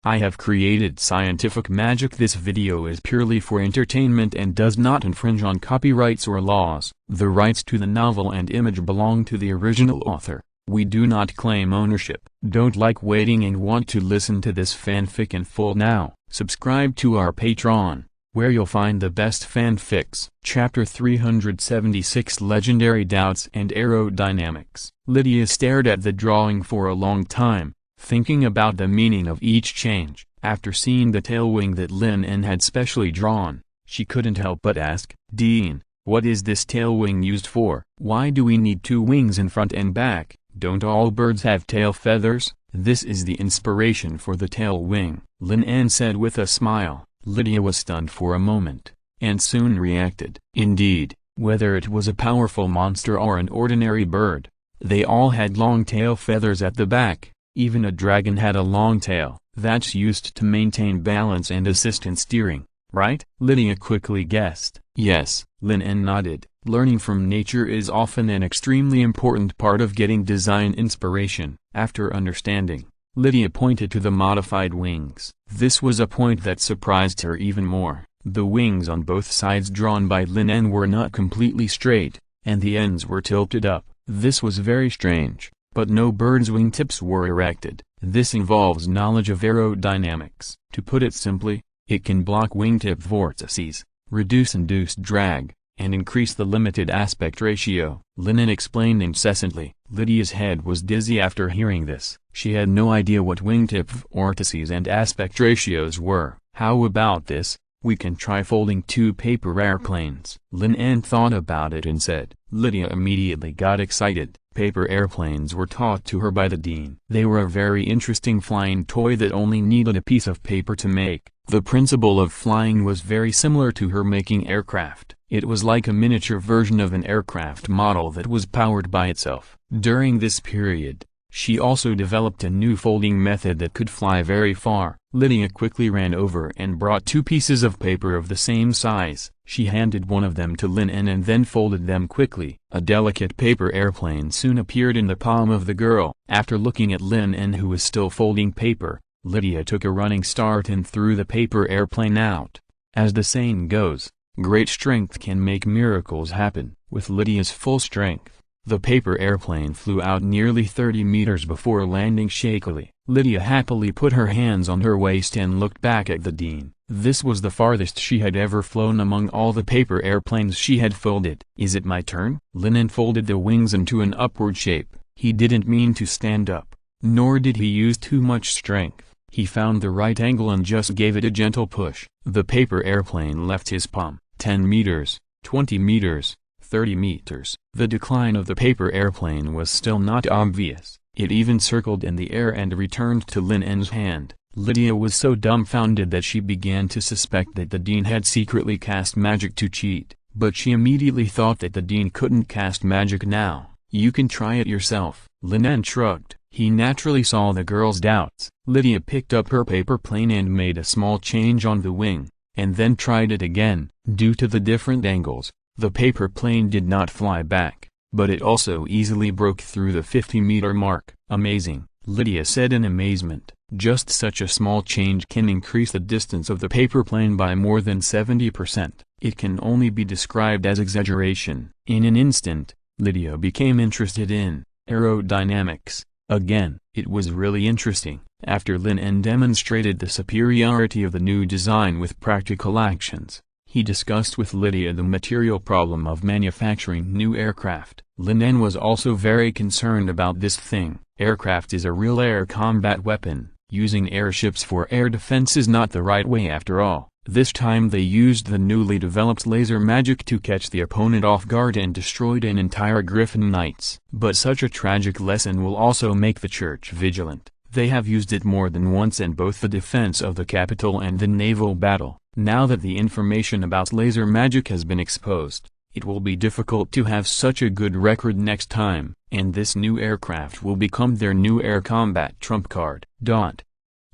I have created scientific magic. This video is purely for entertainment and does not infringe on copyrights or laws. The rights to the novel and image belong to the original author. We do not claim ownership. Don't like waiting and want to listen to this fanfic in full now? Subscribe to our Patreon, where you'll find the best fanfics. Chapter 376 Legendary Doubts and Aerodynamics. Lydia stared at the drawing for a long time, thinking about the meaning of each change. After seeing the tail wing that Lin En had specially drawn, she couldn't help but ask, "Dean, what is this tail wing used for? Why do we need two wings in front and back? Don't all birds have tail feathers?" "This is the inspiration for the tail wing," Lin En said with a smile. Lydia was stunned for a moment, and soon reacted. Indeed, whether it was a powerful monster or an ordinary bird, they all had long tail feathers at the back. Even a dragon had a long tail. That's used to maintain balance and assist in steering, right? Lydia quickly guessed. Yes, Lin En nodded. Learning from nature is often an extremely important part of getting design inspiration. After understanding, Lydia pointed to the modified wings. This was a point that surprised her even more. The wings on both sides drawn by Lin En were not completely straight, and the ends were tilted up. This was very strange, but no bird's wingtips were erected. This involves knowledge of aerodynamics. To put it simply, it can block wingtip vortices, reduce induced drag, and increase the limited aspect ratio. Lin En explained incessantly. Lydia's head was dizzy after hearing this. She had no idea what wingtip vortices and aspect ratios were. "How about this? We can try folding two paper airplanes." Lin En thought about it and said. Lydia immediately got excited. Paper airplanes were taught to her by the dean. They were a very interesting flying toy that only needed a piece of paper to make. The principle of flying was very similar to her making aircraft. It was like a miniature version of an aircraft model that was powered by itself. During this period, she also developed a new folding method that could fly very far. Lydia quickly ran over and brought two pieces of paper of the same size. She handed one of them to Lin En and then folded them quickly. A delicate paper airplane soon appeared in the palm of the girl. After looking at Lin En, who was still folding paper, Lydia took a running start and threw the paper airplane out. As the saying goes, great strength can make miracles happen. With Lydia's full strength, the paper airplane flew out nearly 30 meters before landing shakily. Lydia happily put her hands on her waist and looked back at the dean. This was the farthest she had ever flown among all the paper airplanes she had folded. "Is it my turn?" Lin En folded the wings into an upward shape. He didn't mean to stand up, nor did he use too much strength. He found the right angle and just gave it a gentle push. The paper airplane left his palm. 10 meters, 20 meters, 30 meters. The decline of the paper airplane was still not obvious. It even circled in the air and returned to Lin En's hand. Lydia was so dumbfounded that she began to suspect that the dean had secretly cast magic to cheat, but she immediately thought that the dean couldn't cast magic now. "You can try it yourself." Lin En shrugged. He naturally saw the girl's doubts. Lydia picked up her paper plane and made a small change on the wing, and then tried it again. Due to the different angles, the paper plane did not fly back, but it also easily broke through the 50-meter mark. "Amazing," Lydia said in amazement. Just such a small change can increase the distance of the paper plane by more than 70%. It can only be described as exaggeration. In an instant, Lydia became interested in aerodynamics. Again, it was really interesting. After Lin En demonstrated the superiority of the new design with practical actions, he discussed with Lydia the material problem of manufacturing new aircraft. Lin En was also very concerned about this thing. Aircraft is a real air combat weapon. Using airships for air defense is not the right way after all. This time they used the newly developed laser magic to catch the opponent off guard and destroyed an entire Griffin Knights. But such a tragic lesson will also make the church vigilant. They have used it more than once in both the defense of the capital and the naval battle. Now that the information about laser magic has been exposed, it will be difficult to have such a good record next time, and this new aircraft will become their new air combat trump card.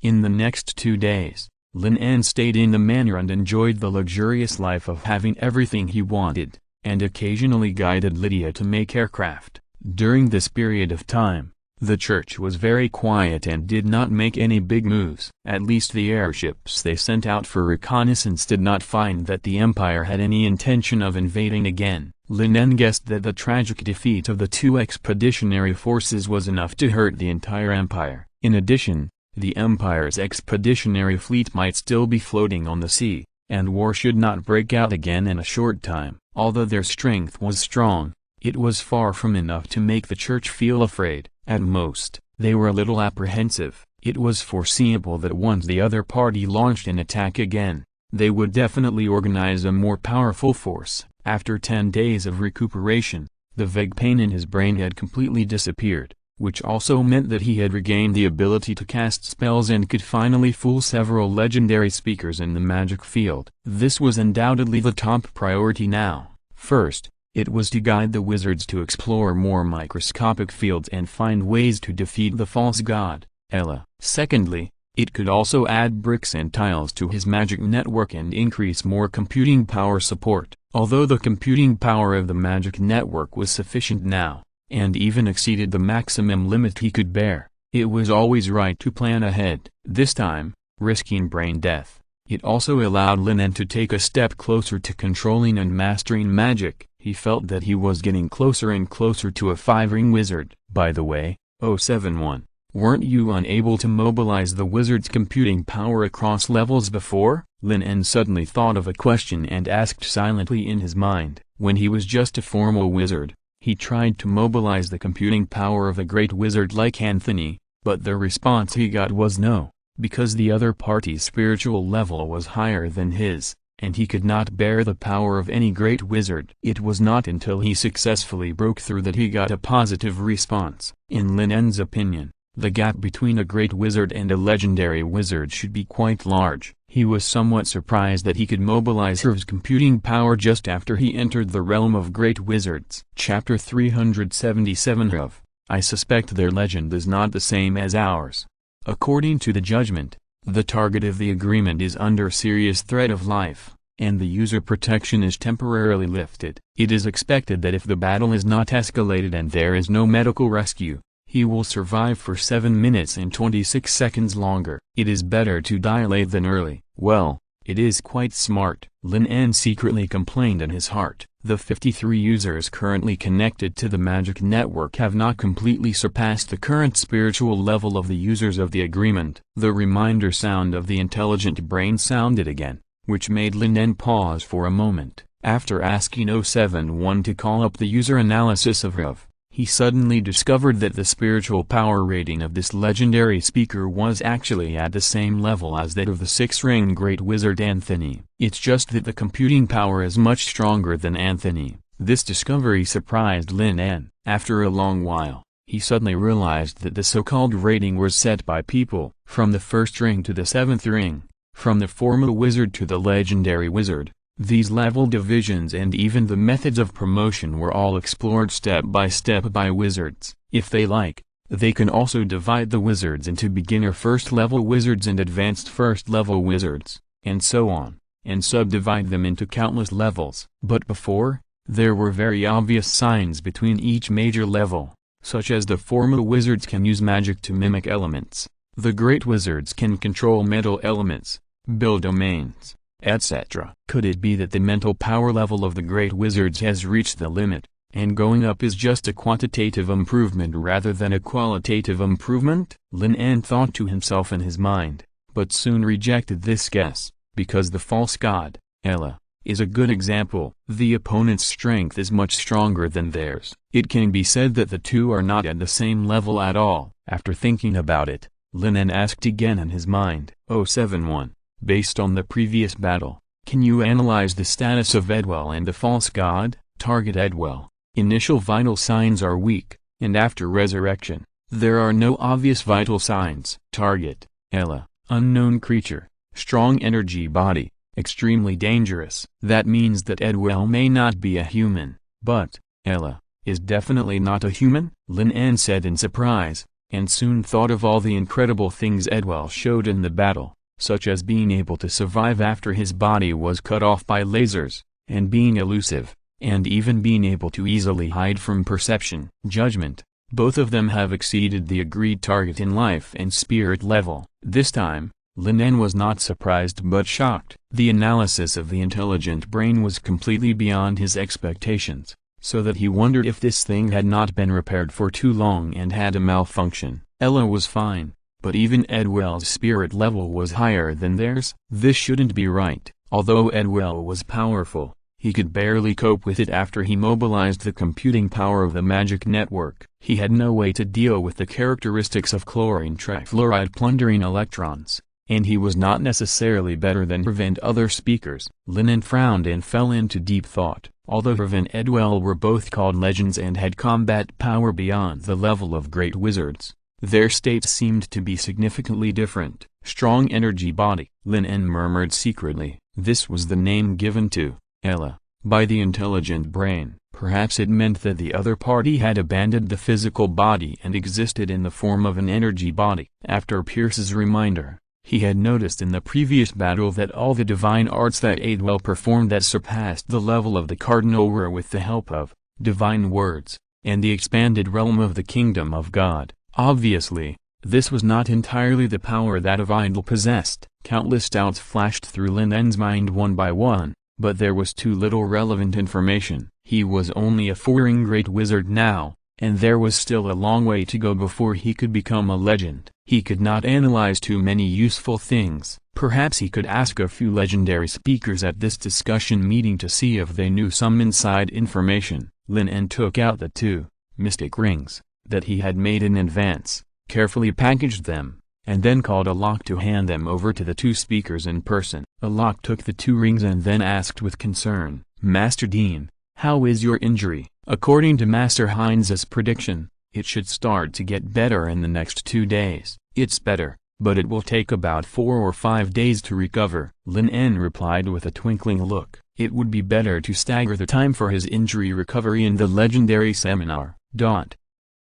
In the next 2 days, Lin En stayed in the manor and enjoyed the luxurious life of having everything he wanted, and occasionally guided Lydia to make aircraft. During this period of time, The church was very quiet and did not make any big moves. At least the airships they sent out for reconnaissance did not find that the empire had any intention of invading again. Lin En guessed that the tragic defeat of the two expeditionary forces was enough to hurt the entire empire. In addition, the empire's expeditionary fleet might still be floating on the sea, and war should not break out again in a short time. Although their strength was strong, it was far from enough to make the church feel afraid. At most, they were a little apprehensive. It was foreseeable that once the other party launched an attack again, they would definitely organize a more powerful force. After 10 days of recuperation, the vague pain in his brain had completely disappeared, which also meant that he had regained the ability to cast spells and could finally fool several legendary speakers in the magic field. This was undoubtedly the top priority now. First, it was to guide the wizards to explore more microscopic fields and find ways to defeat the false god, Ella. Secondly, it could also add bricks and tiles to his magic network and increase more computing power support. Although the computing power of the magic network was sufficient now, and even exceeded the maximum limit he could bear, it was always right to plan ahead. This time, risking brain death, it also allowed Lin En to take a step closer to controlling and mastering magic. He felt that he was getting closer and closer to a 5-ring wizard. By the way, 071, weren't you unable to mobilize the wizard's computing power across levels before? Lin En suddenly thought of a question and asked silently in his mind. When he was just a formal wizard, he tried to mobilize the computing power of a great wizard like Anthony, but the response he got was no, because the other party's spiritual level was higher than his, and he could not bear the power of any great wizard. It was not until he successfully broke through that he got a positive response. In Lin En's opinion, the gap between a great wizard and a legendary wizard should be quite large. He was somewhat surprised that he could mobilize his computing power just after he entered the realm of great wizards. Chapter 377 of, I suspect their legend is not the same as ours. According to the judgment, the target of the agreement is under serious threat of life, and the user protection is temporarily lifted. It is expected that if the battle is not escalated and there is no medical rescue, he will survive for 7 minutes and 26 seconds longer. It is better to die late than early. Well, it is quite smart. Lin En secretly complained in his heart. The 53 users currently connected to the magic network have not completely surpassed the current spiritual level of the users of the agreement. The reminder sound of the intelligent brain sounded again, which made Lin En pause for a moment. After asking 071 to call up the user analysis of ROV, he suddenly discovered that the spiritual power rating of this legendary speaker was actually at the same level as that of the 6-ring great wizard Anthony. It's just that the computing power is much stronger than Anthony. This discovery surprised Lin En. After a long while, he suddenly realized that the so-called rating was set by people, from the 1st ring to the 7th ring, from the formal wizard to the legendary wizard. These level divisions and even the methods of promotion were all explored step by wizards. If they like, they can also divide the wizards into beginner 1st-level wizards and advanced 1st-level wizards, and so on, and subdivide them into countless levels. But before, there were very obvious signs between each major level, such as the formal wizards can use magic to mimic elements, the great wizards can control metal elements, build domains, etc. Could it be that the mental power level of the great wizards has reached the limit, and going up is just a quantitative improvement rather than a qualitative improvement? Lin En thought to himself in his mind, but soon rejected this guess, because the false god, Ella, is a good example. The opponent's strength is much stronger than theirs. It can be said that the two are not at the same level at all. After thinking about it, Lin En asked again in his mind, 071. Based on the previous battle, can you analyze the status of Edwell and the false god? Target Edwell. Initial vital signs are weak, and after resurrection, there are no obvious vital signs. Target Ella. Unknown creature, strong energy body, extremely dangerous. That means that Edwell may not be a human, but Ella is definitely not a human? Lin En said in surprise, and soon thought of all the incredible things Edwell showed in the battle, such as being able to survive after his body was cut off by lasers, and being elusive, and even being able to easily hide from perception. Judgment. Both of them have exceeded the agreed target in life and spirit level. This time, Lin En was not surprised but shocked. The analysis of the intelligent brain was completely beyond his expectations, so that he wondered if this thing had not been repaired for too long and had a malfunction. Ella was fine, but even Edwell's spirit level was higher than theirs. This shouldn't be right. Although Edwell was powerful, he could barely cope with it after he mobilized the computing power of the magic network. He had no way to deal with the characteristics of chlorine trifluoride plundering electrons, and he was not necessarily better than Herv and other speakers. Lin En frowned and fell into deep thought. Although Herv and Edwell were both called legends and had combat power beyond the level of great wizards, their states seemed to be significantly different. Strong energy body. Lin En murmured secretly. This was the name given to Ella by the intelligent brain. Perhaps it meant that the other party had abandoned the physical body and existed in the form of an energy body. After Pierce's reminder, he had noticed in the previous battle that all the divine arts that Edwell performed that surpassed the level of the cardinal were with the help of divine words and the expanded realm of the kingdom of God. Obviously, this was not entirely the power that Idol possessed. Countless doubts flashed through Lin En's mind one by one, but there was too little relevant information. He was only a foreign great wizard now, and there was still a long way to go before he could become a legend. He could not analyze too many useful things. Perhaps he could ask a few legendary speakers at this discussion meeting to see if they knew some inside information. Lin En took out the 2 mystic rings that he had made in advance, carefully packaged them, and then called Alok to hand them over to the 2 speakers in person. Alok took the 2 rings and then asked with concern, "Master Dean, how is your injury?" According to Master Heinz's prediction, it should start to get better in the next 2 days. It's better, but it will take about 4 or 5 days to recover. Lin En replied with a twinkling look. It would be better to stagger the time for his injury recovery in the legendary seminar.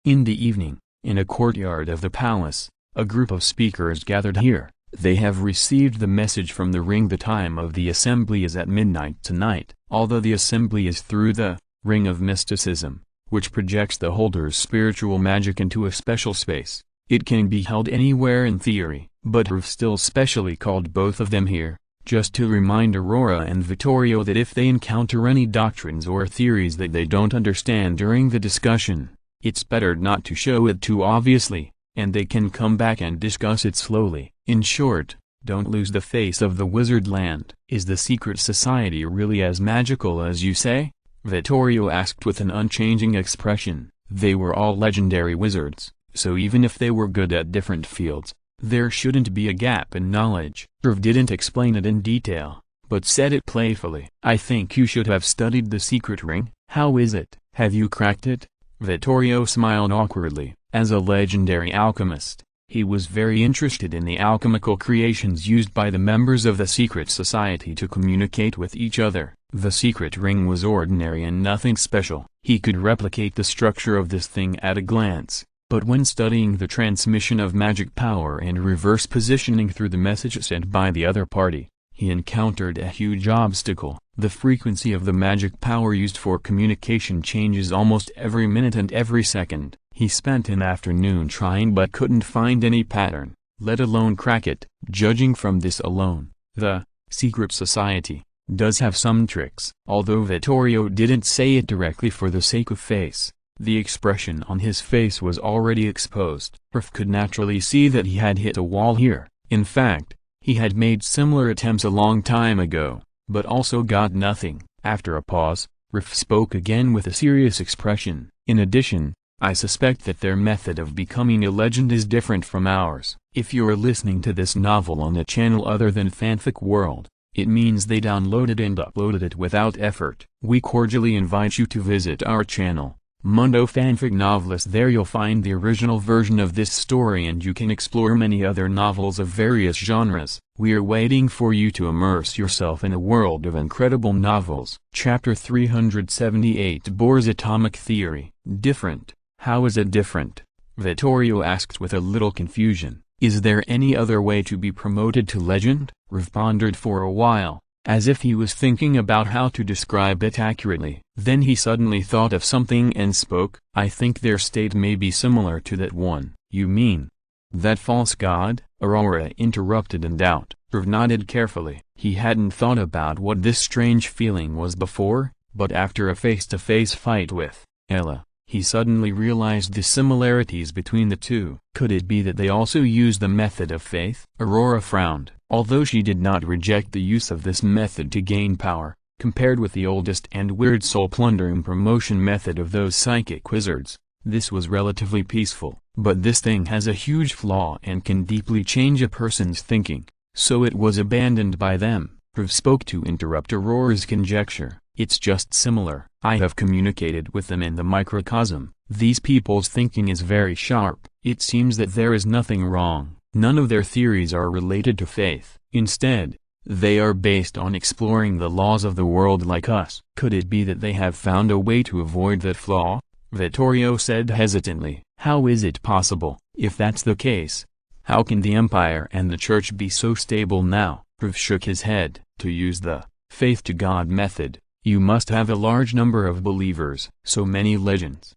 In the evening, in a courtyard of the palace, a group of speakers gathered here. They have received the message from the ring. The time of the assembly is at midnight tonight. Although the assembly is through the ring of mysticism, which projects the holder's spiritual magic into a special space, it can be held anywhere in theory, but Herv still specially called both of them here, just to remind Aurora and Vittorio that if they encounter any doctrines or theories that they don't understand during the discussion, it's better not to show it too obviously, and they can come back and discuss it slowly. In short, don't lose the face of the wizard land. Is the secret society really as magical as you say? Vittorio asked with an unchanging expression. They were all legendary wizards, so even if they were good at different fields, there shouldn't be a gap in knowledge. Herv didn't explain it in detail, but said it playfully. I think you should have studied the secret ring. How is it? Have you cracked it? Vittorio smiled awkwardly. As a legendary alchemist, he was very interested in the alchemical creations used by the members of the secret society to communicate with each other. The secret ring was ordinary and nothing special. He could replicate the structure of this thing at a glance, but when studying the transmission of magic power and reverse positioning through the message sent by the other party, he encountered a huge obstacle. The frequency of the magic power used for communication changes almost every minute and every second. He spent an afternoon trying but couldn't find any pattern, let alone crack it. Judging from this alone, the secret society does have some tricks. Although Vittorio didn't say it directly for the sake of face, the expression on his face was already exposed. Herv could naturally see that he had hit a wall here. In fact, he had made similar attempts a long time ago, but also got nothing. After a pause, Herv spoke again with a serious expression. In addition, I suspect that their method of becoming a legend is different from ours. If you're listening to this novel on a channel other than Fanfic World, it means they downloaded and uploaded it without effort. We cordially invite you to visit our channel, Mundo Fanfic Novelist. There you'll find the original version of this story and you can explore many other novels of various genres. We are waiting for you to immerse yourself in a world of incredible novels. Chapter 378 Bohr's Atomic Theory. Different. How is it different? Vittorio asked with a little confusion. Is there any other way to be promoted to legend? Herv pondered for a while, as if he was thinking about how to describe it accurately. Then he suddenly thought of something and spoke. "I think their state may be similar to that one." "You mean that false god?" Aurora interrupted in doubt. Prv nodded carefully. He hadn't thought about what this strange feeling was before, but after a face-to-face fight with Ella, he suddenly realized the similarities between the two. Could it be that they also use the method of faith? Aurora frowned. Although she did not reject the use of this method to gain power, compared with the oldest and weird soul-plundering promotion method of those psychic wizards, this was relatively peaceful. But this thing has a huge flaw and can deeply change a person's thinking, so it was abandoned by them. Prv spoke to interrupt Aurora's conjecture. "It's just similar. I have communicated with them in the microcosm. These people's thinking is very sharp. It seems that there is nothing wrong. None of their theories are related to faith. Instead, they are based on exploring the laws of the world like us." "Could it be that they have found a way to avoid that flaw?" Vittorio said hesitantly. "How is it possible? If that's the case, how can the Empire and the Church be so stable now?" Prv shook his head. "To use the faith-to-God method, you must have a large number of believers. So many legends.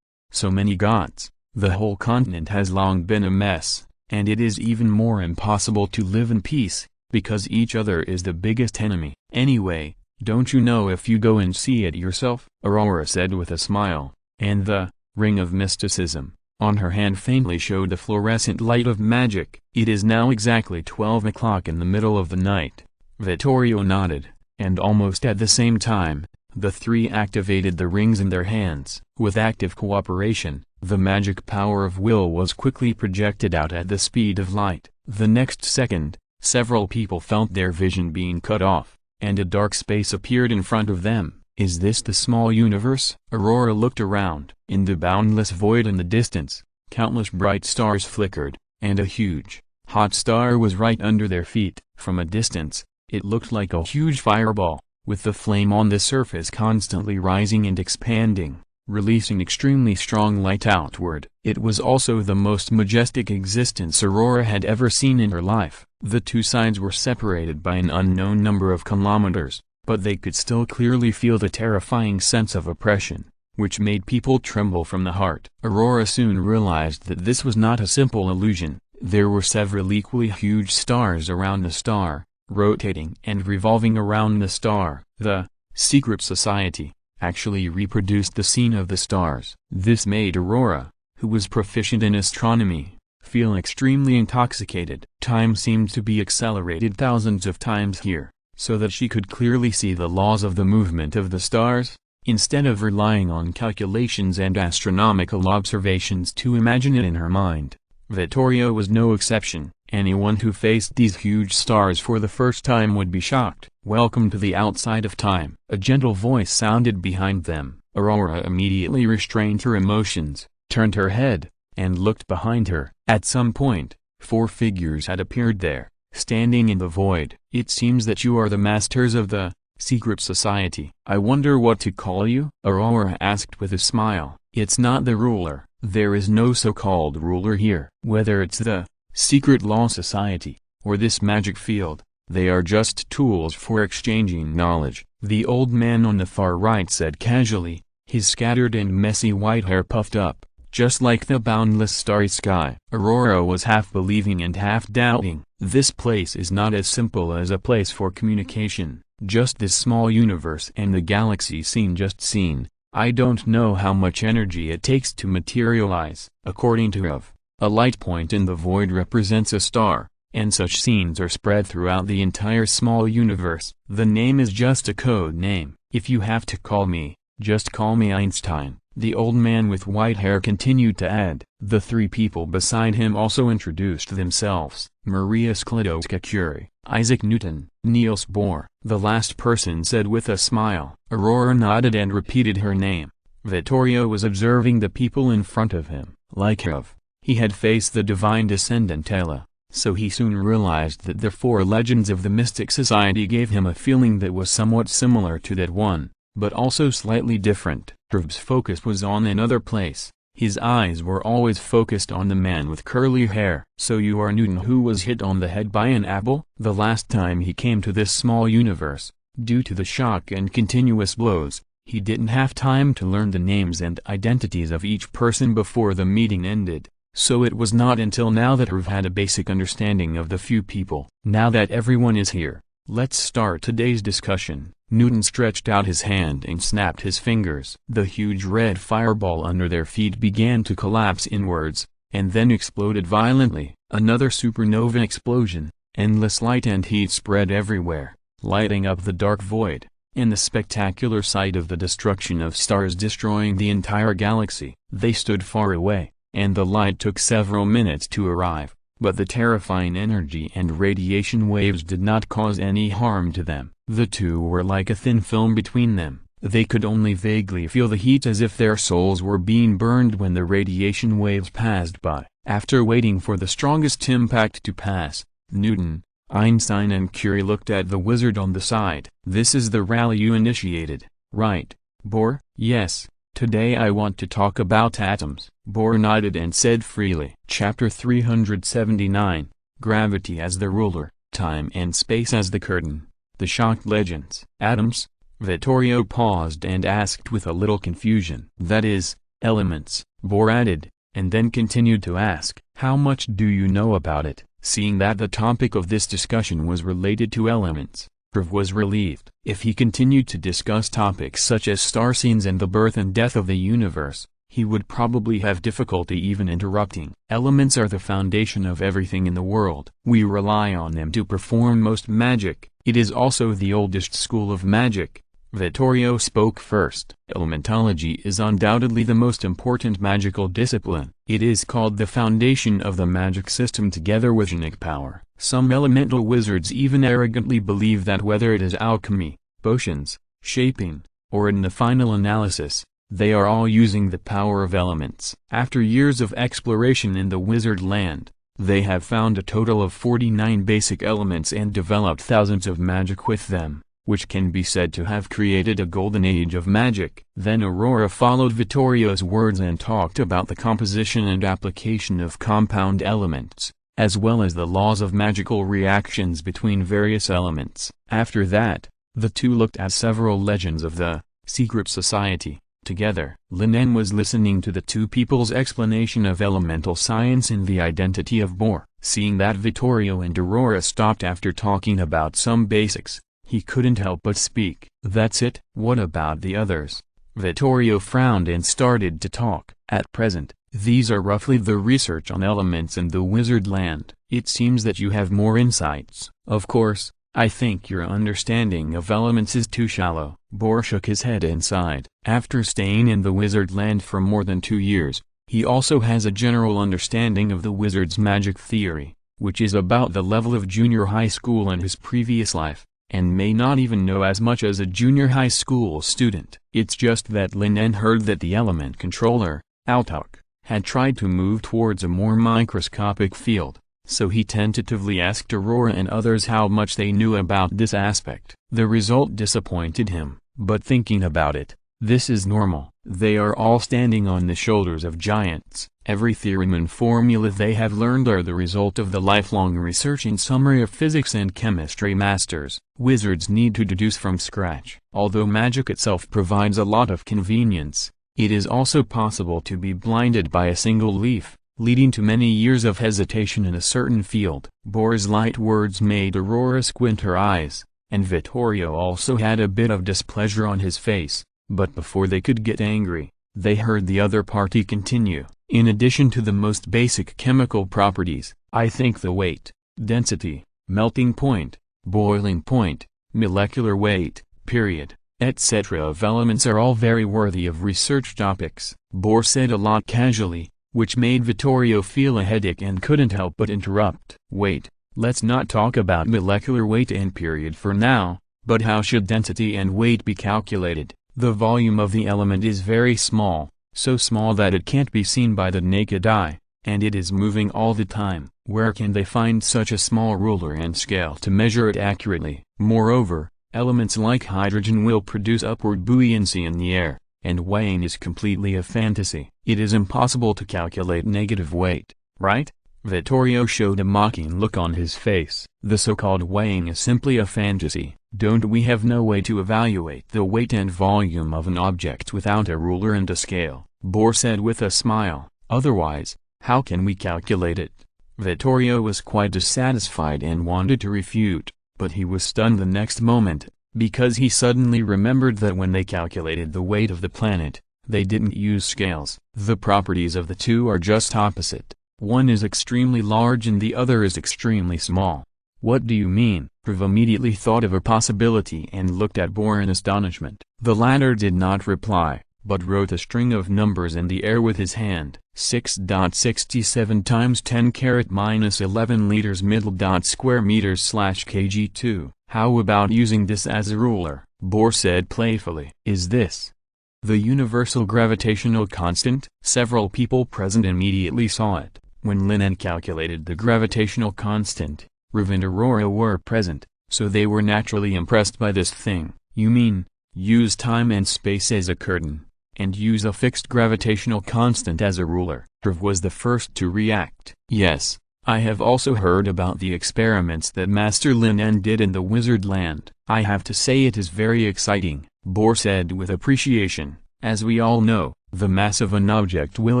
So many gods. The whole continent has long been a mess, and it is even more impossible to live in peace, because each other is the biggest enemy. Anyway, don't you know if you go and see it yourself?" Aurora said with a smile, and the ring of mysticism on her hand faintly showed the fluorescent light of magic. "It is now exactly 12 o'clock in the middle of the night." Vittorio nodded, and almost at the same time, the three activated the rings in their hands. With active cooperation, the magic power of will was quickly projected out at the speed of light. The next second, several people felt their vision being cut off, and a dark space appeared in front of them. "Is this the small universe?" Aurora looked around. In the boundless void in the distance, countless bright stars flickered, and a huge, hot star was right under their feet. From a distance, it looked like a huge fireball, with the flame on the surface constantly rising and expanding, releasing extremely strong light outward. It was also the most majestic existence Aurora had ever seen in her life. The two sides were separated by an unknown number of kilometers, but they could still clearly feel the terrifying sense of oppression, which made people tremble from the heart. Aurora soon realized that this was not a simple illusion. There were several equally huge stars around the star, rotating and revolving around the star. The secret society actually reproduced the scene of the stars. This made Aurora, who was proficient in astronomy, feel extremely intoxicated. Time seemed to be accelerated thousands of times here, so that she could clearly see the laws of the movement of the stars, instead of relying on calculations and astronomical observations to imagine it in her mind. Vittorio was no exception. Anyone who faced these huge stars for the first time would be shocked. "Welcome to the outside of time." A gentle voice sounded behind them. Aurora immediately restrained her emotions, turned her head, and looked behind her. At some point, 4 figures had appeared there, standing in the void. "It seems that you are the masters of the secret society. I wonder what to call you?" Aurora asked with a smile. "It's not the ruler. There is no so-called ruler here. Whether it's the secret law society, or this magic field, they are just tools for exchanging knowledge," the old man on the far right said casually, his scattered and messy white hair puffed up, just like the boundless starry sky. Aurora was half believing and half doubting. This place is not as simple as a place for communication, just this small universe and the galaxy just seen. I don't know how much energy it takes to materialize. According to Rev, a light point in the void represents a star, and such scenes are spread throughout the entire small universe. The name is just a code name. If you have to call me, just call me Einstein. The old man with white hair continued to add. The 3 people beside him also introduced themselves. Maria Sklodowska-Curie, Isaac Newton, Niels Bohr. The last person said with a smile. Aurora nodded and repeated her name. Vittorio was observing the people in front of him. Like Rev, he had faced the divine descendant Ella, so he soon realized that the 4 legends of the Mystic Society gave him a feeling that was somewhat similar to that one, but also slightly different. Trv's focus was on another place. His eyes were always focused on the man with curly hair. "So you are Newton who was hit on the head by an apple?" The last time he came to this small universe, Due to the shock and continuous blows, he didn't have time to learn the names and identities of each person before the meeting ended, so it was not until now that Rev had a basic understanding of the few people. Now that everyone is here, let's start today's discussion. Newton stretched out his hand and snapped his fingers. The huge red fireball under their feet began to collapse inwards, and then exploded violently. Another supernova explosion, endless light and heat spread everywhere, lighting up the dark void, and the spectacular sight of the destruction of stars destroying the entire galaxy. They stood far away, and the light took several minutes to arrive, but the terrifying energy and radiation waves did not cause any harm to them. The two were like a thin film between them. They could only vaguely feel the heat as if their souls were being burned when the radiation waves passed by. After waiting for the strongest impact to pass, Newton, Einstein and Curie looked at the wizard on the side. "This is the rally you initiated, right, Bohr?" "Yes, today I want to talk about atoms." Bohr nodded and said freely. Chapter 379, Gravity as the Ruler, Time and Space as the Curtain. The Shocked Legends. Atoms? Vittorio paused and asked with a little confusion. "That is, elements," Bohr added, and then continued to ask, "How much do you know about it?" Seeing that the topic of this discussion was related to elements, Rev was relieved. If he continued to discuss topics such as star scenes and the birth and death of the universe, he would probably have difficulty even interrupting. Elements are the foundation of everything in the world. We rely on them to perform most magic. It is also the oldest school of magic. Vittorio spoke first. Elementology is undoubtedly the most important magical discipline. It is called the foundation of the magic system together with unique power. Some elemental wizards even arrogantly believe that whether it is alchemy, potions, shaping, or in the final analysis, they are all using the power of elements. After years of exploration in the wizard land, they have found a total of 49 basic elements and developed thousands of magic with them, which can be said to have created a golden age of magic. Then Aurora followed Vittorio's words and talked about the composition and application of compound elements, as well as the laws of magical reactions between various elements. After that, the two looked at several legends of the secret society. Together, Lin En was listening to the two people's explanation of elemental science and the identity of Bohr. Seeing that Vittorio and Aurora stopped after talking about some basics, he couldn't help but speak. "That's it? What about the others?" Vittorio frowned and started to talk. "At present, these are roughly the research on elements in the wizard land. It seems that you have more insights." "Of course, I think your understanding of elements is too shallow." Bohr shook his head and sighed. After staying in the wizard land for more than 2 years, he also has a general understanding of the wizard's magic theory, which is about the level of junior high school in his previous life, and may not even know as much as a junior high school student. It's just that Lin En heard that the element controller, Altok, had tried to move towards a more microscopic field, so he tentatively asked Aurora and others how much they knew about this aspect. The result disappointed him, but thinking about it, this is normal. They are all standing on the shoulders of giants. Every theorem and formula they have learned are the result of the lifelong research and summary of physics and chemistry masters. Wizards need to deduce from scratch. Although magic itself provides a lot of convenience, it is also possible to be blinded by a single leaf, leading to many years of hesitation in a certain field. Bohr's light words made Aurora squint her eyes, and Vittorio also had a bit of displeasure on his face, but before they could get angry, they heard the other party continue. "In addition to the most basic chemical properties, I think the weight, density, melting point, boiling point, molecular weight, period, etc. of elements are all very worthy of research topics." Bohr said a lot casually, which made Vittorio feel a headache and couldn't help but interrupt. "Wait, let's not talk about molecular weight and period for now, but how should density and weight be calculated? The volume of the element is very small, so small that it can't be seen by the naked eye, and it is moving all the time. Where can they find such a small ruler and scale to measure it accurately? Moreover, elements like hydrogen will produce upward buoyancy in the air, and weighing is completely a fantasy. It is impossible to calculate negative weight, right? Vittorio showed a mocking look on his face. The so-called weighing is simply a fantasy. Don't we have no way to evaluate the weight and volume of an object without a ruler and a scale? Bohr said with a smile. Otherwise, how can we calculate it? Vittorio was quite dissatisfied and wanted to refute, but he was stunned the next moment, because he suddenly remembered that when they calculated the weight of the planet, they didn't use scales. The properties of the two are just opposite. One is extremely large and the other is extremely small. What do you mean? Prv immediately thought of a possibility and looked at Bohr in astonishment. The latter did not reply, but wrote a string of numbers in the air with his hand. 6.67 times 10 carat minus 11 liters middle square meters slash kg2. How about using this as a ruler? Bohr said playfully. Is this the universal gravitational constant? Several people present immediately saw it. When Lin En calculated the gravitational constant, Riv and Aurora were present, so they were naturally impressed by this thing. You mean, use time and space as a curtain, and use a fixed gravitational constant as a ruler? Riv was the first to react. Yes, I have also heard about the experiments that Master Lin En did in the wizard land. I have to say it is very exciting, Bohr said with appreciation. As we all know, the mass of an object will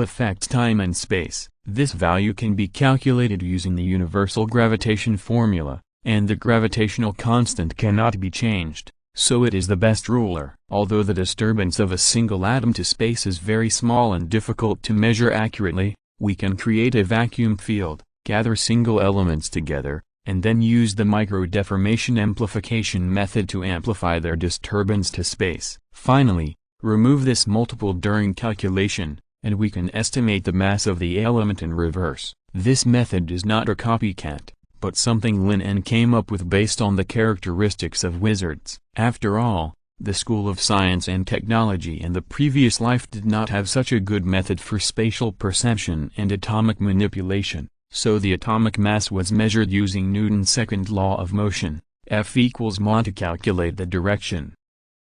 affect time and space. This value can be calculated using the universal gravitation formula, and the gravitational constant cannot be changed, so it is the best ruler. Although the disturbance of a single atom to space is very small and difficult to measure accurately, we can create a vacuum field, gather single elements together, and then use the micro-deformation amplification method to amplify their disturbance to space. Finally, remove this multiple during calculation, and we can estimate the mass of the element in reverse. This method is not a copycat, but something Lin En came up with based on the characteristics of wizards. After all, the School of Science and Technology in the previous life did not have such a good method for spatial perception and atomic manipulation, so the atomic mass was measured using Newton's second law of motion, F equals ma, to calculate the direction.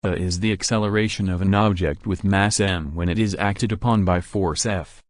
A is the acceleration of an object with mass m when it is acted upon by force F.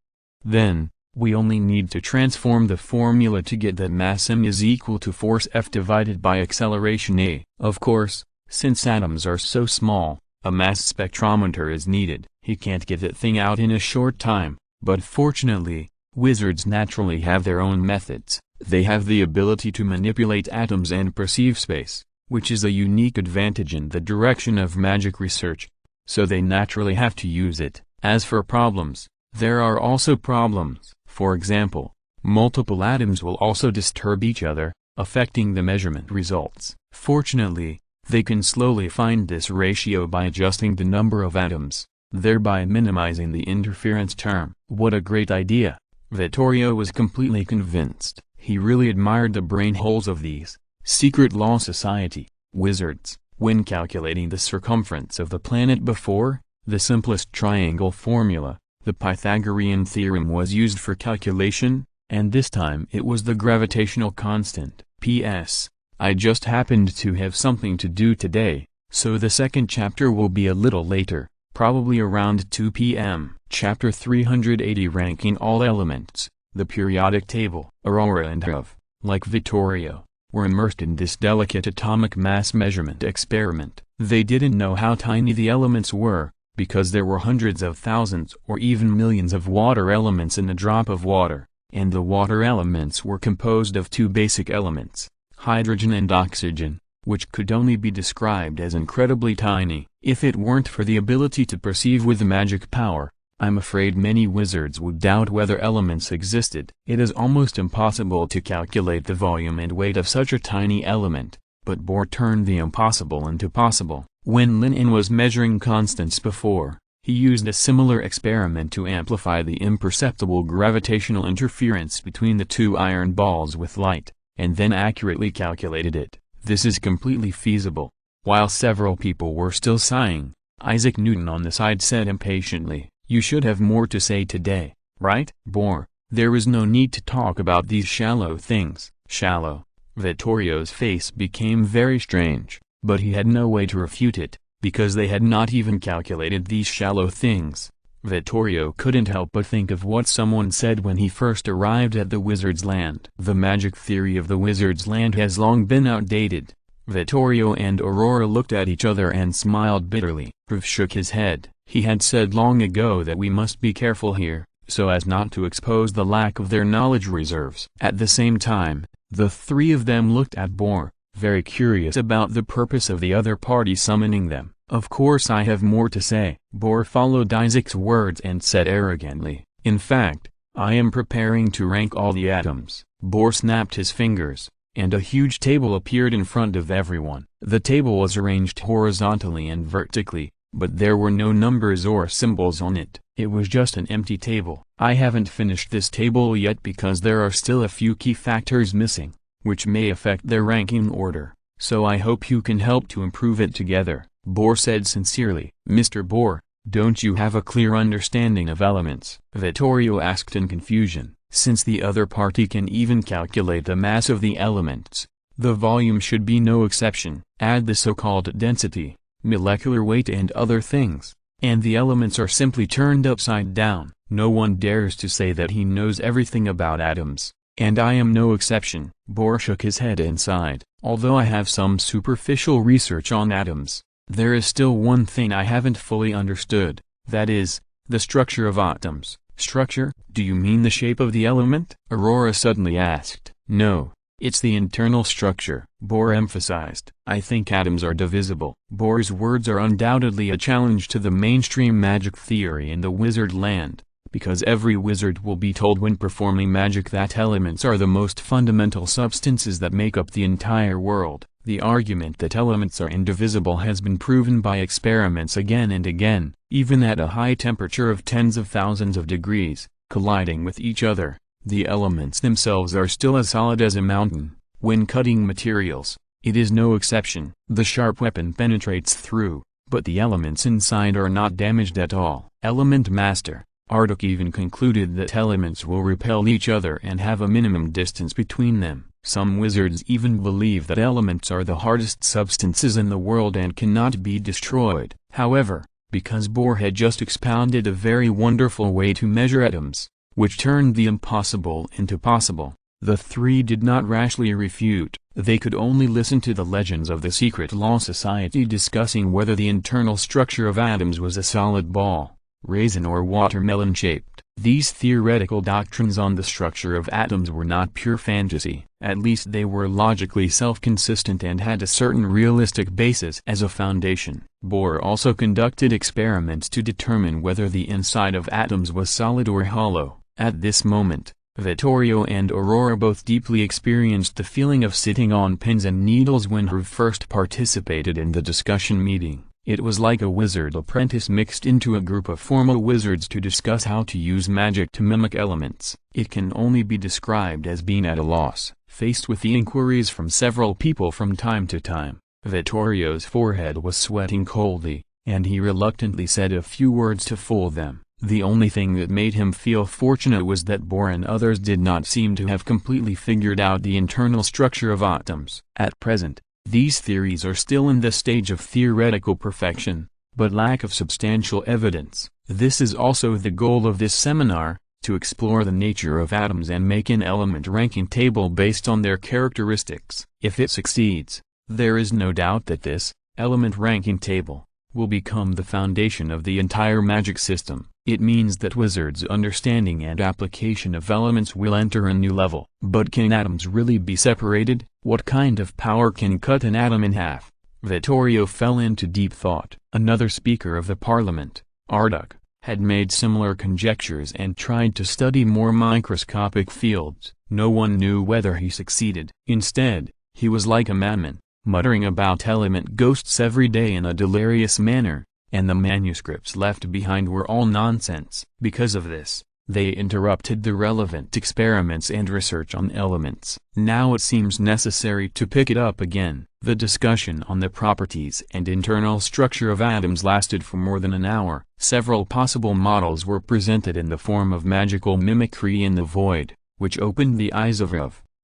Then, we only need to transform the formula to get that mass m is equal to force F divided by acceleration a. Of course, since atoms are so small, a mass spectrometer is needed. He can't get that thing out in a short time, but fortunately, wizards naturally have their own methods. They have the ability to manipulate atoms and perceive space, which is a unique advantage in the direction of magic research, so they naturally have to use it. As for problems, there are also problems. For example, multiple atoms will also disturb each other, affecting the measurement results. Fortunately, they can slowly find this ratio by adjusting the number of atoms, thereby minimizing the interference term. What a great idea! Vittorio was completely convinced. He really admired the brain holes of these secret law society wizards. When calculating the circumference of the planet before, the simplest triangle formula, the Pythagorean theorem, was used for calculation, and this time it was the gravitational constant. P.S. I just happened to have something to do today, so the second chapter will be a little later, probably around 2 p.m. Chapter 380, ranking all elements. The periodic table. Aurora and Herv, like Vittorio, were immersed in this delicate atomic mass measurement experiment. They didn't know how tiny the elements were, because there were hundreds of thousands or even millions of water elements in a drop of water, and the water elements were composed of two basic elements, hydrogen and oxygen, which could only be described as incredibly tiny. If it weren't for the ability to perceive with magic power, I'm afraid many wizards would doubt whether elements existed. It is almost impossible to calculate the volume and weight of such a tiny element, but Bohr turned the impossible into possible. When Lin En was measuring constants before, he used a similar experiment to amplify the imperceptible gravitational interference between the two iron balls with light, and then accurately calculated it. This is completely feasible. While several people were still sighing, Isaac Newton on the side said impatiently, "You should have more to say today, right, Bohr? There is no need to talk about these shallow things." Shallow? Vittorio's face became very strange, but he had no way to refute it, because they had not even calculated these shallow things. Vittorio couldn't help but think of what someone said when he first arrived at the Wizard's Land. The magic theory of the Wizard's Land has long been outdated. Vittorio and Aurora looked at each other and smiled bitterly. Proof shook his head. He had said long ago that we must be careful here, so as not to expose the lack of their knowledge reserves. At the same time, the three of them looked at Boar, very curious about the purpose of the other party summoning them. Of course I have more to say. Boar followed Isaac's words and said arrogantly, in fact, I am preparing to rank all the atoms. Boar snapped his fingers, and a huge table appeared in front of everyone. The table was arranged horizontally and vertically, but there were no numbers or symbols on it. It was just an empty table. I haven't finished this table yet because there are still a few key factors missing, which may affect their ranking order, so I hope you can help to improve it together. Boar said sincerely. Mr. Boar, don't you have a clear understanding of elements? Vittorio asked in confusion. Since the other party can even calculate the mass of the elements, the volume should be no exception. Add the so-called density, molecular weight and other things, and the elements are simply turned upside down. No one dares to say that he knows everything about atoms, and I am no exception. Boar shook his head and sighed. Although I have some superficial research on atoms, there is still one thing I haven't fully understood, that is, the structure of atoms. Structure? Do you mean the shape of the element? Aurora suddenly asked. No, it's the internal structure, Boar emphasized. I think atoms are divisible. Boar's words are undoubtedly a challenge to the mainstream magic theory in the Wizard Land, because every wizard will be told when performing magic that elements are the most fundamental substances that make up the entire world. The argument that elements are indivisible has been proven by experiments again and again, even at a high temperature of tens of thousands of degrees, colliding with each other. The elements themselves are still as solid as a mountain. When cutting materials, it is no exception. The sharp weapon penetrates through, but the elements inside are not damaged at all. Element Master Arctic even concluded that elements will repel each other and have a minimum distance between them. Some wizards even believe that elements are the hardest substances in the world and cannot be destroyed. However, because Boar had just expounded a very wonderful way to measure atoms, which turned the impossible into possible, the three did not rashly refute. They could only listen to the legends of the Secret Law Society discussing whether the internal structure of atoms was a solid ball, raisin or watermelon-shaped. These theoretical doctrines on the structure of atoms were not pure fantasy. At least they were logically self-consistent and had a certain realistic basis as a foundation. Boar also conducted experiments to determine whether the inside of atoms was solid or hollow. At this moment, Vittorio and Aurora both deeply experienced the feeling of sitting on pins and needles when he first participated in the discussion meeting. It was like a wizard apprentice mixed into a group of formal wizards to discuss how to use magic to mimic elements. It can only be described as being at a loss, faced with the inquiries from several people from time to time. Vittorio's forehead was sweating coldly, and he reluctantly said a few words to fool them. The only thing that made him feel fortunate was that Boar and others did not seem to have completely figured out the internal structure of atoms. At present, these theories are still in the stage of theoretical perfection, but lack of substantial evidence. This is also the goal of this seminar, to explore the nature of atoms and make an element ranking table based on their characteristics. If it succeeds, there is no doubt that this element ranking table will become the foundation of the entire magic system. It means that wizards' understanding and application of elements will enter a new level. But can atoms really be separated? What kind of power can cut an atom in half? Vittorio fell into deep thought. Another speaker of the parliament, Arctic, had made similar conjectures and tried to study more microscopic fields. No one knew whether he succeeded. Instead, he was like a madman, muttering about element ghosts every day in a delirious manner, and the manuscripts left behind were all nonsense. Because of this, they interrupted the relevant experiments and research on elements. Now it seems necessary to pick it up again. The discussion on the properties and internal structure of atoms lasted for more than an hour. Several possible models were presented in the form of magical mimicry in the void, which opened the eyes of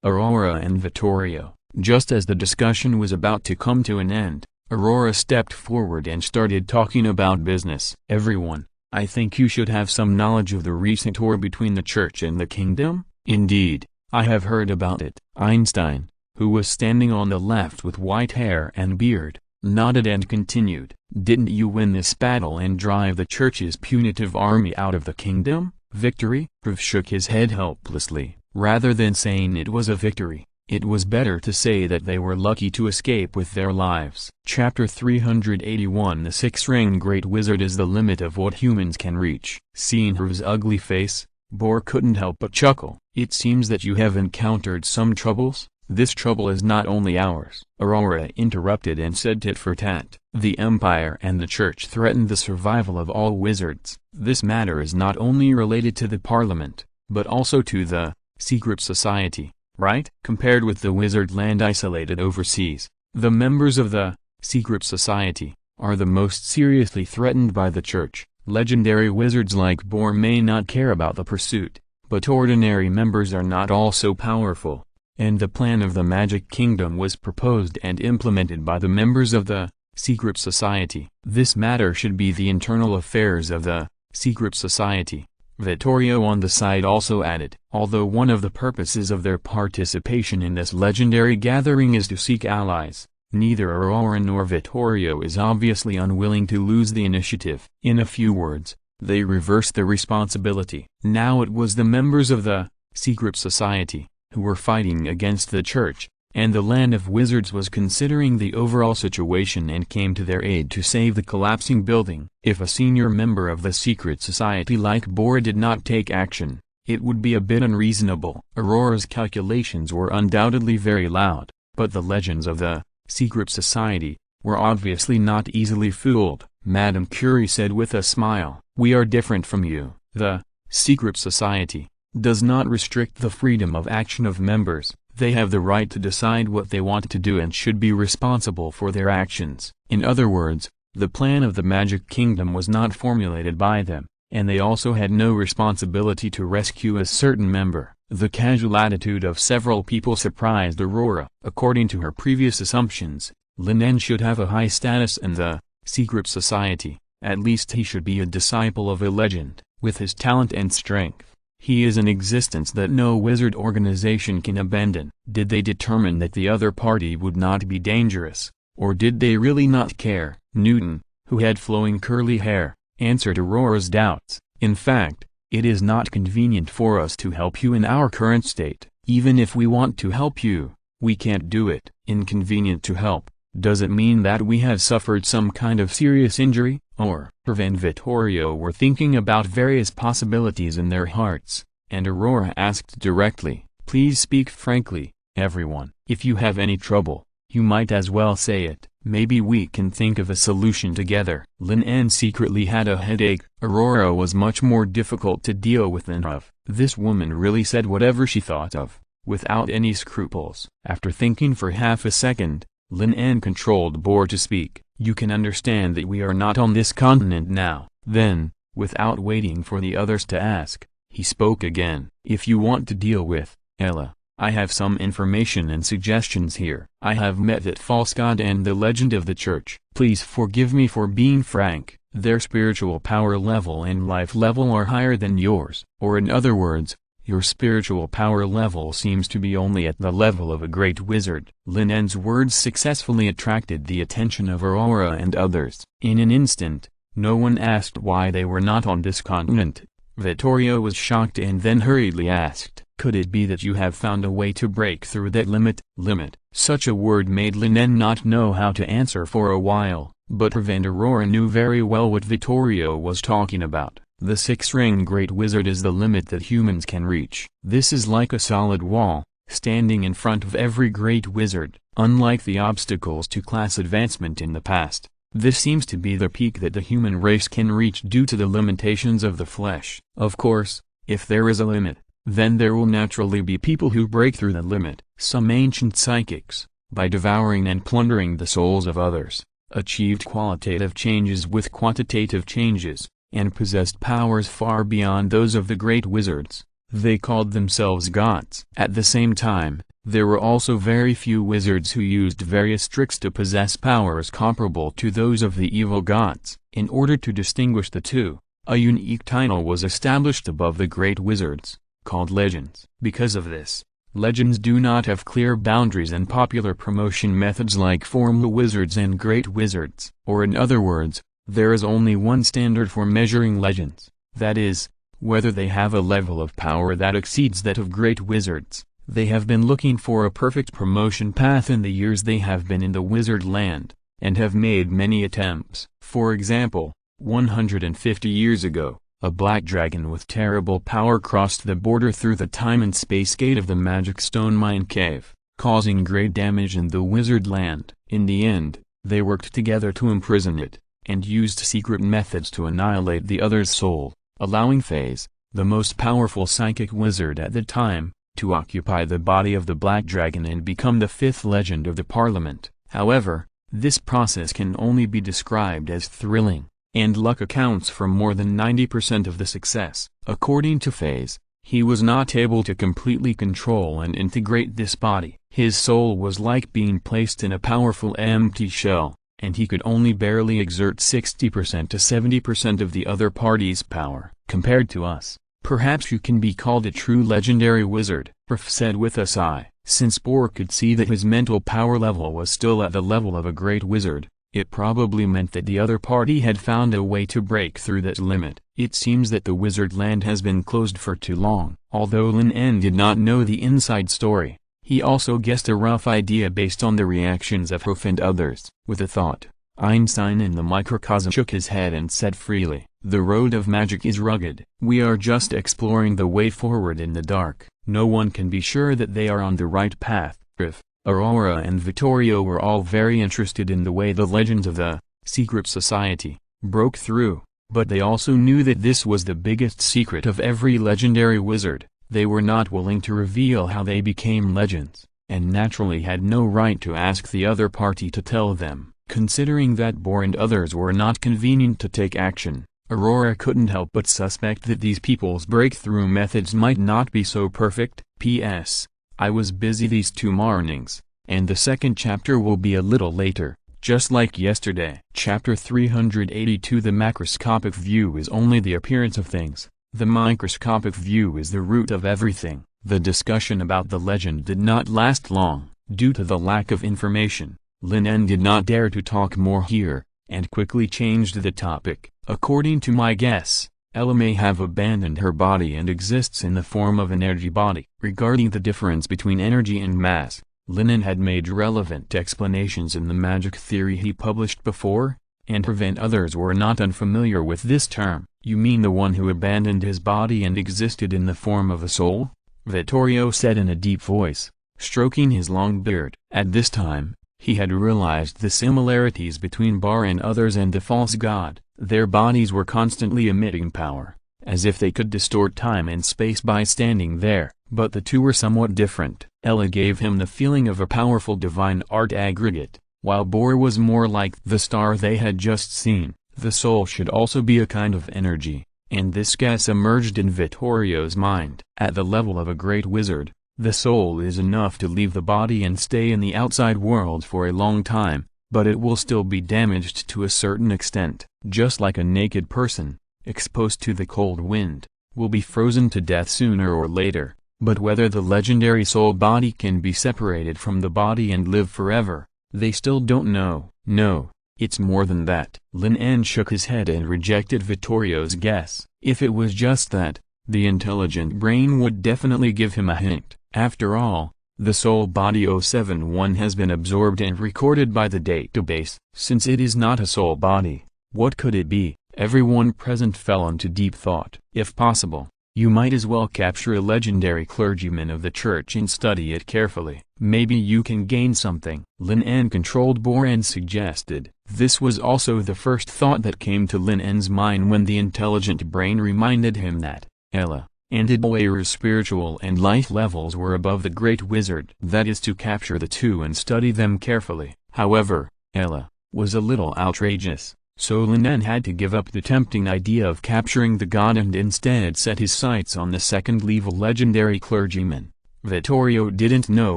Aurora and Vittorio. Just as the discussion was about to come to an end, Aurora stepped forward and started talking about business. Everyone, I think you should have some knowledge of the recent war between the church and the kingdom. Indeed, I have heard about it. Einstein, who was standing on the left with white hair and beard, nodded and continued. Didn't you win this battle and drive the church's punitive army out of the kingdom? Victory? Rev shook his head helplessly. Rather than saying it was a victory, it was better to say that they were lucky to escape with their lives. Chapter 381. The six-ringed great wizard is the limit of what humans can reach. Seeing Rev's ugly face, Bohr couldn't help but chuckle. It seems that you have encountered some troubles. This trouble is not only ours, Aurora interrupted and said tit for tat. The Empire and the Church threaten the survival of all wizards. This matter is not only related to the Parliament, but also to the secret society, right? Compared with the wizard land isolated overseas, the members of the secret society are the most seriously threatened by the Church. Legendary wizards like Bohr may not care about the pursuit, but ordinary members are not all so powerful. And the plan of the Magic Kingdom was proposed and implemented by the members of the secret society. This matter should be the internal affairs of the secret society, Vittorio on the side also added. Although one of the purposes of their participation in this legendary gathering is to seek allies, neither Aurora nor Vittorio is obviously unwilling to lose the initiative. In a few words, they reversed the responsibility. Now it was the members of the secret society who were fighting against the Church, and the Land of Wizards was considering the overall situation and came to their aid to save the collapsing building. If a senior member of the secret society like Bohr did not take action, it would be a bit unreasonable. Aurora's calculations were undoubtedly very loud, but the legends of the secret society were obviously not easily fooled. Madame Curie said with a smile, "We are different from you. The secret society does not restrict the freedom of action of members. They have the right to decide what they want to do and should be responsible for their actions." In other words, the plan of the Magic Kingdom was not formulated by them, and they also had no responsibility to rescue a certain member. The casual attitude of several people surprised Aurora. According to her previous assumptions, Lin En should have a high status in the secret society. At least he should be a disciple of a legend. With his talent and strength, he is an existence that no wizard organization can abandon. Did they determine that the other party would not be dangerous, or did they really not care? Newton, who had flowing curly hair, answered Aurora's doubts. In fact, it is not convenient for us to help you in our current state. Even if we want to help you, we can't do it. Inconvenient to help. Does it mean that we have suffered some kind of serious injury? Or, Rev and Vittorio were thinking about various possibilities in their hearts, and Aurora asked directly, "Please speak frankly, everyone. If you have any trouble, you might as well say it. Maybe we can think of a solution together." Lin En secretly had a headache. Aurora was much more difficult to deal with than Rev. This woman really said whatever she thought of, without any scruples. After thinking for half a second, Lin En controlled Bohr to speak. "You can understand that we are not on this continent now." Then, without waiting for the others to ask, he spoke again. "If you want to deal with Ella, I have some information and suggestions here. I have met that false god and the legend of the Church. Please forgive me for being frank. Their spiritual power level and life level are higher than yours. Or in other words, your spiritual power level seems to be only at the level of a great wizard." Lin En's words successfully attracted the attention of Aurora and others. In an instant, no one asked why they were not on this continent. Vittorio was shocked and then hurriedly asked, "Could it be that you have found a way to break through that limit?" Limit. Such a word made Lin En not know how to answer for a while, but Rev and Aurora knew very well what Vittorio was talking about. The six-ringed great wizard is the limit that humans can reach. This is like a solid wall, standing in front of every great wizard. Unlike the obstacles to class advancement in the past, this seems to be the peak that the human race can reach due to the limitations of the flesh. Of course, if there is a limit, then there will naturally be people who break through the limit. Some ancient psychics, by devouring and plundering the souls of others, achieved qualitative changes with quantitative changes, and possessed powers far beyond those of the great wizards. They called themselves gods. At the same time, there were also very few wizards who used various tricks to possess powers comparable to those of the evil gods. In order to distinguish the two, A unique title was established above the great wizards, called legends. Because of this, legends do not have clear boundaries and popular promotion methods like formal wizards and great wizards. Or in other words, there is only one standard for measuring legends, that is, whether they have a level of power that exceeds that of great wizards. They have been looking for a perfect promotion path in the years they have been in the wizard land, and have made many attempts. For example, 150 years ago, a black dragon with terrible power crossed the border through the time and space gate of the magic stone mine cave, causing great damage in the wizard land. In the end, they worked together to imprison it, and used secret methods to annihilate the other's soul, allowing Phase, the most powerful psychic wizard at the time, to occupy the body of the black dragon and become the fifth legend of the Parliament. However, this process can only be described as thrilling, and luck accounts for more than 90% of the success. According to Phase, he was not able to completely control and integrate this body. His soul was like being placed in a powerful empty shell, and he could only barely exert 60% to 70% of the other party's power. Compared to us, perhaps you can be called a true legendary wizard, Rf said with a sigh. Since Bohr could see that his mental power level was still at the level of a great wizard, it probably meant that the other party had found a way to break through that limit. It seems that the wizard land has been closed for too long. Although Lin En did not know the inside story, he also guessed a rough idea based on the reactions of Rf and others. With a thought, Einstein in the microcosm shook his head and said freely, "The road of magic is rugged. We are just exploring the way forward in the dark. No one can be sure that they are on the right path." Rf, Aurora and Vittorio were all very interested in the way the legends of the secret society broke through, but they also knew that this was the biggest secret of every legendary wizard. They were not willing to reveal how they became legends, and naturally had no right to ask the other party to tell them. Considering that Bohr and others were not convenient to take action, Aurora couldn't help but suspect that these people's breakthrough methods might not be so perfect. P.S. I was busy these 2 mornings, and the second chapter will be a little later, just like yesterday. Chapter 382. The macroscopic view is only the appearance of things. The microscopic view is the root of everything. The discussion about the legend did not last long. Due to the lack of information, Lin En did not dare to talk more here, and quickly changed the topic. According to my guess, Ella may have abandoned her body and exists in the form of an energy body. Regarding the difference between energy and mass, Lin En had made relevant explanations in the magic theory he published before, and Rf and others were not unfamiliar with this term. "You mean the one who abandoned his body and existed in the form of a soul?" Vittorio said in a deep voice, stroking his long beard. At this time, he had realized the similarities between Bohr and others and the false god. Their bodies were constantly emitting power, as if they could distort time and space by standing there, but the two were somewhat different. Ella gave him the feeling of a powerful divine art aggregate, while Bohr was more like the star they had just seen. The soul should also be a kind of energy, and this guess emerged in Vittorio's mind. At the level of a great wizard, the soul is enough to leave the body and stay in the outside world for a long time, but it will still be damaged to a certain extent. Just like a naked person, exposed to the cold wind, will be frozen to death sooner or later. But whether the legendary soul body can be separated from the body and live forever, they still don't know. No, it's more than that. Lin En shook his head and rejected Vittorio's guess. If it was just that, the intelligent brain would definitely give him a hint. After all, the soul body 071 has been absorbed and recorded by the database. Since it is not a soul body, what could it be? Everyone present fell into deep thought. If possible, you might as well capture a legendary clergyman of the church and study it carefully. Maybe you can gain something. Lin En controlled Bohr and suggested. This was also the first thought that came to Lin En's mind when the intelligent brain reminded him that Ella and Idwair's spiritual and life levels were above the great wizard. That is to capture the two and study them carefully. However, Ella was a little outrageous, so Lin En had to give up the tempting idea of capturing the god and instead set his sights on the second-level legendary clergyman. Vittorio didn't know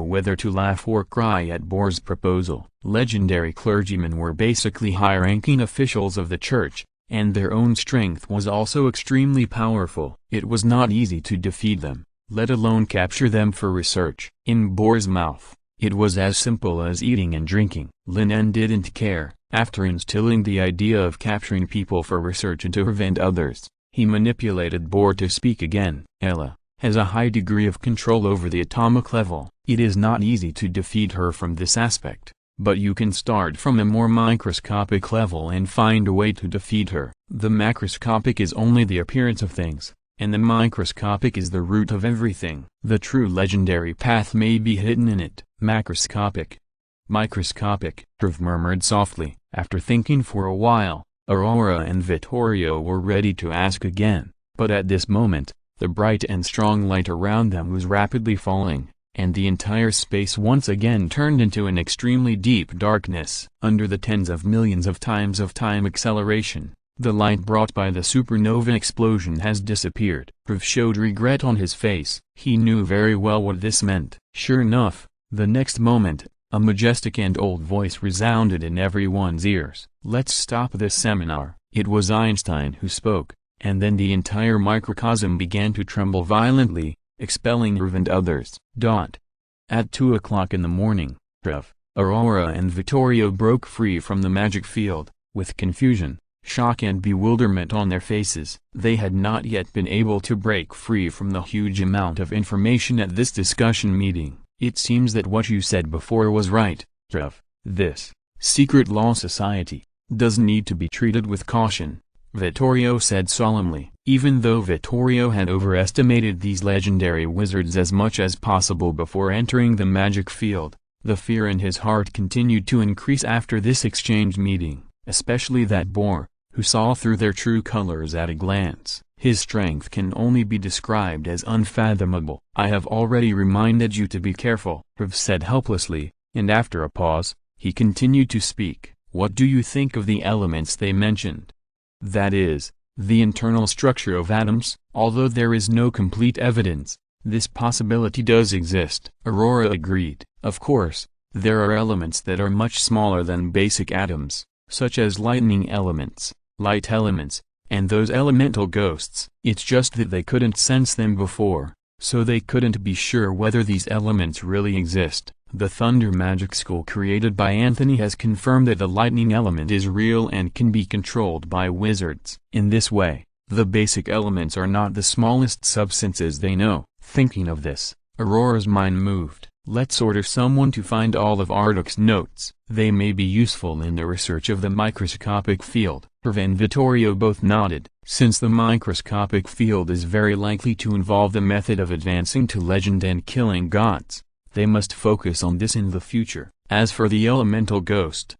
whether to laugh or cry at Bohr's proposal. Legendary clergymen were basically high-ranking officials of the church, and their own strength was also extremely powerful. It was not easy to defeat them, let alone capture them for research. In Bohr's mouth, it was as simple as eating and drinking. Lin En didn't care. After instilling the idea of capturing people for research and to prevent others, he manipulated Bohr to speak again. Ella has a high degree of control over the atomic level. It is not easy to defeat her from this aspect, but you can start from a more microscopic level and find a way to defeat her. The macroscopic is only the appearance of things, and the microscopic is the root of everything. The true legendary path may be hidden in it. Macroscopic. Microscopic. Trev murmured softly. After thinking for a while, Aurora and Vittorio were ready to ask again, but at this moment, the bright and strong light around them was rapidly falling, and the entire space once again turned into an extremely deep darkness. Under the tens of millions of times of time acceleration, the light brought by the supernova explosion has disappeared. Trev showed regret on his face. He knew very well what this meant. Sure enough, the next moment, a majestic and old voice resounded in everyone's ears. Let's stop this seminar. It was Einstein who spoke, and then the entire microcosm began to tremble violently, expelling Trev and others. At 2 o'clock in the morning, Trev, Aurora and Vittorio broke free from the magic field, with confusion, shock and bewilderment on their faces. They had not yet been able to break free from the huge amount of information at this discussion meeting. It seems that what you said before was right, Trev. This secret law society does need to be treated with caution, Vittorio said solemnly. Even though Vittorio had overestimated these legendary wizards as much as possible before entering the magic field, the fear in his heart continued to increase after this exchange meeting, especially that Bohr, who saw through their true colors at a glance. His strength can only be described as unfathomable. I have already reminded you to be careful, Trev said helplessly, and after a pause, he continued to speak. What do you think of the elements they mentioned? That is, the internal structure of atoms. Although there is no complete evidence, this possibility does exist. Aurora agreed. Of course, there are elements that are much smaller than basic atoms, such as lightning elements, light elements, and those elemental ghosts. It's just that they couldn't sense them before, so they couldn't be sure whether these elements really exist. The Thunder Magic School created by Anthony has confirmed that the lightning element is real and can be controlled by wizards. In this way, the basic elements are not the smallest substances they know. Thinking of this, Aurora's mind moved. Let's order someone to find all of Arduk's notes. They may be useful in the research of the microscopic field. Trev and Vittorio both nodded. Since the microscopic field is very likely to involve the method of advancing to legend and killing gods, they must focus on this in the future. As for the elemental ghost,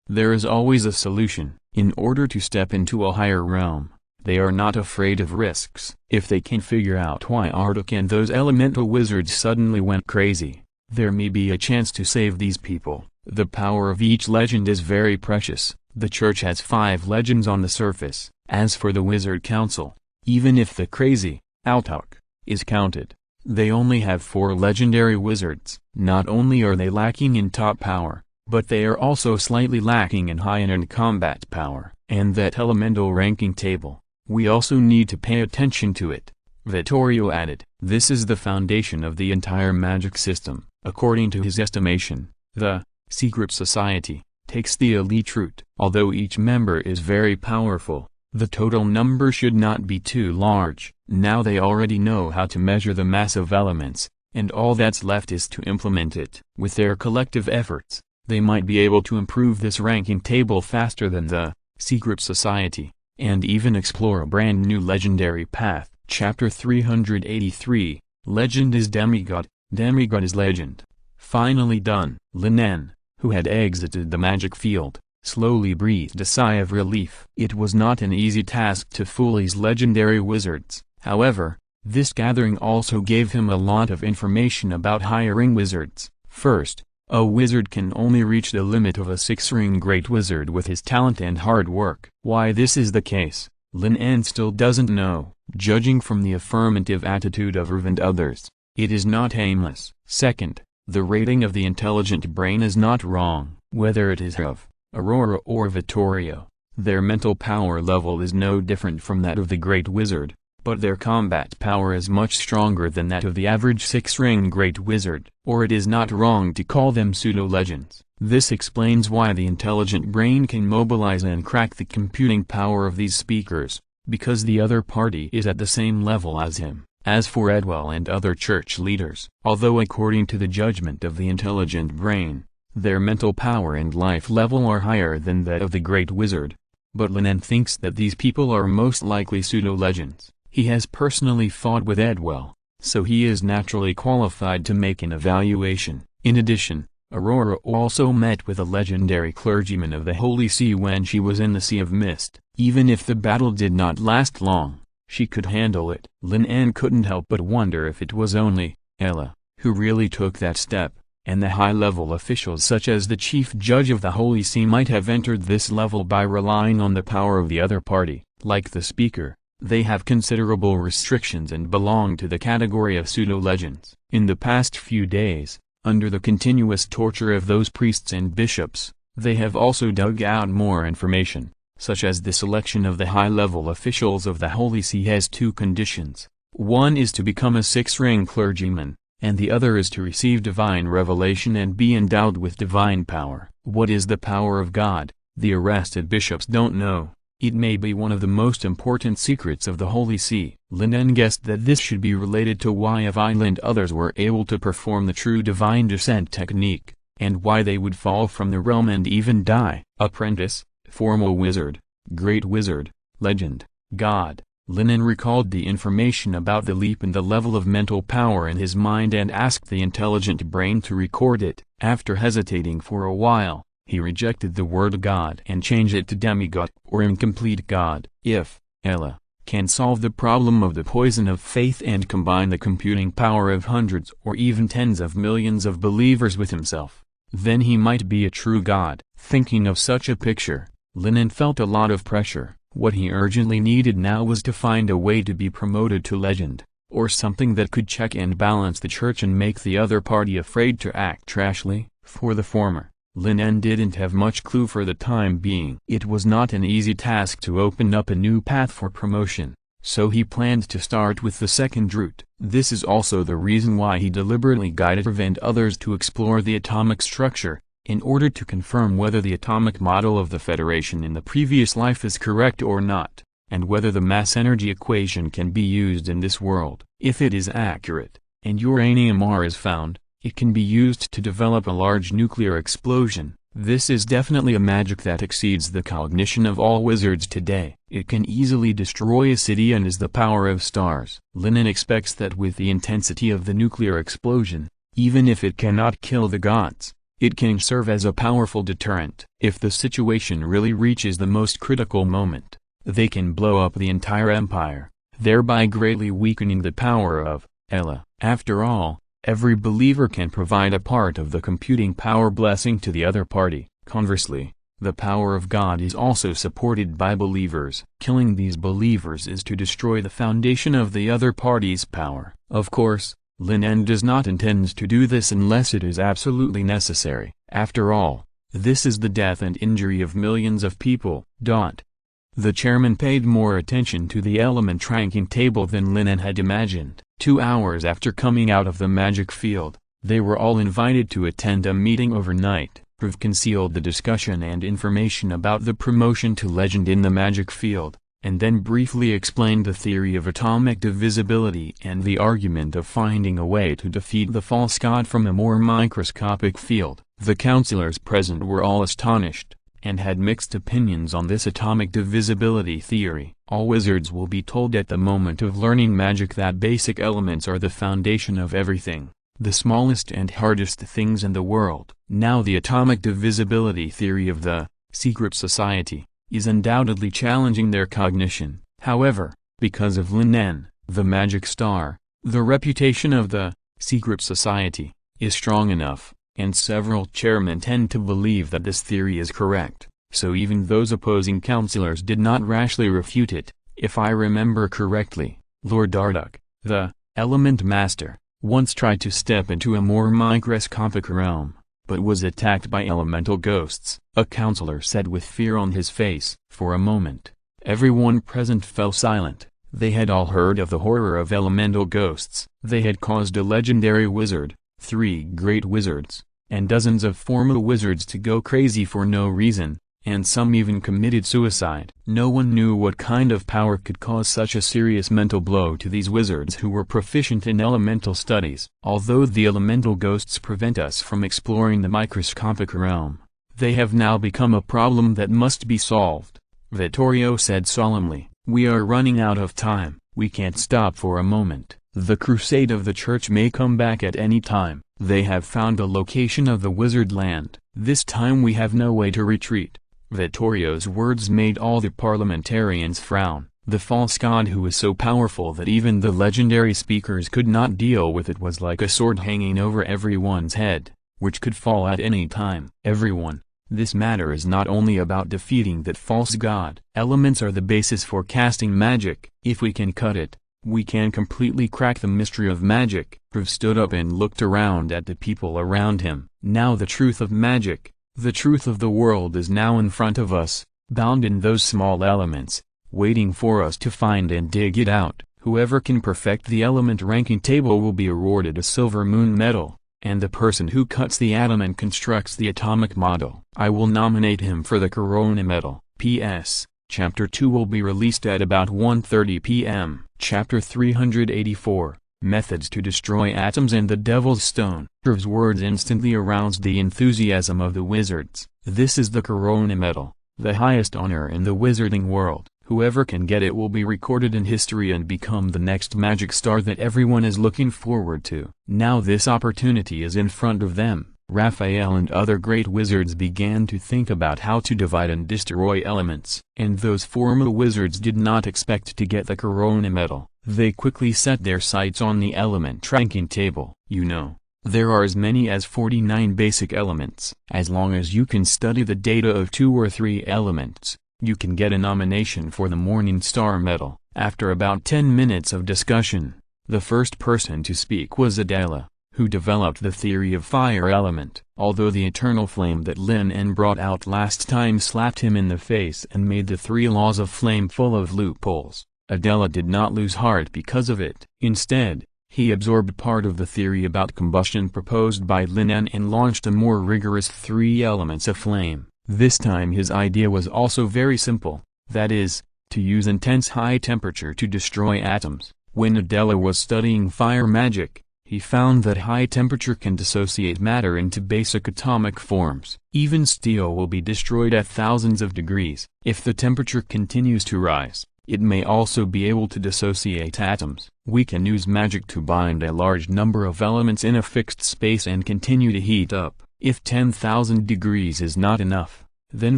there is always a solution. In order to step into a higher realm, they are not afraid of risks. If they can figure out why Arduk and those elemental wizards suddenly went crazy, there may be a chance to save these people. The power of each legend is very precious. The church has 5 legends on the surface. As for the wizard council, even if the crazy Altok is counted, they only have 4 legendary wizards. Not only are they lacking in top power, but they are also slightly lacking in high-end combat power. And that elemental ranking table, we also need to pay attention to it, Vittorio added. This is the foundation of the entire magic system. According to his estimation, the secret society takes the elite route. Although each member is very powerful, the total number should not be too large. Now they already know how to measure the mass of elements, and all that's left is to implement it. With their collective efforts, they might be able to improve this ranking table faster than the secret society, and even explore a brand new legendary path. Chapter 383, Legend is Demigod, Demigod is Legend. Finally done. Lin En, who had exited the magic field, slowly breathed a sigh of relief. It was not an easy task to fool these legendary wizards. However, this gathering also gave him a lot of information about hiring wizards. First, a wizard can only reach the limit of a 6-ring great wizard with his talent and hard work. Why this is the case, Lin En still doesn't know. Judging from the affirmative attitude of Trev and others, it is not aimless. Second, the rating of the intelligent brain is not wrong. Whether it is Trev, Aurora or Vittorio, Their mental power level is no different from that of the Great Wizard, but their combat power is much stronger than that of the average 6-ring Great Wizard. Or it is not wrong to call them pseudo-legends. This explains why the intelligent brain can mobilize and crack the computing power of these speakers, because the other party is at the same level as him. As for Edwell and other church leaders, although according to the judgment of the intelligent brain, their mental power and life level are higher than that of the Great Wizard, but Lin En thinks that these people are most likely pseudo-legends. He has personally fought with Edwell, so he is naturally qualified to make an evaluation. In addition, Aurora also met with a legendary clergyman of the Holy See when she was in the Sea of Mist. Even if the battle did not last long, she could handle it. Lin En couldn't help but wonder if it was only Ella who really took that step, and the high-level officials such as the chief judge of the Holy See might have entered this level by relying on the power of the other party. Like the speaker, they have considerable restrictions and belong to the category of pseudo-legends. In the past few days, under the continuous torture of those priests and bishops, they have also dug out more information, such as the selection of the high-level officials of the Holy See has two conditions. One is to become a 6-ring clergyman, and the other is to receive divine revelation and be endowed with divine power. What is the power of God? The arrested bishops don't know. It may be one of the most important secrets of the Holy See. Lin En guessed that this should be related to why Avila and others were able to perform the true divine descent technique, and why they would fall from the realm and even die. Apprentice, formal wizard, great wizard, legend, god. Lin En recalled the information about the leap in the level of mental power in his mind and asked the intelligent brain to record it. After hesitating for a while, he rejected the word God and changed it to demigod, or incomplete God. If Ella can solve the problem of the poison of faith and combine the computing power of hundreds or even tens of millions of believers with himself, then he might be a true God. Thinking of such a picture, Lin En felt a lot of pressure. What he urgently needed now was to find a way to be promoted to legend, or something that could check and balance the church and make the other party afraid to act trashly. For the former, Lin En didn't have much clue for the time being. It was not an easy task to open up a new path for promotion, so he planned to start with the second route. This is also the reason why he deliberately guided Rev and others to explore the atomic structure, in order to confirm whether the atomic model of the Federation in the previous life is correct or not, and whether the mass energy equation can be used in this world. If it is accurate, and uranium R is found, it can be used to develop a large nuclear explosion. This is definitely a magic that exceeds the cognition of all wizards today. It can easily destroy a city and is the power of stars. Lin En expects that with the intensity of the nuclear explosion, even if it cannot kill the gods, it can serve as a powerful deterrent. If the situation really reaches the most critical moment, they can blow up the entire empire, thereby greatly weakening the power of Ella. After all, every believer can provide a part of the computing power blessing to the other party. Conversely, the power of God is also supported by believers. Killing these believers is to destroy the foundation of the other party's power. Of course, Lin En does not intend to do this unless it is absolutely necessary. After all, this is the death and injury of millions of people. The chairman paid more attention to the element ranking table than Lin En had imagined. 2 hours after coming out of the magic field, they were all invited to attend a meeting overnight. Rev concealed the discussion and information about the promotion to legend in the magic field, and then briefly explained the theory of atomic divisibility and the argument of finding a way to defeat the false god from a more microscopic field. The counselors present were all astonished, and had mixed opinions on this atomic divisibility theory. All wizards will be told at the moment of learning magic that basic elements are the foundation of everything, the smallest and hardest things in the world. Now the atomic divisibility theory of the secret society is undoubtedly challenging their cognition. However, because of Lin En, the magic star, the reputation of the secret society is strong enough, and several chairmen tend to believe that this theory is correct, so even those opposing counselors did not rashly refute it. If I remember correctly, Lord Darduck, the element master, once tried to step into a more microscopic realm, but was attacked by elemental ghosts, a counselor said with fear on his face. For a moment, everyone present fell silent. They had all heard of the horror of elemental ghosts. They had caused a legendary wizard, 3 great wizards, and dozens of former wizards to go crazy for no reason, and some even committed suicide. No one knew what kind of power could cause such a serious mental blow to these wizards who were proficient in elemental studies. Although the elemental ghosts prevent us from exploring the microscopic realm, they have now become a problem that must be solved, Vittorio said solemnly. We are running out of time. We can't stop for a moment. The crusade of the church may come back at any time. They have found the location of the wizard land. This time we have no way to retreat. Vittorio's words made all the parliamentarians frown. The false god who was so powerful that even the legendary speakers could not deal with it was like a sword hanging over everyone's head, which could fall at any time. Everyone, this matter is not only about defeating that false god. Elements are the basis for casting magic. If we can cut it, we can completely crack the mystery of magic. Prov stood up and looked around at the people around him. Now the truth of magic, the truth of the world is now in front of us, bound in those small elements, waiting for us to find and dig it out. Whoever can perfect the element ranking table will be awarded a silver moon medal, and the person who cuts the atom and constructs the atomic model, I will nominate him for the Corona Medal. P.S. Chapter 2 will be released at about 1:30 p.m. Chapter 384, Methods to Destroy Atoms and the Devil's Stone. Prov's words instantly aroused the enthusiasm of the wizards. This is the Corona Medal, the highest honor in the wizarding world. Whoever can get it will be recorded in history and become the next magic star that everyone is looking forward to. Now this opportunity is in front of them. Raphael and other great wizards began to think about how to divide and destroy elements. And those former wizards did not expect to get the Corona Medal. They quickly set their sights on the element ranking table. You know, there are as many as 49 basic elements. As long as you can study the data of 2 or 3 elements, you can get a nomination for the Morning Star Medal. After about 10 minutes of discussion, the first person to speak was Adela, who developed the theory of fire element. Although the eternal flame that Lin En brought out last time slapped him in the face and made the 3 laws of flame full of loopholes, Adela did not lose heart because of it. Instead, he absorbed part of the theory about combustion proposed by Lin En and launched a more rigorous 3 elements of flame. This time his idea was also very simple, that is, to use intense high temperature to destroy atoms. When Adela was studying fire magic, he found that high temperature can dissociate matter into basic atomic forms. Even steel will be destroyed at thousands of degrees. If the temperature continues to rise, it may also be able to dissociate atoms. We can use magic to bind a large number of elements in a fixed space and continue to heat up. If 10,000 degrees is not enough, then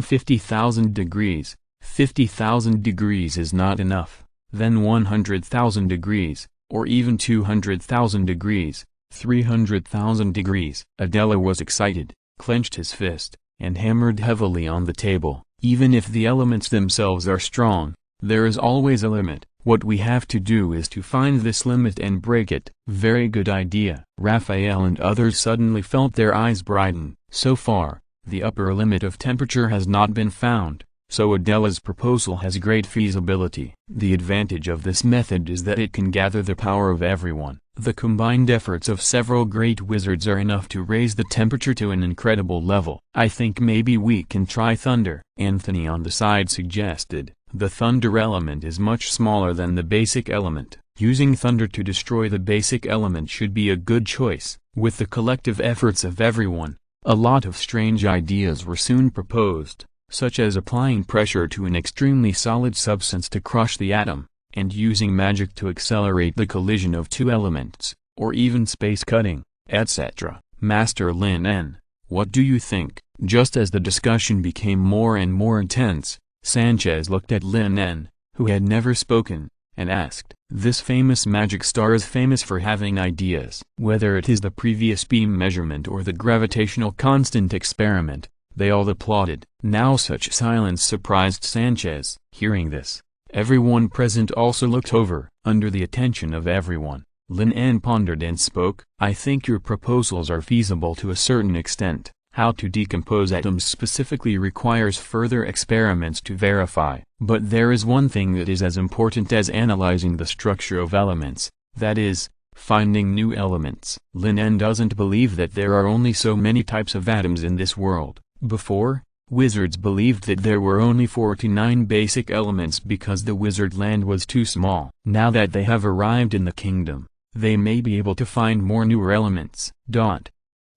50,000 degrees, 50,000 degrees is not enough, then 100,000 degrees, or even 200,000 degrees, 300,000 degrees. Adela was excited, clenched his fist, and hammered heavily on the table. Even if the elements themselves are strong, there is always a limit. What we have to do is to find this limit and break it. Very good idea. Raphael and others suddenly felt their eyes brighten. So far, the upper limit of temperature has not been found, so Adela's proposal has great feasibility. The advantage of this method is that it can gather the power of everyone. The combined efforts of several great wizards are enough to raise the temperature to an incredible level. I think maybe we can try thunder. Anthony on the side suggested. The thunder element is much smaller than the basic element. Using thunder to destroy the basic element should be a good choice. With the collective efforts of everyone, a lot of strange ideas were soon proposed, such as applying pressure to an extremely solid substance to crush the atom, and using magic to accelerate the collision of 2 elements, or even space cutting, etc. Master Lin En, what do you think? Just as the discussion became more and more intense, Sanchez looked at Lin En, who had never spoken, and asked. This famous magic star is famous for having ideas. Whether it is the previous beam measurement or the gravitational constant experiment, they all applauded. Now such silence surprised Sanchez. Hearing this, everyone present also looked over. Under the attention of everyone, Lin En pondered and spoke. I think your proposals are feasible to a certain extent. How to decompose atoms specifically requires further experiments to verify. But there is one thing that is as important as analyzing the structure of elements, that is, finding new elements. Lin En doesn't believe that there are only so many types of atoms in this world. Before, wizards believed that there were only 49 basic elements because the wizard land was too small. Now that they have arrived in the kingdom, they may be able to find more newer elements.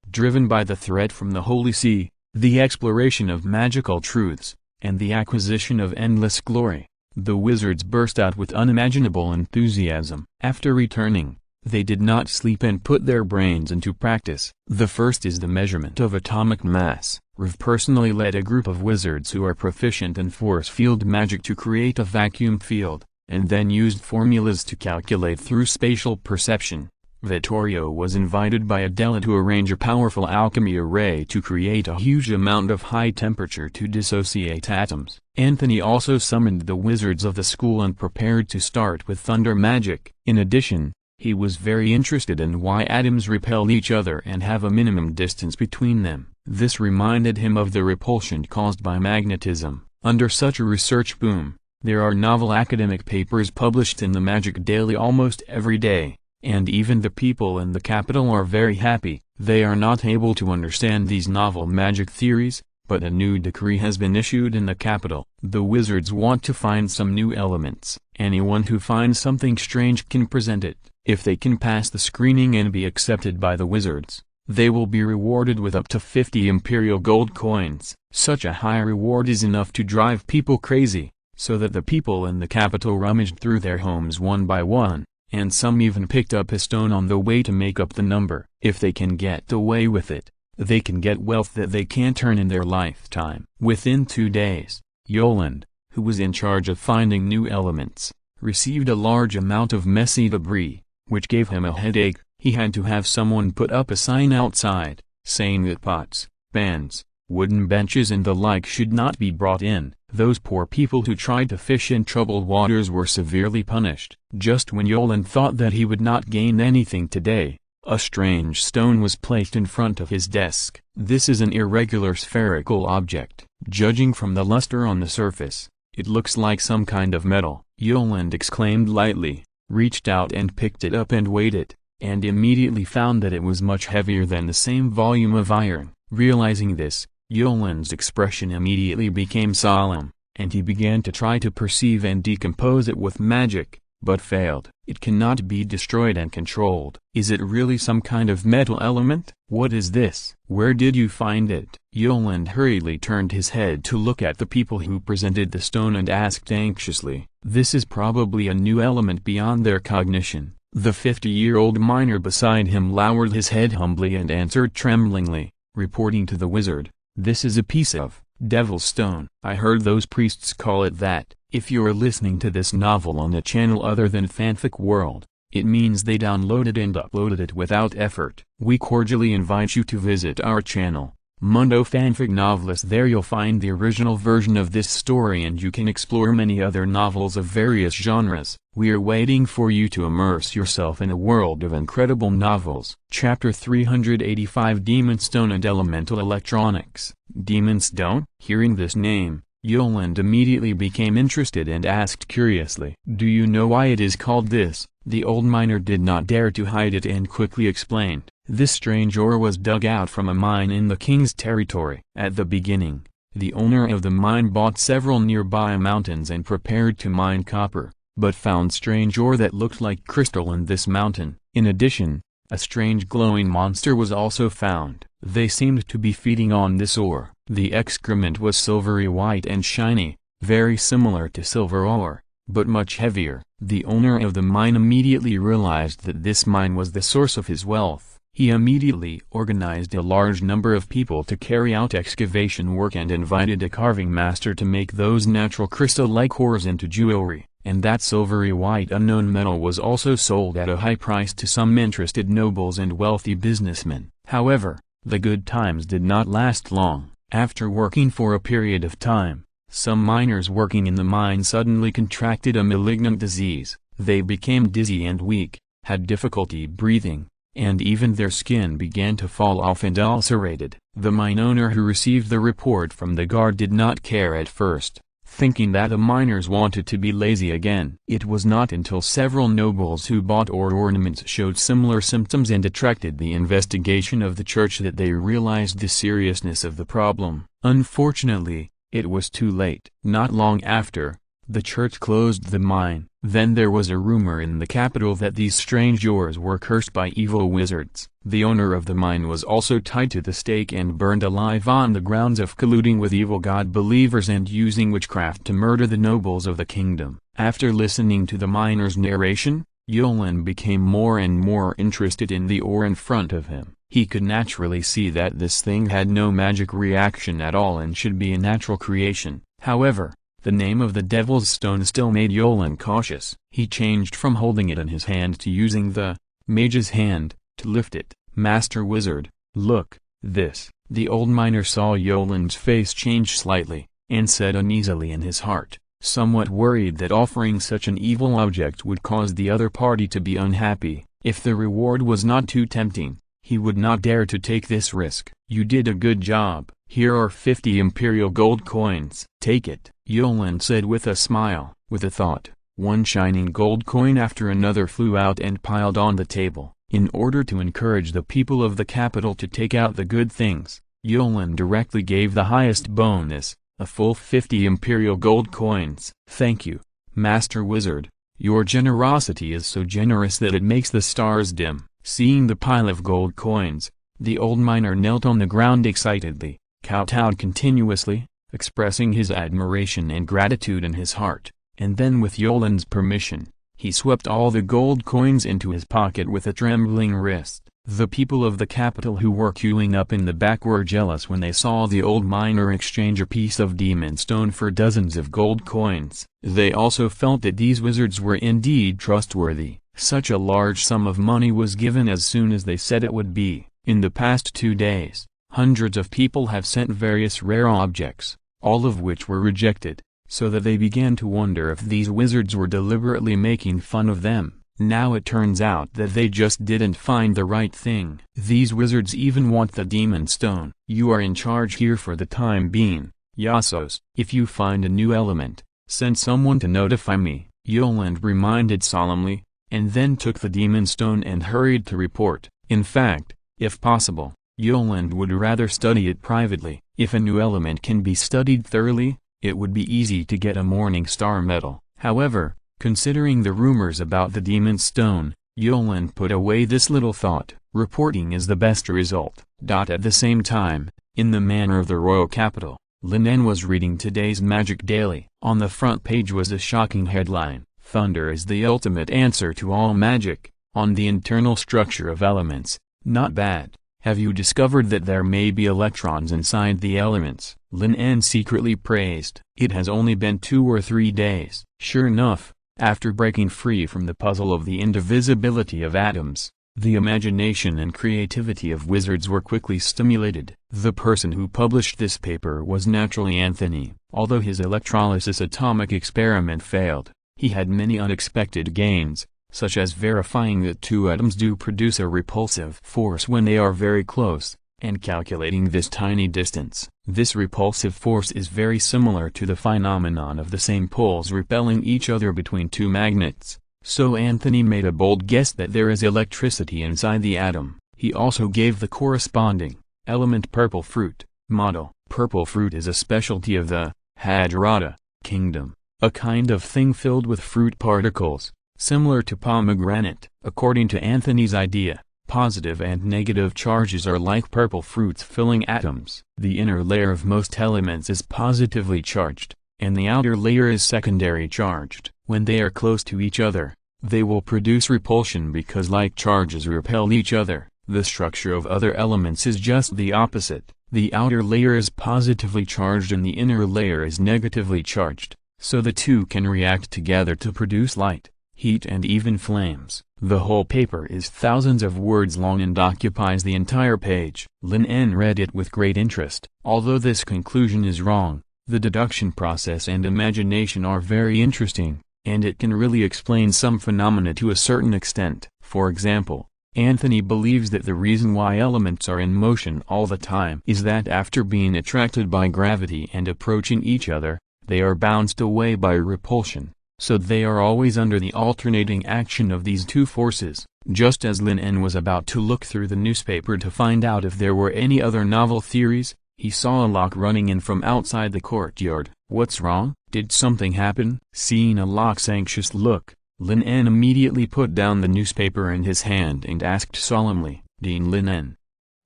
Driven by the threat from the Holy See, the exploration of magical truths, and the acquisition of endless glory, the wizards burst out with unimaginable enthusiasm. After returning, they did not sleep and put their brains into practice. The first is the measurement of atomic mass. Rev personally led a group of wizards who are proficient in force field magic to create a vacuum field, and then used formulas to calculate through spatial perception. Vittorio was invited by Adela to arrange a powerful alchemy array to create a huge amount of high temperature to dissociate atoms. Anthony also summoned the wizards of the school and prepared to start with thunder magic. In addition, he was very interested in why atoms repel each other and have a minimum distance between them. This reminded him of the repulsion caused by magnetism. Under such a research boom, there are novel academic papers published in the Magic Daily almost every day. And even the people in the capital are very happy. They are not able to understand these novel magic theories, but a new decree has been issued in the capital. The wizards want to find some new elements. Anyone who finds something strange can present it. If they can pass the screening and be accepted by the wizards, they will be rewarded with up to 50 imperial gold coins. Such a high reward is enough to drive people crazy, so that the people in the capital rummaged through their homes one by one, and some even picked up a stone on the way to make up the number. If they can get away with it, they can get wealth that they can't earn in their lifetime. Within 2 days, Yoland, who was in charge of finding new elements, received a large amount of messy debris, which gave him a headache. He had to have someone put up a sign outside, saying that pots, pans, wooden benches and the like should not be brought in. Those poor people who tried to fish in troubled waters were severely punished. Just when Yoland thought that he would not gain anything today, a strange stone was placed in front of his desk. This is an irregular spherical object. Judging from the luster on the surface, it looks like some kind of metal. Yoland exclaimed lightly, reached out and picked it up and weighed it, and immediately found that it was much heavier than the same volume of iron. Realizing this, Yoland's expression immediately became solemn, and he began to try to perceive and decompose it with magic, but failed. It cannot be destroyed and controlled. Is it really some kind of metal element? What is this? Where did you find it? Yoland hurriedly turned his head to look at the people who presented the stone and asked anxiously. This is probably a new element beyond their cognition. The 50-year-old miner beside him lowered his head humbly and answered tremblingly, reporting to the wizard, "This is a piece of devil's stone. I heard those priests call it that." If you're listening to this novel on a channel other than Fanfic World, it means they downloaded and uploaded it without effort. We cordially invite you to visit our channel, Mundo Fanfic Novelist. There you'll find the original version of this story and you can explore many other novels of various genres. We are waiting for you to immerse yourself in a world of incredible novels. Chapter 385, Demon Stone and Elemental Electronics. Demon Stone? Hearing this name, Yoland immediately became interested and asked curiously, "Do you know why it is called this?" The old miner did not dare to hide it and quickly explained. This strange ore was dug out from a mine in the king's territory. At the beginning, the owner of the mine bought several nearby mountains and prepared to mine copper, but found strange ore that looked like crystal in this mountain. In addition, a strange glowing monster was also found. They seemed to be feeding on this ore. The excrement was silvery white and shiny, very similar to silver ore, but much heavier. The owner of the mine immediately realized that this mine was the source of his wealth. He immediately organized a large number of people to carry out excavation work and invited a carving master to make those natural crystal-like ores into jewelry. And that silvery white unknown metal was also sold at a high price to some interested nobles and wealthy businessmen. However, the good times did not last long. After working for a period of time, some miners working in the mine suddenly contracted a malignant disease. They became dizzy and weak, had difficulty breathing, and even their skin began to fall off and ulcerated. The mine owner who received the report from the guard did not care at first, thinking that the miners wanted to be lazy again. It was not until several nobles who bought ore ornaments showed similar symptoms and attracted the investigation of the church that they realized the seriousness of the problem. Unfortunately, it was too late. Not long after, the church closed the mine. Then there was a rumor in the capital that these strange ores were cursed by evil wizards. The owner of the mine was also tied to the stake and burned alive on the grounds of colluding with evil god believers and using witchcraft to murder the nobles of the kingdom. After listening to the miner's narration, Lin became more and more interested in the ore in front of him. He could naturally see that this thing had no magic reaction at all and should be a natural creation. However, the name of the Devil's Stone still made Lin cautious. He changed from holding it in his hand to using the mage's hand to lift it. Master Wizard, look, this. The old miner saw Lin's face change slightly, and said uneasily in his heart, somewhat worried that offering such an evil object would cause the other party to be unhappy. If the reward was not too tempting, he would not dare to take this risk. You did a good job. Here are 50 imperial gold coins. Take it, Lin said with a smile. With a thought, one shining gold coin after another flew out and piled on the table. In order to encourage the people of the capital to take out the good things, Lin directly gave the highest bonus, a full 50 imperial gold coins. Thank you, Master Wizard. Your generosity is so generous that it makes the stars dim. Seeing the pile of gold coins, the old miner knelt on the ground excitedly, kowtowed continuously, expressing his admiration and gratitude in his heart, and then with Lin's permission, he swept all the gold coins into his pocket with a trembling wrist. The people of the capital who were queuing up in the back were jealous when they saw the old miner exchange a piece of demon stone for dozens of gold coins. They also felt that these wizards were indeed trustworthy. Such a large sum of money was given as soon as they said it would be. In the past 2 days, hundreds of people have sent various rare objects, all of which were rejected, so that they began to wonder if these wizards were deliberately making fun of them. Now it turns out that they just didn't find the right thing. These wizards even want the demon stone. You are in charge here for the time being, Yasos. If you find a new element, send someone to notify me, Lin reminded solemnly, and then took the demon stone and hurried to report. In fact, if possible, Lin would rather study it privately. If a new element can be studied thoroughly, it would be easy to get a Morning Star medal. However, considering the rumors about the demon stone, Lin put away this little thought. Reporting is the best result. At the same time, in the manor of the royal capital, Lin En was reading today's Magic Daily. On the front page was a shocking headline. Thunder is the ultimate answer to all magic. On the internal structure of elements, not bad. Have you discovered that there may be electrons inside the elements? Lin En secretly praised. It has only been 2 or 3 days. Sure enough, after breaking free from the puzzle of the indivisibility of atoms, the imagination and creativity of wizards were quickly stimulated. The person who published this paper was naturally Anthony. Although his electrolysis atomic experiment failed, he had many unexpected gains, such as verifying that 2 atoms do produce a repulsive force when they are very close, and calculating this tiny distance. This repulsive force is very similar to the phenomenon of the same poles repelling each other between 2 magnets. So Anthony made a bold guess that there is electricity inside the atom. He also gave the corresponding element purple fruit model. Purple fruit is a specialty of the Hajarata kingdom, a kind of thing filled with fruit particles, similar to pomegranate. According to Anthony's idea, positive and negative charges are like purple fruits filling atoms. The inner layer of most elements is positively charged, and the outer layer is secondary charged. When they are close to each other, they will produce repulsion because like charges repel each other. The structure of other elements is just the opposite. The outer layer is positively charged and the inner layer is negatively charged, so the two can react together to produce light, heat and even flames. The whole paper is thousands of words long and occupies the entire page. Lin En read it with great interest. Although this conclusion is wrong, the deduction process and imagination are very interesting, and it can really explain some phenomena to a certain extent. For example, Anthony believes that the reason why elements are in motion all the time is that after being attracted by gravity and approaching each other, they are bounced away by repulsion, so they are always under the alternating action of these two forces. Just as Lin En was about to look through the newspaper to find out if there were any other novel theories, he saw Alok running in from outside the courtyard. "What's wrong? Did something happen?" Seeing Alok's anxious look, Lin En immediately put down the newspaper in his hand and asked solemnly, "Dean Lin En,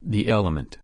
the element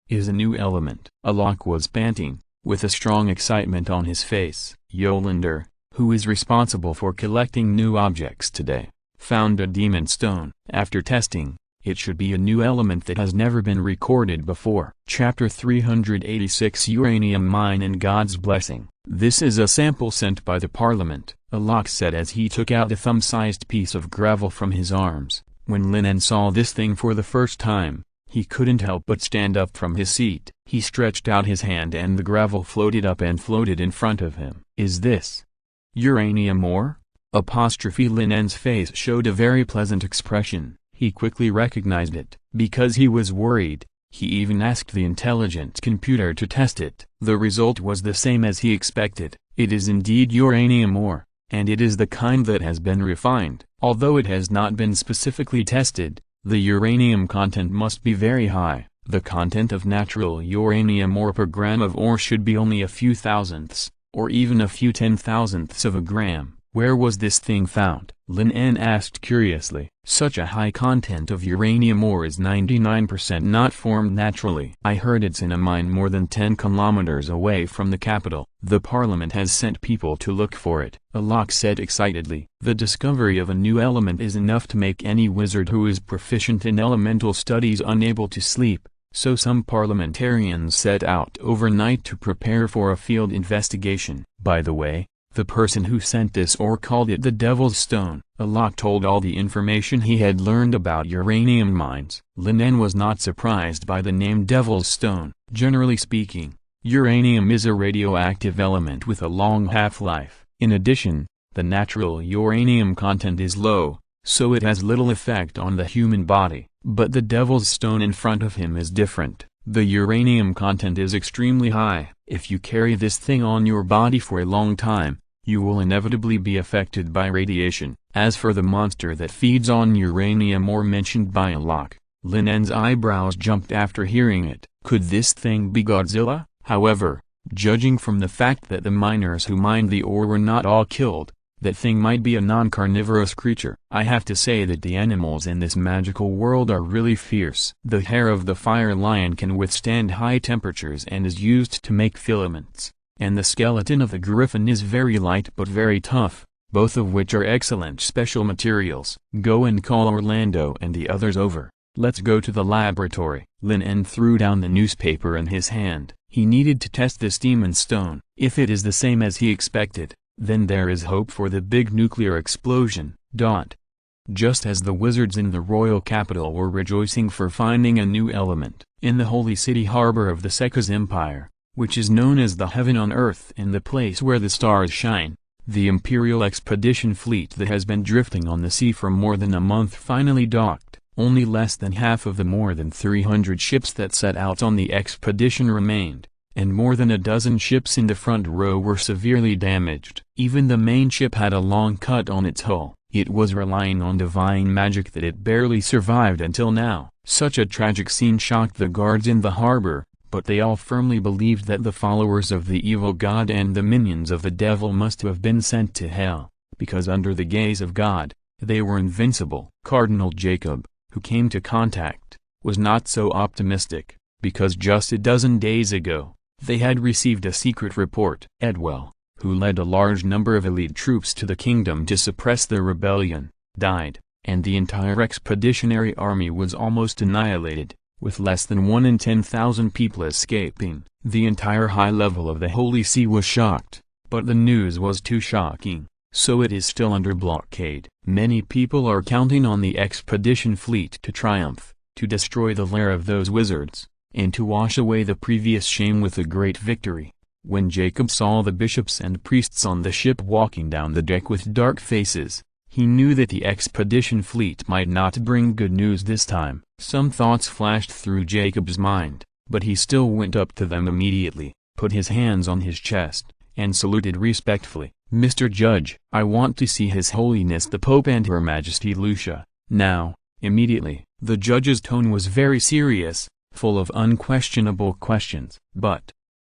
is a new element." Alok was panting, with a strong excitement on his face. "Yolander, who is responsible for collecting new objects today, found a demon stone. After testing, it should be a new element that has never been recorded before." Chapter 386 Uranium Mine and God's Blessing. "This is a sample sent by the Parliament," Alok said as he took out a thumb-sized piece of gravel from his arms. When Lin En saw this thing for the first time, he couldn't help but stand up from his seat. He stretched out his hand and the gravel floated up and floated in front of him. "Is this uranium ore?" Lin En's face showed a very pleasant expression. He quickly recognized it. Because he was worried, he even asked the intelligent computer to test it. The result was the same as he expected. It is indeed uranium ore, and it is the kind that has been refined. Although it has not been specifically tested, the uranium content must be very high. The content of natural uranium ore per gram of ore should be only a few thousandths, or even a few 10,000ths of a gram. "Where was this thing found?" Lin En asked curiously. "Such a high content of uranium ore is 99% not formed naturally. I heard it's in a mine more than 10 kilometers away from the capital. The Parliament has sent people to look for it," Alok said excitedly. The discovery of a new element is enough to make any wizard who is proficient in elemental studies unable to sleep, so some parliamentarians set out overnight to prepare for a field investigation. "By the way, the person who sent this ore called it the Devil's Stone." Alok told all the information he had learned about uranium mines. Lin En was not surprised by the name Devil's Stone. Generally speaking, uranium is a radioactive element with a long half-life. In addition, the natural uranium content is low, so it has little effect on the human body. But the Devil's Stone in front of him is different. The uranium content is extremely high. If you carry this thing on your body for a long time, you will inevitably be affected by radiation. As for the monster that feeds on uranium ore mentioned by Alok, Lin En's eyebrows jumped after hearing it. Could this thing be Godzilla? However, judging from the fact that the miners who mined the ore were not all killed, that thing might be a non-carnivorous creature. I have to say that the animals in this magical world are really fierce. The hair of the fire lion can withstand high temperatures and is used to make filaments, and the skeleton of the griffin is very light but very tough, both of which are excellent special materials. Go and call Orlando and the others over. Let's go to the laboratory. Lin En threw down the newspaper in his hand. He needed to test this demon stone. If it is the same as he expected, then there is hope for the big nuclear explosion. Just as the wizards in the royal capital were rejoicing for finding a new element, in the holy city harbor of the Seka's empire, which is known as the heaven on earth and the place where the stars shine, the imperial expedition fleet that has been drifting on the sea for more than a month finally docked. Only less than half of the more than 300 ships that set out on the expedition remained, and more than a dozen ships in the front row were severely damaged. Even the main ship had a long cut on its hull. It was relying on divine magic that it barely survived until now. Such a tragic scene shocked the guards in the harbor, but they all firmly believed that the followers of the evil god and the minions of the devil must have been sent to hell, because under the gaze of God, they were invincible. Cardinal Jacob, who came to contact, was not so optimistic, because just a dozen days ago, they had received a secret report. Edwell, who led a large number of elite troops to the kingdom to suppress the rebellion, died, and the entire expeditionary army was almost annihilated, with less than 1 in 10,000 people escaping. The entire high level of the Holy See was shocked, but the news was too shocking, so it is still under blockade. Many people are counting on the expedition fleet to triumph, to destroy the lair of those wizards, and to wash away the previous shame with a great victory. When Jacob saw the bishops and priests on the ship walking down the deck with dark faces, He knew that the expedition fleet might not bring good news this time. Some thoughts flashed through Jacob's mind, but he still went up to them immediately, put his hands on his chest, and saluted respectfully. "Mr. Judge, I want to see His Holiness the Pope and Her Majesty Lucia, now, immediately." The judge's tone was very serious, full of unquestionable questions. "But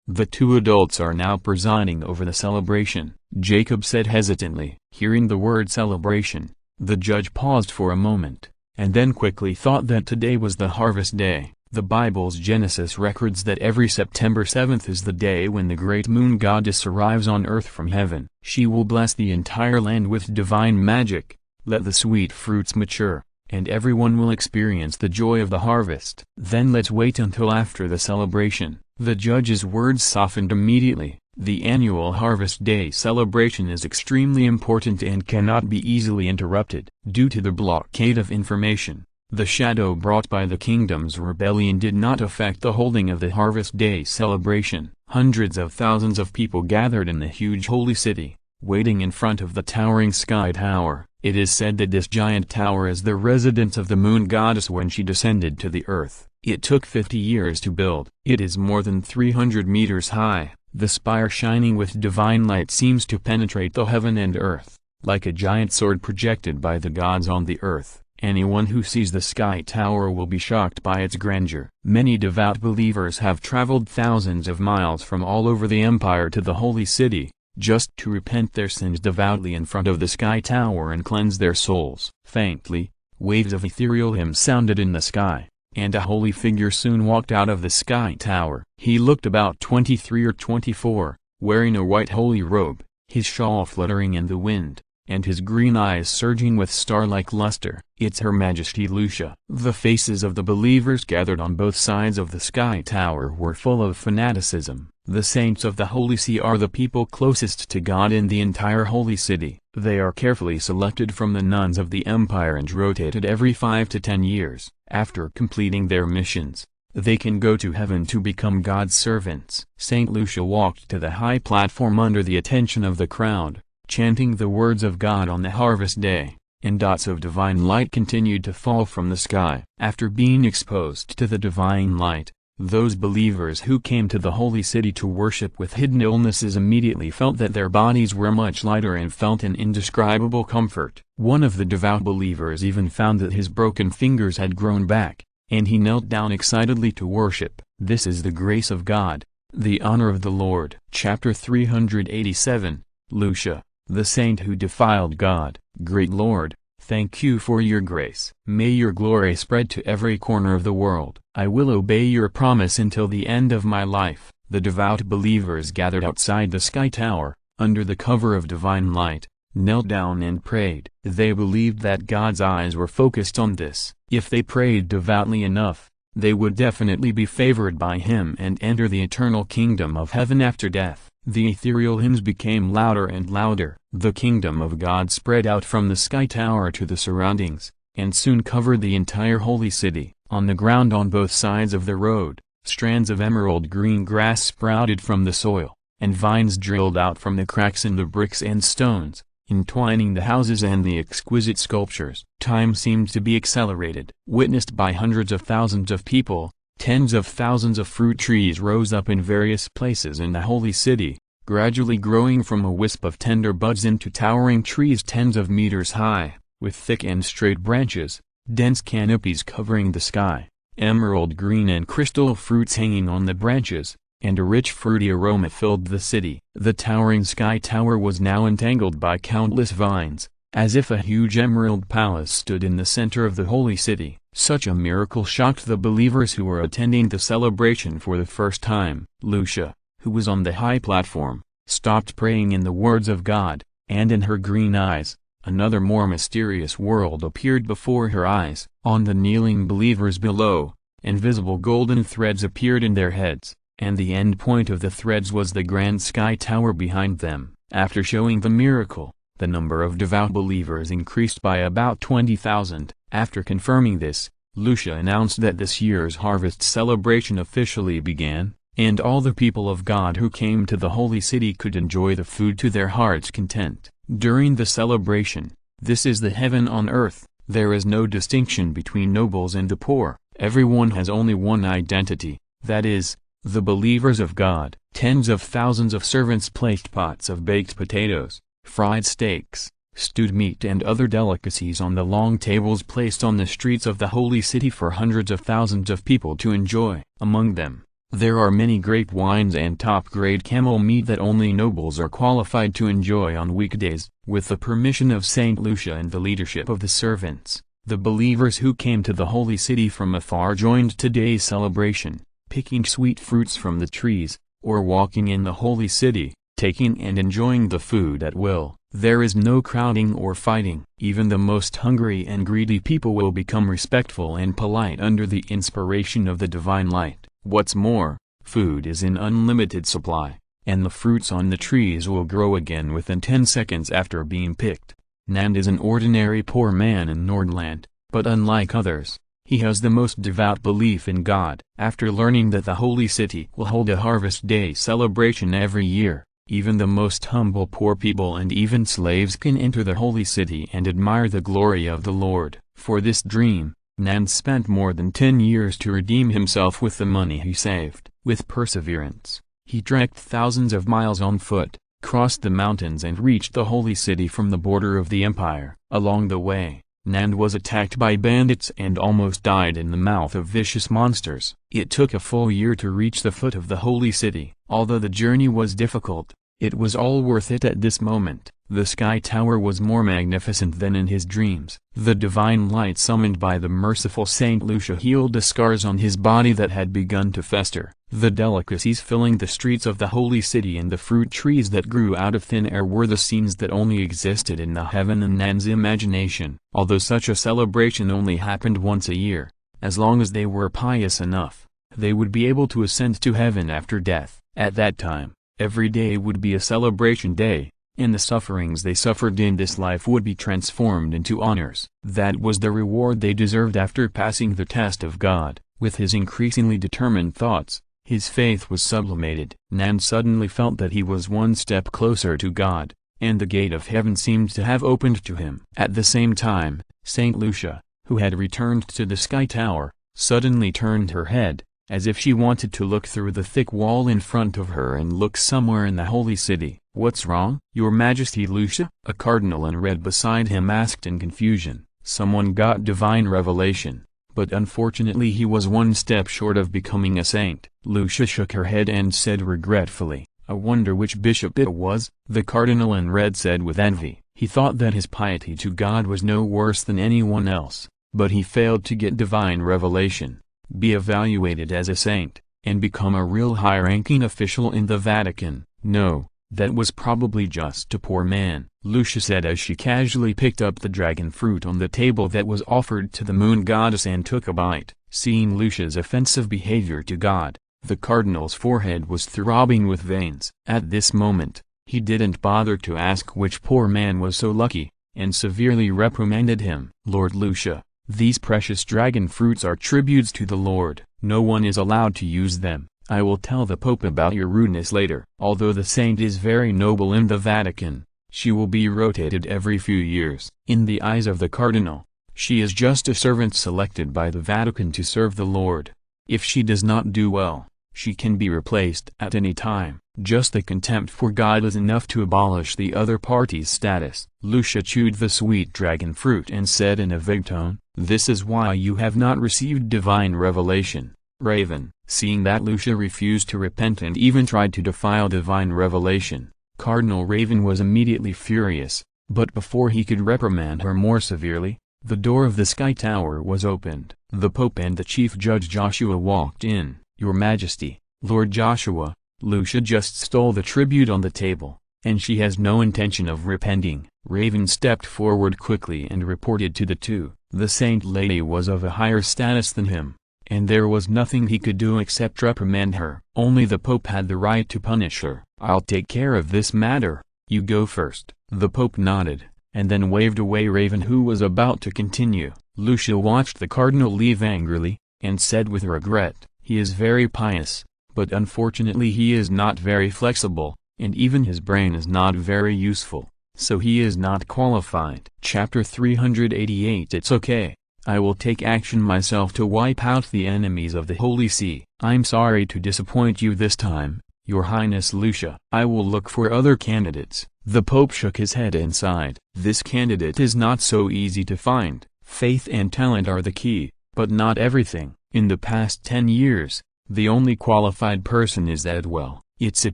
the two adults are now presiding over the celebration," Jacob said hesitantly. Hearing the word celebration, the judge paused for a moment, and then quickly thought that today was the harvest day. The Bible's Genesis records that every September 7th is the day when the great moon goddess arrives on earth from heaven. She will bless the entire land with divine magic, let the sweet fruits mature, and everyone will experience the joy of the harvest. "Then let's wait until after the celebration." The judge's words softened immediately. The annual Harvest Day celebration is extremely important and cannot be easily interrupted. Due to the blockade of information, the shadow brought by the kingdom's rebellion did not affect the holding of the Harvest Day celebration. Hundreds of thousands of people gathered in the huge holy city, waiting in front of the towering sky tower. It is said that this giant tower is the residence of the moon goddess when she descended to the earth. It took 50 years to build. It is more than 300 meters high. The spire shining with divine light seems to penetrate the heaven and earth, like a giant sword projected by the gods on the earth. Anyone who sees the sky tower will be shocked by its grandeur. Many devout believers have traveled thousands of miles from all over the empire to the holy city, just to repent their sins devoutly in front of the sky tower and cleanse their souls. Faintly, waves of ethereal hymns sounded in the sky, and a holy figure soon walked out of the sky tower. He looked about 23 or 24, wearing a white holy robe, his shawl fluttering in the wind, and his green eyes surging with star-like luster. "It's Her Majesty Lucia." The faces of the believers gathered on both sides of the sky tower were full of fanaticism. The saints of the Holy See are the people closest to God in the entire holy city. They are carefully selected from the nuns of the empire and rotated every 5 to 10 years. After completing their missions, they can go to heaven to become God's servants. Saint Lucia walked to the high platform under the attention of the crowd, chanting the words of God on the harvest day, and dots of divine light continued to fall from the sky. After being exposed to the divine light, those believers who came to the holy city to worship with hidden illnesses immediately felt that their bodies were much lighter and felt an indescribable comfort. One of the devout believers even found that his broken fingers had grown back, and he knelt down excitedly to worship. This is the grace of God, the honor of the Lord. Chapter 387, Lucia, the saint who defiled God. Great Lord, thank you for your grace. May your glory spread to every corner of the world. I will obey your promise until the end of my life. The devout believers gathered outside the sky tower, under the cover of divine light, knelt down and prayed. They believed that God's eyes were focused on this. If they prayed devoutly enough, they would definitely be favored by Him and enter the eternal kingdom of heaven after death. The ethereal hymns became louder and louder. The kingdom of God spread out from the sky tower to the surroundings, and soon covered the entire holy city. On the ground on both sides of the road, strands of emerald green grass sprouted from the soil, and vines drilled out from the cracks in the bricks and stones, entwining the houses and the exquisite sculptures. Time seemed to be accelerated. Witnessed by hundreds of thousands of people, tens of thousands of fruit trees rose up in various places in the holy city, gradually growing from a wisp of tender buds into towering trees tens of meters high, with thick and straight branches, dense canopies covering the sky, emerald green and crystal fruits hanging on the branches, and a rich fruity aroma filled the city. The towering sky tower was now entangled by countless vines, as if a huge emerald palace stood in the center of the holy city. Such a miracle shocked the believers who were attending the celebration for the first time. Lucia, who was on the high platform, stopped praying in the words of God, and in her green eyes, another more mysterious world appeared before her eyes. On the kneeling believers below, invisible golden threads appeared in their heads, and the end point of the threads was the grand sky tower behind them. After showing the miracle, the number of devout believers increased by about 20,000. After confirming this, Lucia announced that this year's harvest celebration officially began, and all the people of God who came to the holy city could enjoy the food to their heart's content. During the celebration, This is the heaven on earth. There is no distinction between nobles and the poor. Everyone has only one identity, that is, the believers of God. Tens of thousands of servants placed pots of baked potatoes, fried steaks, stewed meat and other delicacies on the long tables placed on the streets of the holy city for hundreds of thousands of people to enjoy. Among them, there are many grape wines and top-grade camel meat that only nobles are qualified to enjoy on weekdays. With the permission of Saint Lucia and the leadership of the servants, the believers who came to the holy city from afar joined today's celebration, picking sweet fruits from the trees, or walking in the holy city, taking and enjoying the food at will. There is no crowding or fighting. Even the most hungry and greedy people will become respectful and polite under the inspiration of the divine light. What's more, food is in unlimited supply, and the fruits on the trees will grow again within 10 seconds after being picked. Nand is an ordinary poor man in Nordland, but unlike others, he has the most devout belief in God. After learning that the holy city will hold a Harvest Day celebration every year, even the most humble poor people and even slaves can enter the holy city and admire the glory of the Lord. For this dream, Nand spent more than 10 years to redeem himself with the money he saved. With perseverance, he trekked thousands of miles on foot, crossed the mountains and reached the holy city from the border of the empire. Along the way, Nand was attacked by bandits and almost died in the mouth of vicious monsters. It took a full year to reach the foot of the holy city. Although the journey was difficult, it was all worth it at this moment. The sky tower was more magnificent than in his dreams. The divine light summoned by the merciful Saint Lucia healed the scars on his body that had begun to fester. The delicacies filling the streets of the holy city and the fruit trees that grew out of thin air were the scenes that only existed in the heaven and Nand's imagination. Although such a celebration only happened once a year, as long as they were pious enough, they would be able to ascend to heaven after death. At that time, every day would be a celebration day, and the sufferings they suffered in this life would be transformed into honors. That was the reward they deserved after passing the test of God. With his increasingly determined thoughts, his faith was sublimated. Nand suddenly felt that he was one step closer to God, and the gate of heaven seemed to have opened to him. At the same time, Saint Lucia, who had returned to the sky tower, suddenly turned her head, as if she wanted to look through the thick wall in front of her and look somewhere in the holy city. "What's wrong, Your Majesty Lucia?" a cardinal in red beside him asked in confusion. Someone got divine revelation, but unfortunately he was one step short of becoming a saint. Lucia shook her head and said regretfully, "I wonder which bishop it was?" The cardinal in red said with envy. He thought that his piety to God was no worse than anyone else, but he failed to get divine revelation, be evaluated as a saint, and become a real high-ranking official in the Vatican. No, that was probably just a poor man, Lucia said as she casually picked up the dragon fruit on the table that was offered to the moon goddess and took a bite. Seeing Lucia's offensive behavior to God, the cardinal's forehead was throbbing with veins. At this moment, he didn't bother to ask which poor man was so lucky, and severely reprimanded him. "Lord Lucia, these precious dragon fruits are tributes to the Lord. No one is allowed to use them. I will tell the Pope about your rudeness later." Although the saint is very noble in the Vatican, she will be rotated every few years. In the eyes of the cardinal, she is just a servant selected by the Vatican to serve the Lord. If she does not do well, she can be replaced at any time. Just the contempt for God is enough to abolish the other party's status. Lucia chewed the sweet dragon fruit and said in a vague tone, "This is why you have not received divine revelation, Raven." Seeing that Lucia refused to repent and even tried to defile divine revelation, Cardinal Raven was immediately furious, but before he could reprimand her more severely, the door of the sky tower was opened. The Pope and the Chief Judge Joshua walked in. "Your Majesty, Lord Joshua, Lucia just stole the tribute on the table, and she has no intention of repenting." Raven stepped forward quickly and reported to the two. The saint lady was of a higher status than him, and there was nothing he could do except reprimand her. Only the Pope had the right to punish her. "I'll take care of this matter. You go first." The Pope nodded, and then waved away Raven, who was about to continue. Lucia watched the cardinal leave angrily, and said with regret, "He is very pious, but unfortunately he is not very flexible, and even his brain is not very useful." so he is not qualified. Chapter 388. It's okay. I will take action myself to wipe out the enemies of the Holy See. I'm sorry to disappoint you this time, Your Highness Lucia. I will look for other candidates. The Pope shook his head and sighed. This candidate is not so easy to find. Faith and talent are the key, but not everything. In the past 10 years, the only qualified person is Edwell. It's a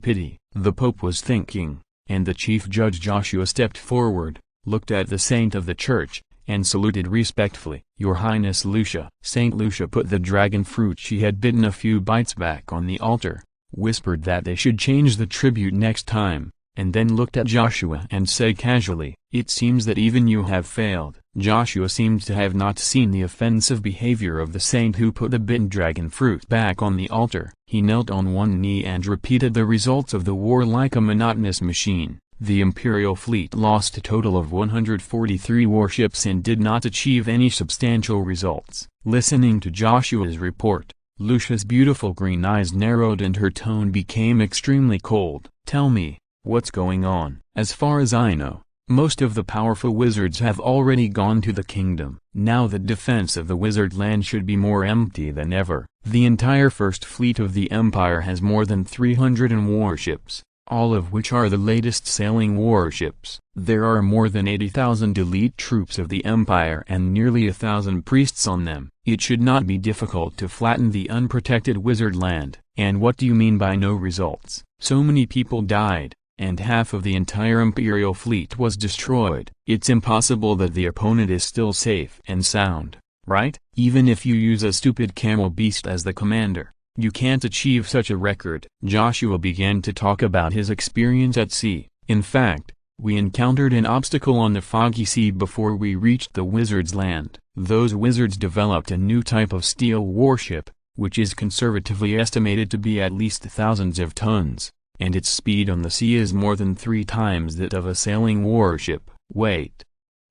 pity, the Pope was thinking, and the Chief Judge Joshua stepped forward, looked at the saint of the church, and saluted respectfully. Your Highness Lucia. Saint Lucia put the dragon fruit she had bitten a few bites back on the altar, whispered that they should change the tribute next time, and then looked at Joshua and said casually, "It seems that even you have failed." Joshua seemed to have not seen the offensive behavior of the saint who put the bitten dragon fruit back on the altar. He knelt on one knee and repeated the results of the war like a monotonous machine. The imperial fleet lost a total of 143 warships and did not achieve any substantial results. Listening to Joshua's report, Lucia's beautiful green eyes narrowed and her tone became extremely cold. "Tell me, what's going on?" "As far as I know, most of the powerful wizards have already gone to the kingdom. Now the defense of the wizard land should be more empty than ever. The entire first fleet of the empire has more than 300 warships, all of which are the latest sailing warships. There are more than 80,000 elite troops of the empire and nearly 1,000 priests on them. It should not be difficult to flatten the unprotected wizard land." "And what do you mean by no results?" "So many people died, and half of the entire imperial fleet was destroyed. It's impossible that the opponent is still safe and sound, right? Even if you use a stupid camel beast as the commander, you can't achieve such a record." Joshua began to talk about his experience at sea. "In fact, we encountered an obstacle on the foggy sea before we reached the wizard's land. Those wizards developed a new type of steel warship, which is conservatively estimated to be at least thousands of tons, and its speed on the sea is more than 3 times that of a sailing warship." "Wait.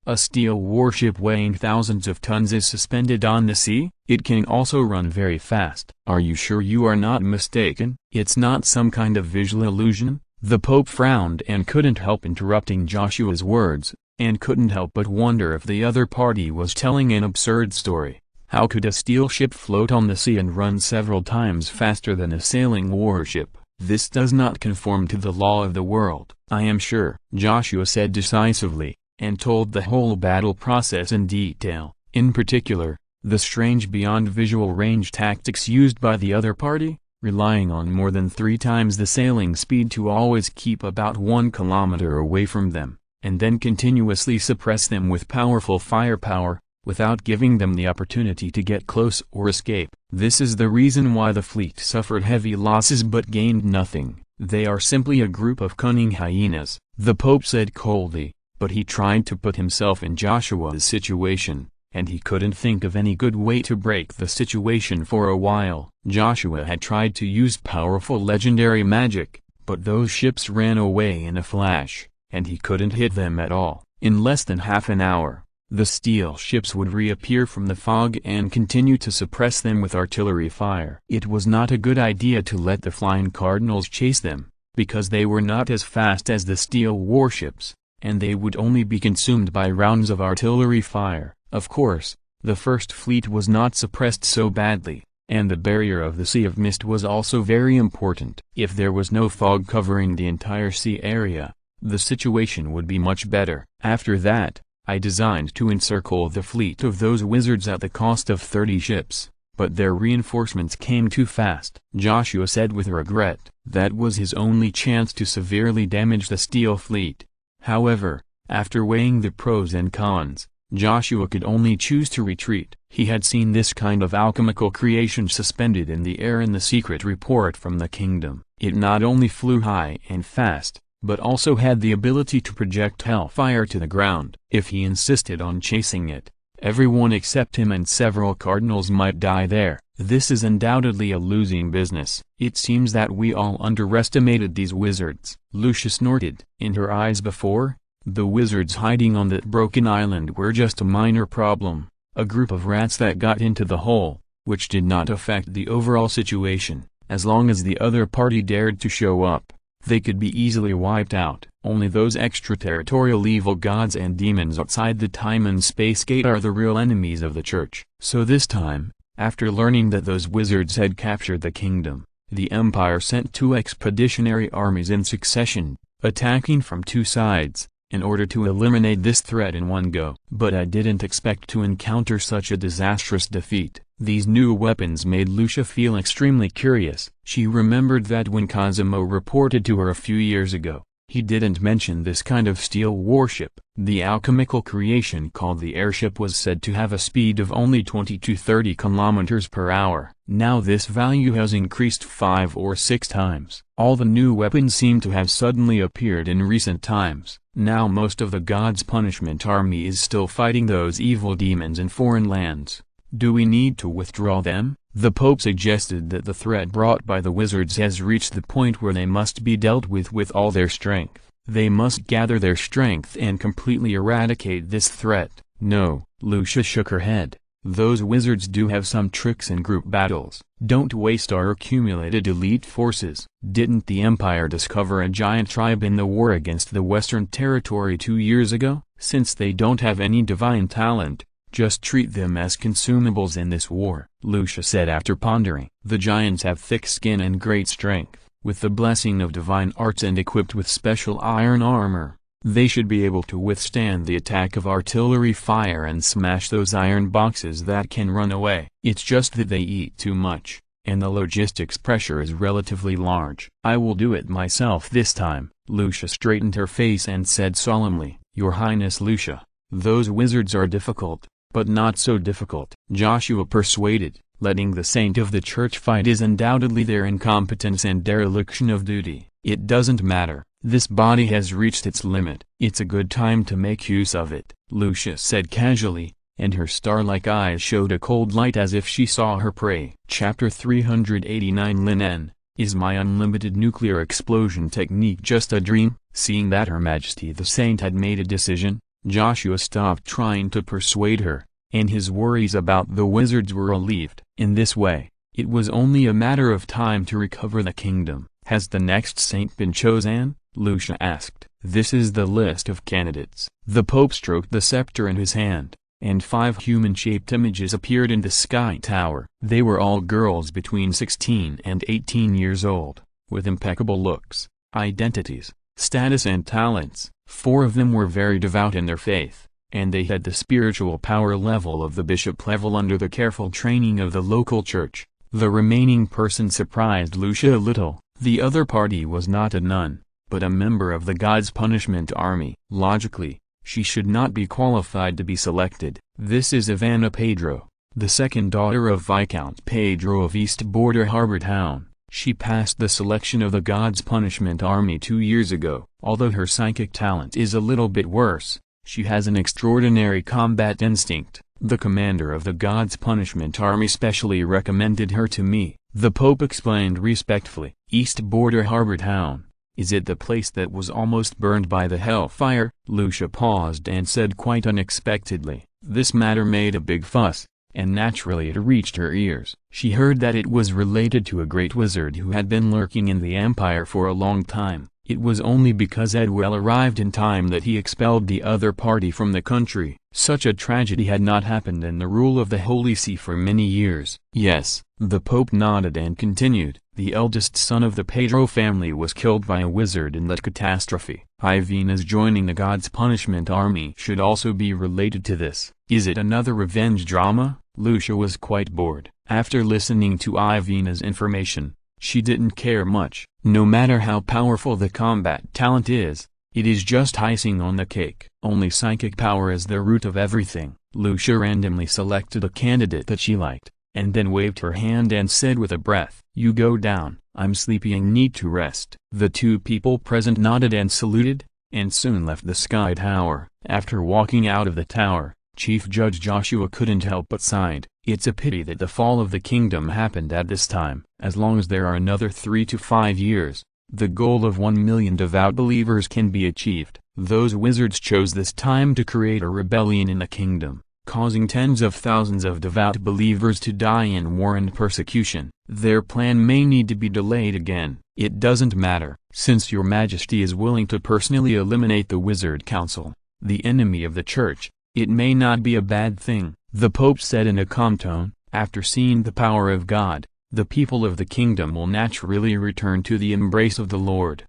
A steel warship weighing thousands of tons is suspended on the sea? It can also run very fast." "Are you sure you are not mistaken? It's not some kind of visual illusion?" The Pope frowned and couldn't help interrupting Joshua's words, and couldn't help but wonder if the other party was telling an absurd story. How could a steel ship float on the sea and run several times faster than a sailing warship? This does not conform to the law of the world. "I am sure," Joshua said decisively, and told the whole battle process in detail, in particular, the strange beyond visual range tactics used by the other party, relying on more than 3 times the sailing speed to always keep about 1 kilometer away from them, and then continuously suppress them with powerful firepower, without giving them the opportunity to get close or escape. This is the reason why the fleet suffered heavy losses but gained nothing. They are simply a group of cunning hyenas," the Pope said coldly, but he tried to put himself in Joshua's situation, and he couldn't think of any good way to break the situation for a while. Joshua had tried to use powerful legendary magic, but those ships ran away in a flash, and he couldn't hit them at all. In less than half an hour, the steel ships would reappear from the fog and continue to suppress them with artillery fire. It was not a good idea to let the flying cardinals chase them, because they were not as fast as the steel warships, and they would only be consumed by rounds of artillery fire. Of course, the first fleet was not suppressed so badly, and the barrier of the Sea of Mist was also very important. If there was no fog covering the entire sea area, the situation would be much better. After that, I designed to encircle the fleet of those wizards at the cost of 30 ships, but their reinforcements came too fast. Joshua said with regret. That was his only chance to severely damage the steel fleet. However, after weighing the pros and cons, Joshua could only choose to retreat. He had seen this kind of alchemical creation suspended in the air in the secret report from the kingdom. It not only flew high and fast, but also had the ability to project hellfire to the ground. If he insisted on chasing it, everyone except him and several cardinals might die there. This is undoubtedly a losing business. It seems that we all underestimated these wizards. Lucia snorted. In her eyes before, the wizards hiding on that broken island were just a minor problem, a group of rats that got into the hole, which did not affect the overall situation, as long as the other party dared to show up. they could be easily wiped out. Only those extraterritorial evil gods and demons outside the time and space gate are the real enemies of the church. So this time, after learning that those wizards had captured the kingdom, the Empire sent 2 expeditionary armies in succession, attacking from 2 sides, in order to eliminate this threat in one go. But I didn't expect to encounter such a disastrous defeat. These new weapons made Lucia feel extremely curious. She remembered that when Cosimo reported to her a few years ago, he didn't mention this kind of steel warship. The alchemical creation called the airship was said to have a speed of only 20 to 30 kilometers per hour. Now this value has increased 5 or 6 times. All the new weapons seem to have suddenly appeared in recent times. Now most of the God's punishment army is still fighting those evil demons in foreign lands. Do we need to withdraw them? The Pope suggested that the threat brought by the wizards has reached the point where they must be dealt with all their strength. They must gather their strength and completely eradicate this threat. No, Lucia shook her head. Those wizards do have some tricks in group battles. Don't waste our accumulated elite forces. Didn't the Empire discover a giant tribe in the war against the Western Territory 2 years ago? Since they don't have any divine talent, just treat them as consumables in this war, Lucia said after pondering. The giants have thick skin and great strength. With the blessing of divine arts and equipped with special iron armor, they should be able to withstand the attack of artillery fire and smash those iron boxes that can run away. It's just that they eat too much, and the logistics pressure is relatively large. I will do it myself this time. Lucia straightened her face and said solemnly, Your Highness Lucia, those wizards are difficult, but not so difficult. Joshua persuaded, letting the saint of the church fight is undoubtedly their incompetence and dereliction of duty. It doesn't matter, this body has reached its limit. It's a good time to make use of it, Lucia said casually, and her star-like eyes showed a cold light as if she saw her prey. Chapter 389 Lin En, is my unlimited nuclear explosion technique just a dream? Seeing that Her Majesty the Saint had made a decision, Joshua stopped trying to persuade her, and his worries about the wizards were relieved. In this way, it was only a matter of time to recover the kingdom. Has the next saint been chosen? Lucia asked. This is the list of candidates. The Pope stroked the scepter in his hand, and 5 human-shaped images appeared in the sky tower. They were all girls between 16 and 18 years old, with impeccable looks, identities, status and talents. 4 of them were very devout in their faith, and they had the spiritual power level of the bishop level under the careful training of the local church. The remaining person surprised Lucia a little. The other party was not a nun, but a member of the God's punishment army. Logically, she should not be qualified to be selected. This is Ivana Pedro, the second daughter of Viscount Pedro of East Border Harbor Town. She passed the selection of the God's punishment army 2 years ago. Although her psychic talent is a little bit worse, she has an extraordinary combat instinct. The commander of the God's punishment army specially recommended her to me, the Pope explained respectfully. East Border Harbor Town, is it the place that was almost burned by the hellfire? Lucia paused and said quite unexpectedly. This matter made a big fuss, and naturally it reached her ears. She heard that it was related to a great wizard who had been lurking in the Empire for a long time. It was only because Edwell arrived in time that he expelled the other party from the country. Such a tragedy had not happened in the rule of the Holy See for many years. Yes, the Pope nodded and continued. The eldest son of the Pedro family was killed by a wizard in that catastrophe. Ivana's joining the God's punishment army should also be related to this. Is it another revenge drama? Lucia was quite bored. After listening to Ivana's information, she didn't care much. No matter how powerful the combat talent is, it is just icing on the cake. Only psychic power is the root of everything. Lucia randomly selected a candidate that she liked, and then waved her hand and said with a breath, "You go down, I'm sleepy and need to rest." The 2 people present nodded and saluted, and soon left the sky tower. After walking out of the tower, Chief Judge Joshua couldn't help but sighed. It's a pity that the fall of the kingdom happened at this time. As long as there are another 3 to 5 years, the goal of 1 million devout believers can be achieved. Those wizards chose this time to create a rebellion in the kingdom, causing tens of thousands of devout believers to die in war and persecution. Their plan may need to be delayed again. It doesn't matter. Since your majesty is willing to personally eliminate the wizard council, the enemy of the church, it may not be a bad thing, the Pope said in a calm tone. After seeing the power of God, the people of the kingdom will naturally return to the embrace of the Lord.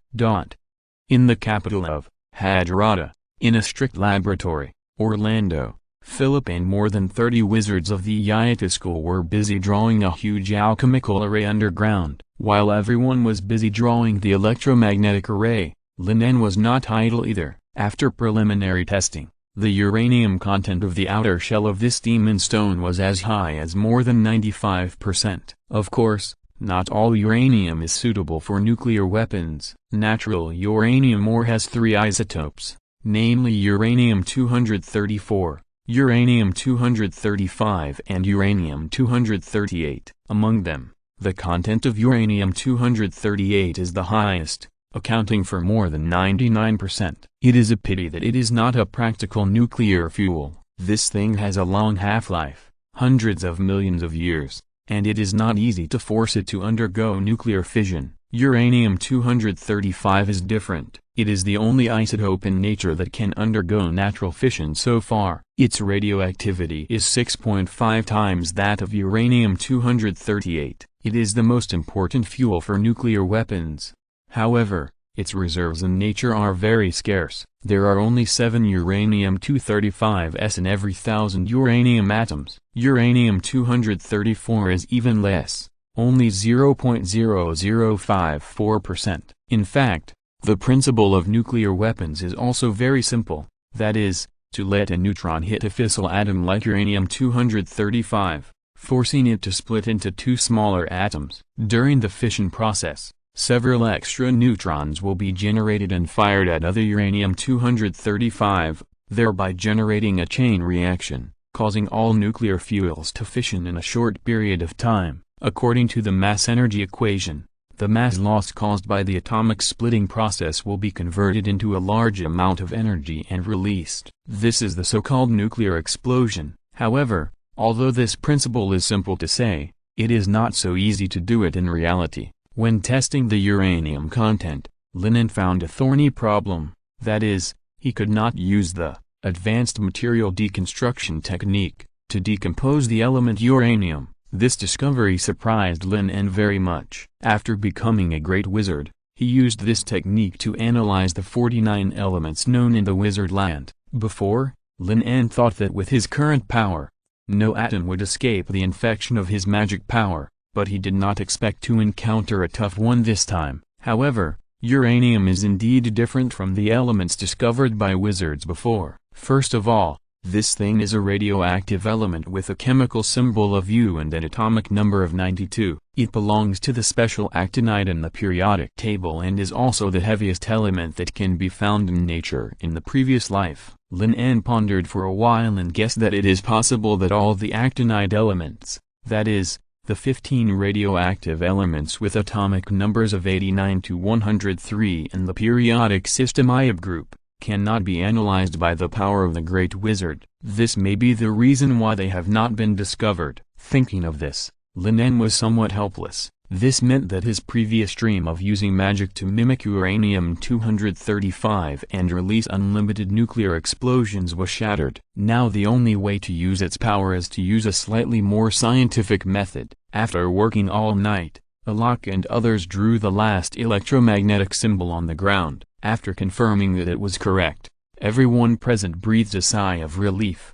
In the capital of Hadjarata, in a strict laboratory, Orlando, Philip and more than 30 wizards of the Ayata school were busy drawing a huge alchemical array underground. While everyone was busy drawing the electromagnetic array, Lin En was not idle either. After preliminary testing, the uranium content of the outer shell of this demon stone was as high as more than 95%. Of course, not all uranium is suitable for nuclear weapons. Natural uranium ore has 3 isotopes, namely uranium-234, uranium-235 and uranium-238. Among them, the content of uranium-238 is the highest, accounting for more than 99%. It is a pity that it is not a practical nuclear fuel. This thing has a long half-life, hundreds of millions of years, and it is not easy to force it to undergo nuclear fission. Uranium-235 is different. It is the only isotope in nature that can undergo natural fission so far. Its radioactivity is 6.5 times that of uranium-238. It is the most important fuel for nuclear weapons. However, its reserves in nature are very scarce. There are only 7 uranium-235s in every 1,000 uranium atoms. Uranium-234 is even less, only 0.0054%. In fact, the principle of nuclear weapons is also very simple, that is, to let a neutron hit a fissile atom like uranium-235, forcing it to split into 2 smaller atoms. During the fission process, several extra neutrons will be generated and fired at other uranium-235, thereby generating a chain reaction, causing all nuclear fuels to fission in a short period of time. According to the mass-energy equation, the mass loss caused by the atomic splitting process will be converted into a large amount of energy and released. This is the so-called nuclear explosion. However, although this principle is simple to say, it is not so easy to do it in reality. When testing the uranium content, Lin En found a thorny problem, that is, he could not use the advanced material deconstruction technique to decompose the element uranium. This discovery surprised Lin En very much. After becoming a great wizard, he used this technique to analyze the 49 elements known in the wizard land. Before, Lin En thought that with his current power, no atom would escape the infection of his magic power, but he did not expect to encounter a tough one this time. However, uranium is indeed different from the elements discovered by wizards before. First of all, this thing is a radioactive element with a chemical symbol of U and an atomic number of 92. It belongs to the special actinide in the periodic table and is also the heaviest element that can be found in nature. In the previous life, Lin En pondered for a while and guessed that it is possible that all the actinide elements, that is, the 15 radioactive elements with atomic numbers of 89 to 103 in the periodic system IAB group, cannot be analyzed by the power of the great wizard. This may be the reason why they have not been discovered. Thinking of this, Lin En was somewhat helpless. This meant that his previous dream of using magic to mimic uranium-235 and release unlimited nuclear explosions was shattered. Now the only way to use its power is to use a slightly more scientific method. After working all night, Alok and others drew the last electromagnetic symbol on the ground. After confirming that it was correct, everyone present breathed a sigh of relief.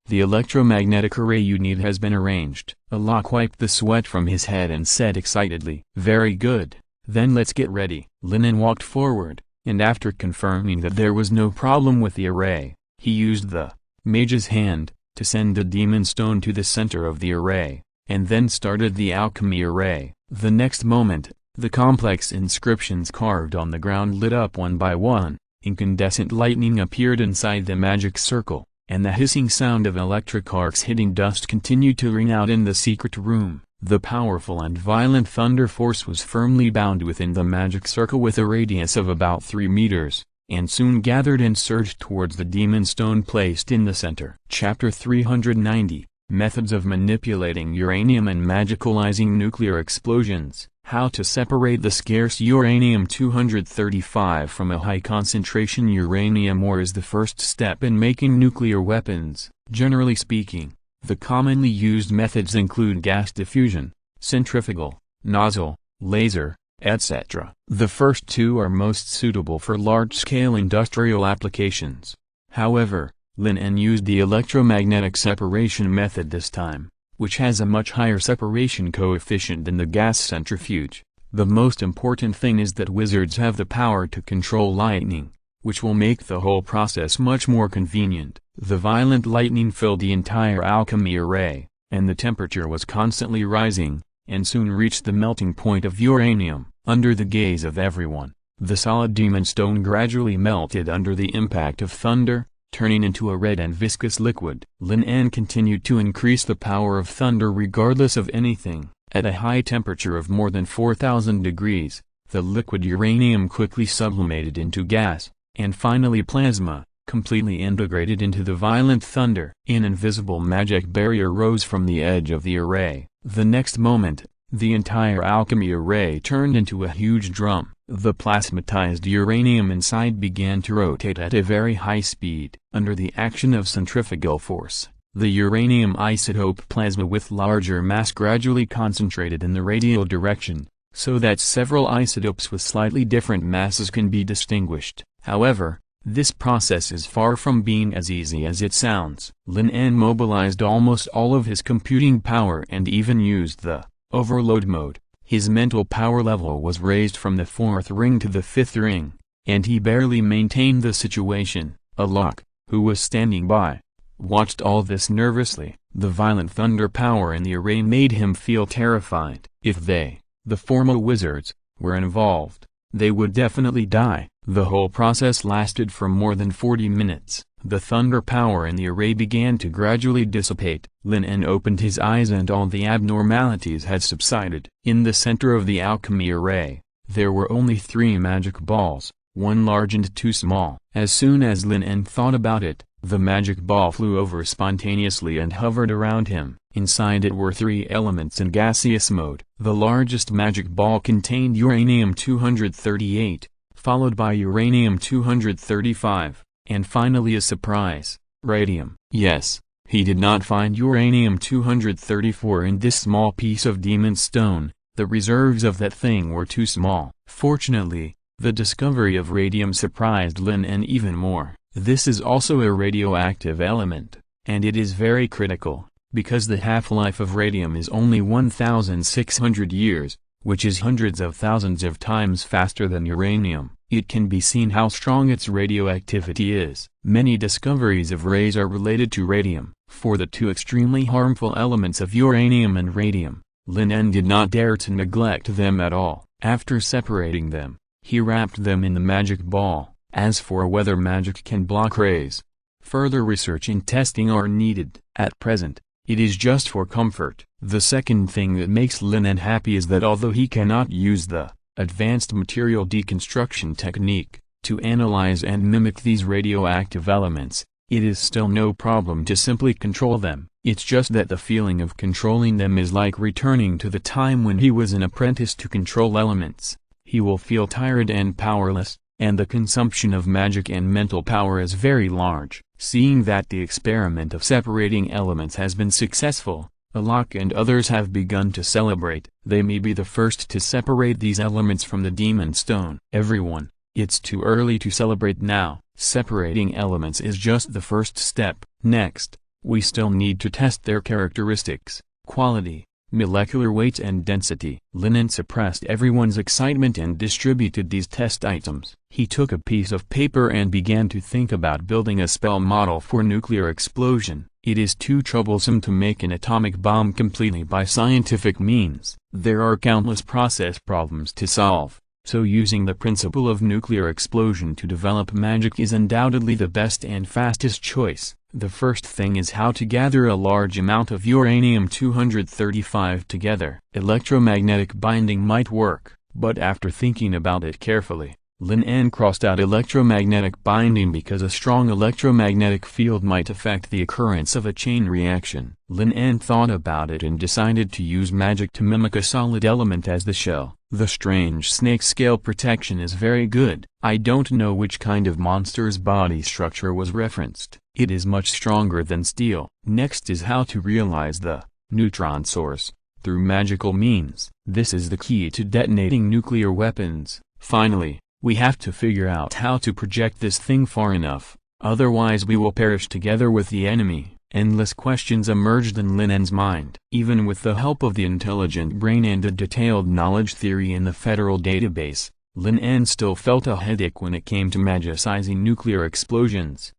The electromagnetic array you need has been arranged. Alok wiped the sweat from his head and said excitedly, "Very good, then let's get ready." Lin En walked forward, and after confirming that there was no problem with the array, he used the mage's hand to send the demon stone to the center of the array, and then started the alchemy array. The next moment, the complex inscriptions carved on the ground lit up one by one, incandescent lightning appeared inside the magic circle, and the hissing sound of electric arcs hitting dust continued to ring out in the secret room. The powerful and violent thunder force was firmly bound within the magic circle with a radius of about 3 meters, and soon gathered and surged towards the demon stone placed in the center. Chapter 390, Methods of manipulating uranium and magicalizing nuclear explosions. How to separate the scarce uranium-235 from a high-concentration uranium ore is the first step in making nuclear weapons. Generally speaking, the commonly used methods include gas diffusion, centrifugal, nozzle, laser, etc. The first two are most suitable for large-scale industrial applications. However, Lin En used the electromagnetic separation method this time, which has a much higher separation coefficient than the gas centrifuge. The most important thing is that wizards have the power to control lightning, which will make the whole process much more convenient. The violent lightning filled the entire alchemy array, and the temperature was constantly rising, and soon reached the melting point of uranium. Under the gaze of everyone, the solid demon stone gradually melted under the impact of thunder, turning into a red and viscous liquid. Lin En continued to increase the power of thunder regardless of anything. At a high temperature of more than 4,000 degrees, the liquid uranium quickly sublimated into gas, and finally plasma, completely integrated into the violent thunder. An invisible magic barrier rose from the edge of the array. The next moment, the entire alchemy array turned into a huge drum. The plasmatized uranium inside began to rotate at a very high speed. Under the action of centrifugal force, the uranium isotope plasma with larger mass gradually concentrated in the radial direction, so that several isotopes with slightly different masses can be distinguished. However, this process is far from being as easy as it sounds. Lin En mobilized almost all of his computing power and even used the overload mode. His mental power level was raised from the 4th ring to the 5th ring, and he barely maintained the situation. Alok, who was standing by, watched all this nervously. The violent thunder power in the array made him feel terrified. If they, the former wizards, were involved, they would definitely die. The whole process lasted for more than 40 minutes. The thunder power in the array began to gradually dissipate. Lin En opened his eyes and all the abnormalities had subsided. In the center of the alchemy array, there were only 3 magic balls, 1 large and 2 small. As soon as Lin En thought about it, the magic ball flew over spontaneously and hovered around him. Inside it were 3 elements in gaseous mode. The largest magic ball contained uranium-238, followed by uranium-235. And finally a surprise, radium. Yes, he did not find uranium-234 in this small piece of demon stone. The reserves of that thing were too small. Fortunately, the discovery of radium surprised Lin En even more. This is also a radioactive element, and it is very critical, because the half-life of radium is only 1,600 years, which is hundreds of thousands of times faster than uranium. It can be seen how strong its radioactivity is. Many discoveries of rays are related to radium. For the 2 extremely harmful elements of uranium and radium, Lin En did not dare to neglect them at all. After separating them, he wrapped them in the magic ball. As for whether magic can block rays, further research and testing are needed. At present, it is just for comfort. The second thing that makes Lin En happy is that although he cannot use the advanced material deconstruction technique to analyze and mimic these radioactive elements, it is still no problem to simply control them. It's just that the feeling of controlling them is like returning to the time when he was an apprentice to control elements. He will feel tired and powerless, and the consumption of magic and mental power is very large. Seeing that the experiment of separating elements has been successful, Alok and others have begun to celebrate. They may be the first to separate these elements from the demon stone. Everyone, it's too early to celebrate now. Separating elements is just the first step. Next, we still need to test their characteristics, quality, molecular weight and density. Lin En suppressed everyone's excitement and distributed these test items. He took a piece of paper and began to think about building a spell model for nuclear explosion. It is too troublesome to make an atomic bomb completely by scientific means. There are countless process problems to solve, so using the principle of nuclear explosion to develop magic is undoubtedly the best and fastest choice. The first thing is how to gather a large amount of uranium-235 together. Electromagnetic binding might work, but after thinking about it carefully, Lin En crossed out electromagnetic binding because a strong electromagnetic field might affect the occurrence of a chain reaction. Lin En thought about it and decided to use magic to mimic a solid element as the shell. The strange snake scale protection is very good. I don't know which kind of monster's body structure was referenced. It is much stronger than steel. Next is how to realize the neutron source through magical means. This is the key to detonating nuclear weapons. Finally, we have to figure out how to project this thing far enough, otherwise we will perish together with the enemy. Endless questions emerged in Lin En's mind. Even with the help of the intelligent brain and a detailed knowledge theory in the federal database, Lin En still felt a headache when it came to magicizing nuclear explosions.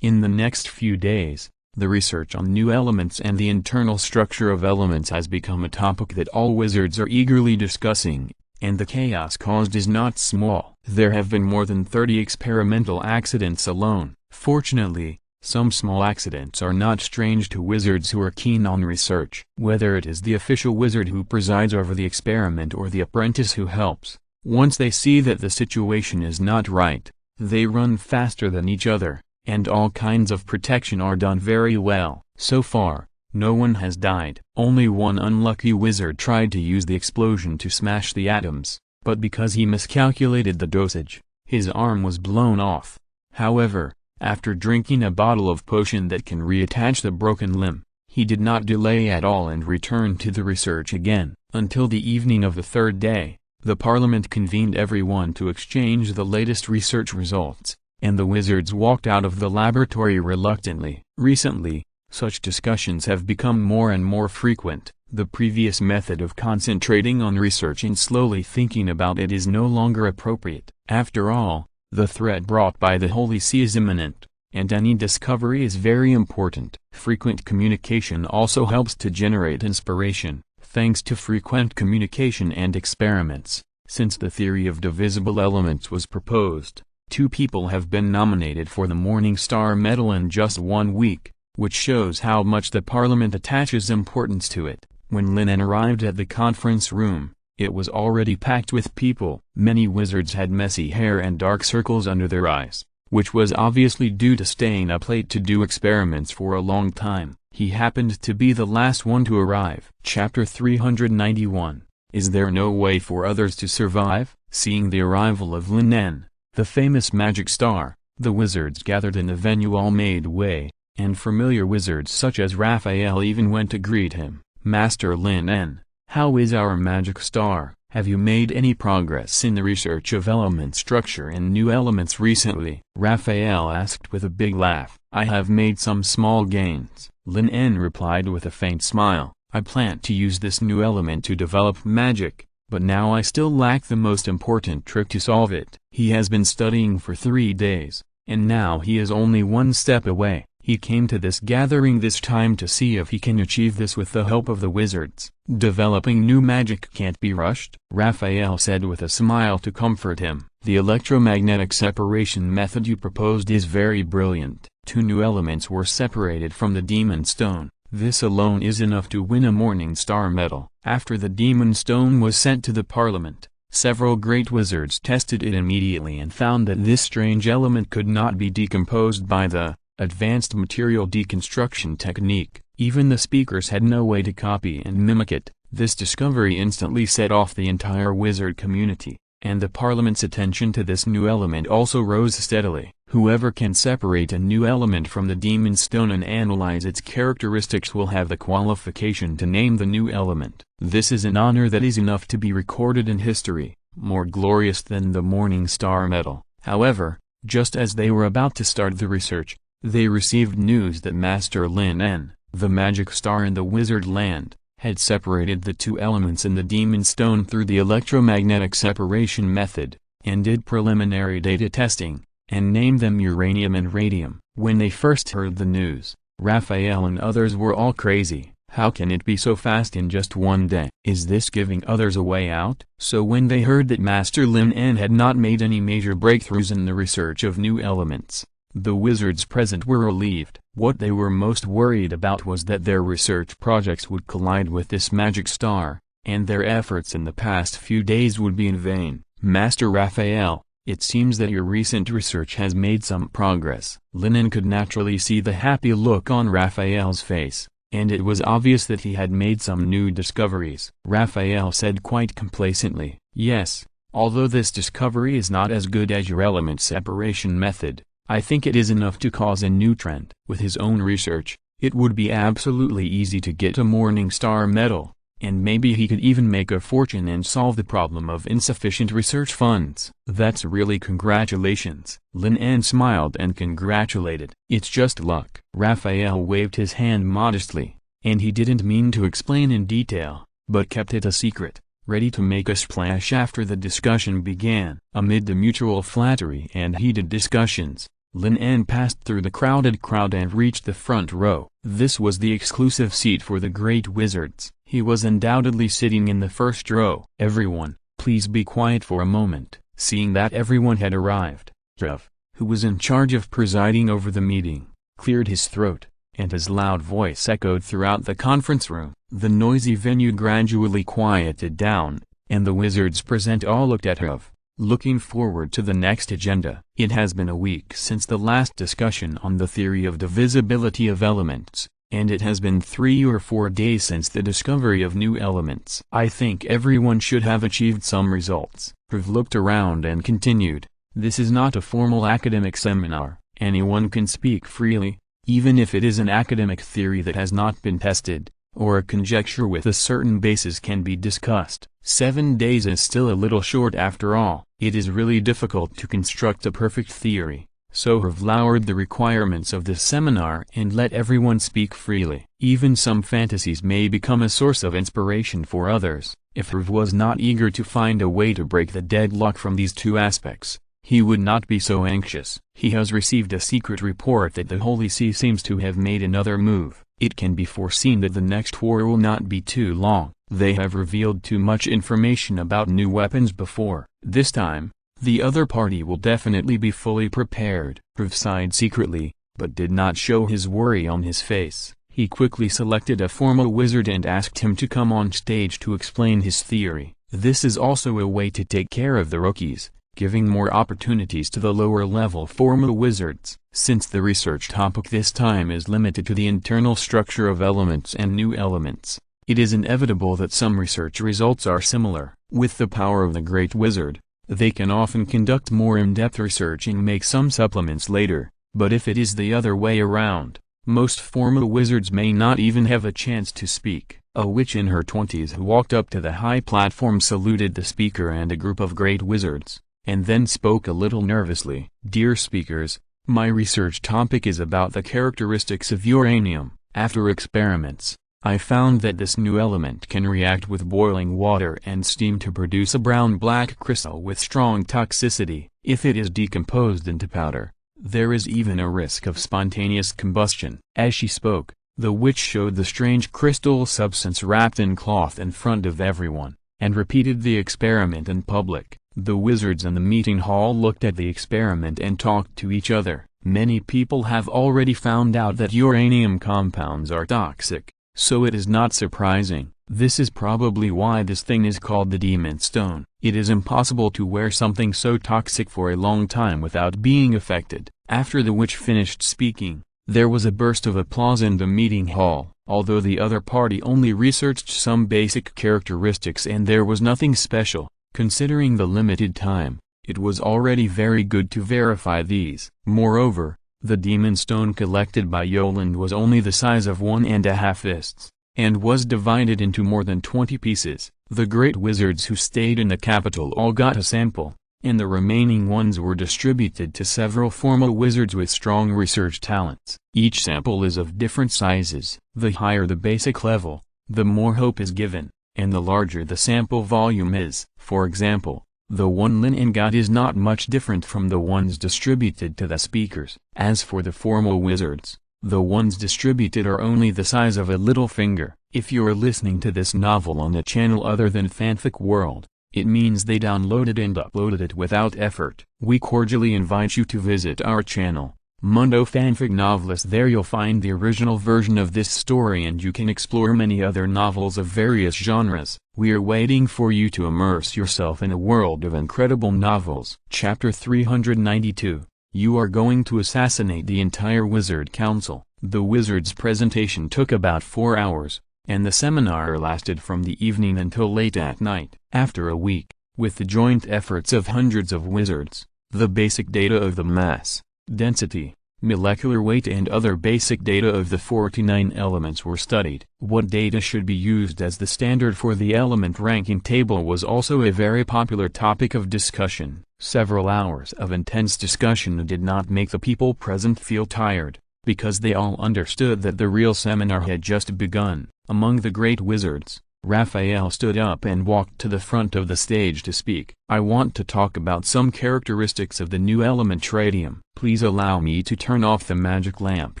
In the next few days, the research on new elements and the internal structure of elements has become a topic that all wizards are eagerly discussing. And the chaos caused is not small. There have been more than 30 experimental accidents alone. Fortunately, some small accidents are not strange to wizards who are keen on research. Whether it is the official wizard who presides over the experiment or the apprentice who helps, once they see that the situation is not right, they run faster than each other, and all kinds of protection are done very well. So far, no one has died. Only one unlucky wizard tried to use the explosion to smash the atoms, but because he miscalculated the dosage, his arm was blown off. However, after drinking a bottle of potion that can reattach the broken limb, he did not delay at all and returned to the research again. Until the evening of the third day, the Parliament convened everyone to exchange the latest research results, and the wizards walked out of the laboratory reluctantly. Recently, such discussions have become more and more frequent. The previous method of concentrating on research and slowly thinking about it is no longer appropriate. After all, the threat brought by the Holy See is imminent, and any discovery is very important. Frequent communication also helps to generate inspiration. Thanks to frequent communication and experiments, since the theory of divisible elements was proposed, 2 people have been nominated for the Morning Star Medal in just 1 week, which shows how much the Parliament attaches importance to it. When Lin En arrived at the conference room, it was already packed with people. Many wizards had messy hair and dark circles under their eyes, which was obviously due to staying up late to do experiments for a long time. He happened to be the last one to arrive. Chapter 391. Is there no way for others to survive? Seeing the arrival of Lin En, the famous magic star, the wizards gathered in the venue all made way, and familiar wizards such as Raphael even went to greet him. Master Lin En, how is our magic star? Have you made any progress in the research of element structure and new elements recently? Raphael asked with a big laugh. I have made some small gains. Lin En replied with a faint smile. I plan to use this new element to develop magic, but now I still lack the most important trick to solve it. He has been studying for 3 days, and now he is only 1 step away. He came to this gathering this time to see if he can achieve this with the help of the wizards. Developing new magic can't be rushed, Raphael said with a smile to comfort him. The electromagnetic separation method you proposed is very brilliant. 2 new elements were separated from the demon stone. This alone is enough to win a Morning Star Medal. After the demon stone was sent to the Parliament, several great wizards tested it immediately and found that this strange element could not be decomposed by the advanced material deconstruction technique. Even the speakers had no way to copy and mimic it. This discovery instantly set off the entire wizard community, and the Parliament's attention to this new element also rose steadily. Whoever can separate a new element from the demon stone and analyze its characteristics will have the qualification to name the new element. This is an honor that is enough to be recorded in history, more glorious than the Morning Star Medal. However, just as they were about to start the research, they received news that Master Lin En, the magic star in the wizard land, had separated the 2 elements in the demon stone through the electromagnetic separation method, and did preliminary data testing, and named them uranium and radium. When they first heard the news, Raphael and others were all crazy. How can it be so fast in just 1 day? Is this giving others a way out? So when they heard that Master Lin En had not made any major breakthroughs in the research of new elements, the wizards present were relieved. What they were most worried about was that their research projects would collide with this magic star, and their efforts in the past few days would be in vain. Master Raphael, it seems that your recent research has made some progress. Lin En could naturally see the happy look on Raphael's face, and it was obvious that he had made some new discoveries. Raphael said quite complacently, "Yes, although this discovery is not as good as your element separation method, I think it is enough to cause a new trend." With his own research, it would be absolutely easy to get a Morning Star medal, and maybe he could even make a fortune and solve the problem of insufficient research funds. "That's really congratulations." Lin En smiled and congratulated. "It's just luck." Raphael waved his hand modestly, and he didn't mean to explain in detail, but kept it a secret, ready to make a splash after the discussion began. Amid the mutual flattery and heated discussions, Lin En passed through the crowded crowd and reached the front row. This was the exclusive seat for the great wizards. He was undoubtedly sitting in the first row. "Everyone, please be quiet for a moment." Seeing that everyone had arrived, Rev, who was in charge of presiding over the meeting, cleared his throat, and his loud voice echoed throughout the conference room. The noisy venue gradually quieted down, and the wizards present all looked at Rev, looking forward to the next agenda. It has been a week since the last discussion on the theory of divisibility of elements, and it has been 3 or 4 days since the discovery of new elements. I think everyone should have achieved some results. Rev looked around and continued, "This is not a formal academic seminar. Anyone can speak freely, even if it is an academic theory that has not been tested, or a conjecture with a certain basis can be discussed. 7 days is still a little short after all. It is really difficult to construct a perfect theory, so Rev lowered the requirements of this seminar and let everyone speak freely. Even some fantasies may become a source of inspiration for others." If Rev was not eager to find a way to break the deadlock from these two aspects, he would not be so anxious. He has received a secret report that the Holy See seems to have made another move. It can be foreseen that the next war will not be too long. They have revealed too much information about new weapons before. This time, the other party will definitely be fully prepared. Rev sighed secretly, but did not show his worry on his face. He quickly selected a formal wizard and asked him to come on stage to explain his theory. This is also a way to take care of the rookies, giving more opportunities to the lower-level formal wizards. Since the research topic this time is limited to the internal structure of elements and new elements, it is inevitable that some research results are similar. With the power of the Great Wizard, they can often conduct more in-depth research and make some supplements later, but if it is the other way around, most formal wizards may not even have a chance to speak. A witch in her 20s who walked up to the high platform saluted the speaker and a group of great wizards, and then spoke a little nervously. "Dear speakers, my research topic is about the characteristics of uranium. After experiments, I found that this new element can react with boiling water and steam to produce a brown-black crystal with strong toxicity. If it is decomposed into powder, there is even a risk of spontaneous combustion." As she spoke, the witch showed the strange crystal substance wrapped in cloth in front of everyone, and repeated the experiment in public. The wizards in the meeting hall looked at the experiment and talked to each other. Many people have already found out that uranium compounds are toxic, so it is not surprising. This is probably why this thing is called the Demon Stone. It is impossible to wear something so toxic for a long time without being affected. After the witch finished speaking, there was a burst of applause in the meeting hall. Although the other party only researched some basic characteristics and there was nothing special, considering the limited time, it was already very good to verify these. Moreover, the Demon Stone collected by Yoland was only the size of 1½ fists, and was divided into more than 20 pieces. The great wizards who stayed in the capital all got a sample, and the remaining ones were distributed to several formal wizards with strong research talents. Each sample is of different sizes. The higher the basic level, the more hope is given, and the larger the sample volume is. For example, the one Lin En got is not much different from the ones distributed to the speakers. As for the formal wizards, the ones distributed are only the size of a little finger. If you're listening to this novel on a channel other than Fanfic World, it means they downloaded and uploaded it without effort. We cordially invite you to visit our channel, Mundo Fanfic Novelist. There you'll find the original version of this story, and you can explore many other novels of various genres. We are waiting for you to immerse yourself in a world of incredible novels. Chapter 392. You are going to assassinate the entire Wizard Council. The Wizard's presentation took about 4 hours, and the seminar lasted from the evening until late at night. After a week, with the joint efforts of hundreds of wizards, the basic data of the mass, density, molecular weight and other basic data of the 49 elements were studied. What data should be used as the standard for the element ranking table was also a very popular topic of discussion. Several hours of intense discussion did not make the people present feel tired, because they all understood that the real seminar had just begun. Among the great wizards, Raphael stood up and walked to the front of the stage to speak. I want to talk about some characteristics of the new element radium. Please allow me to turn off the magic lamp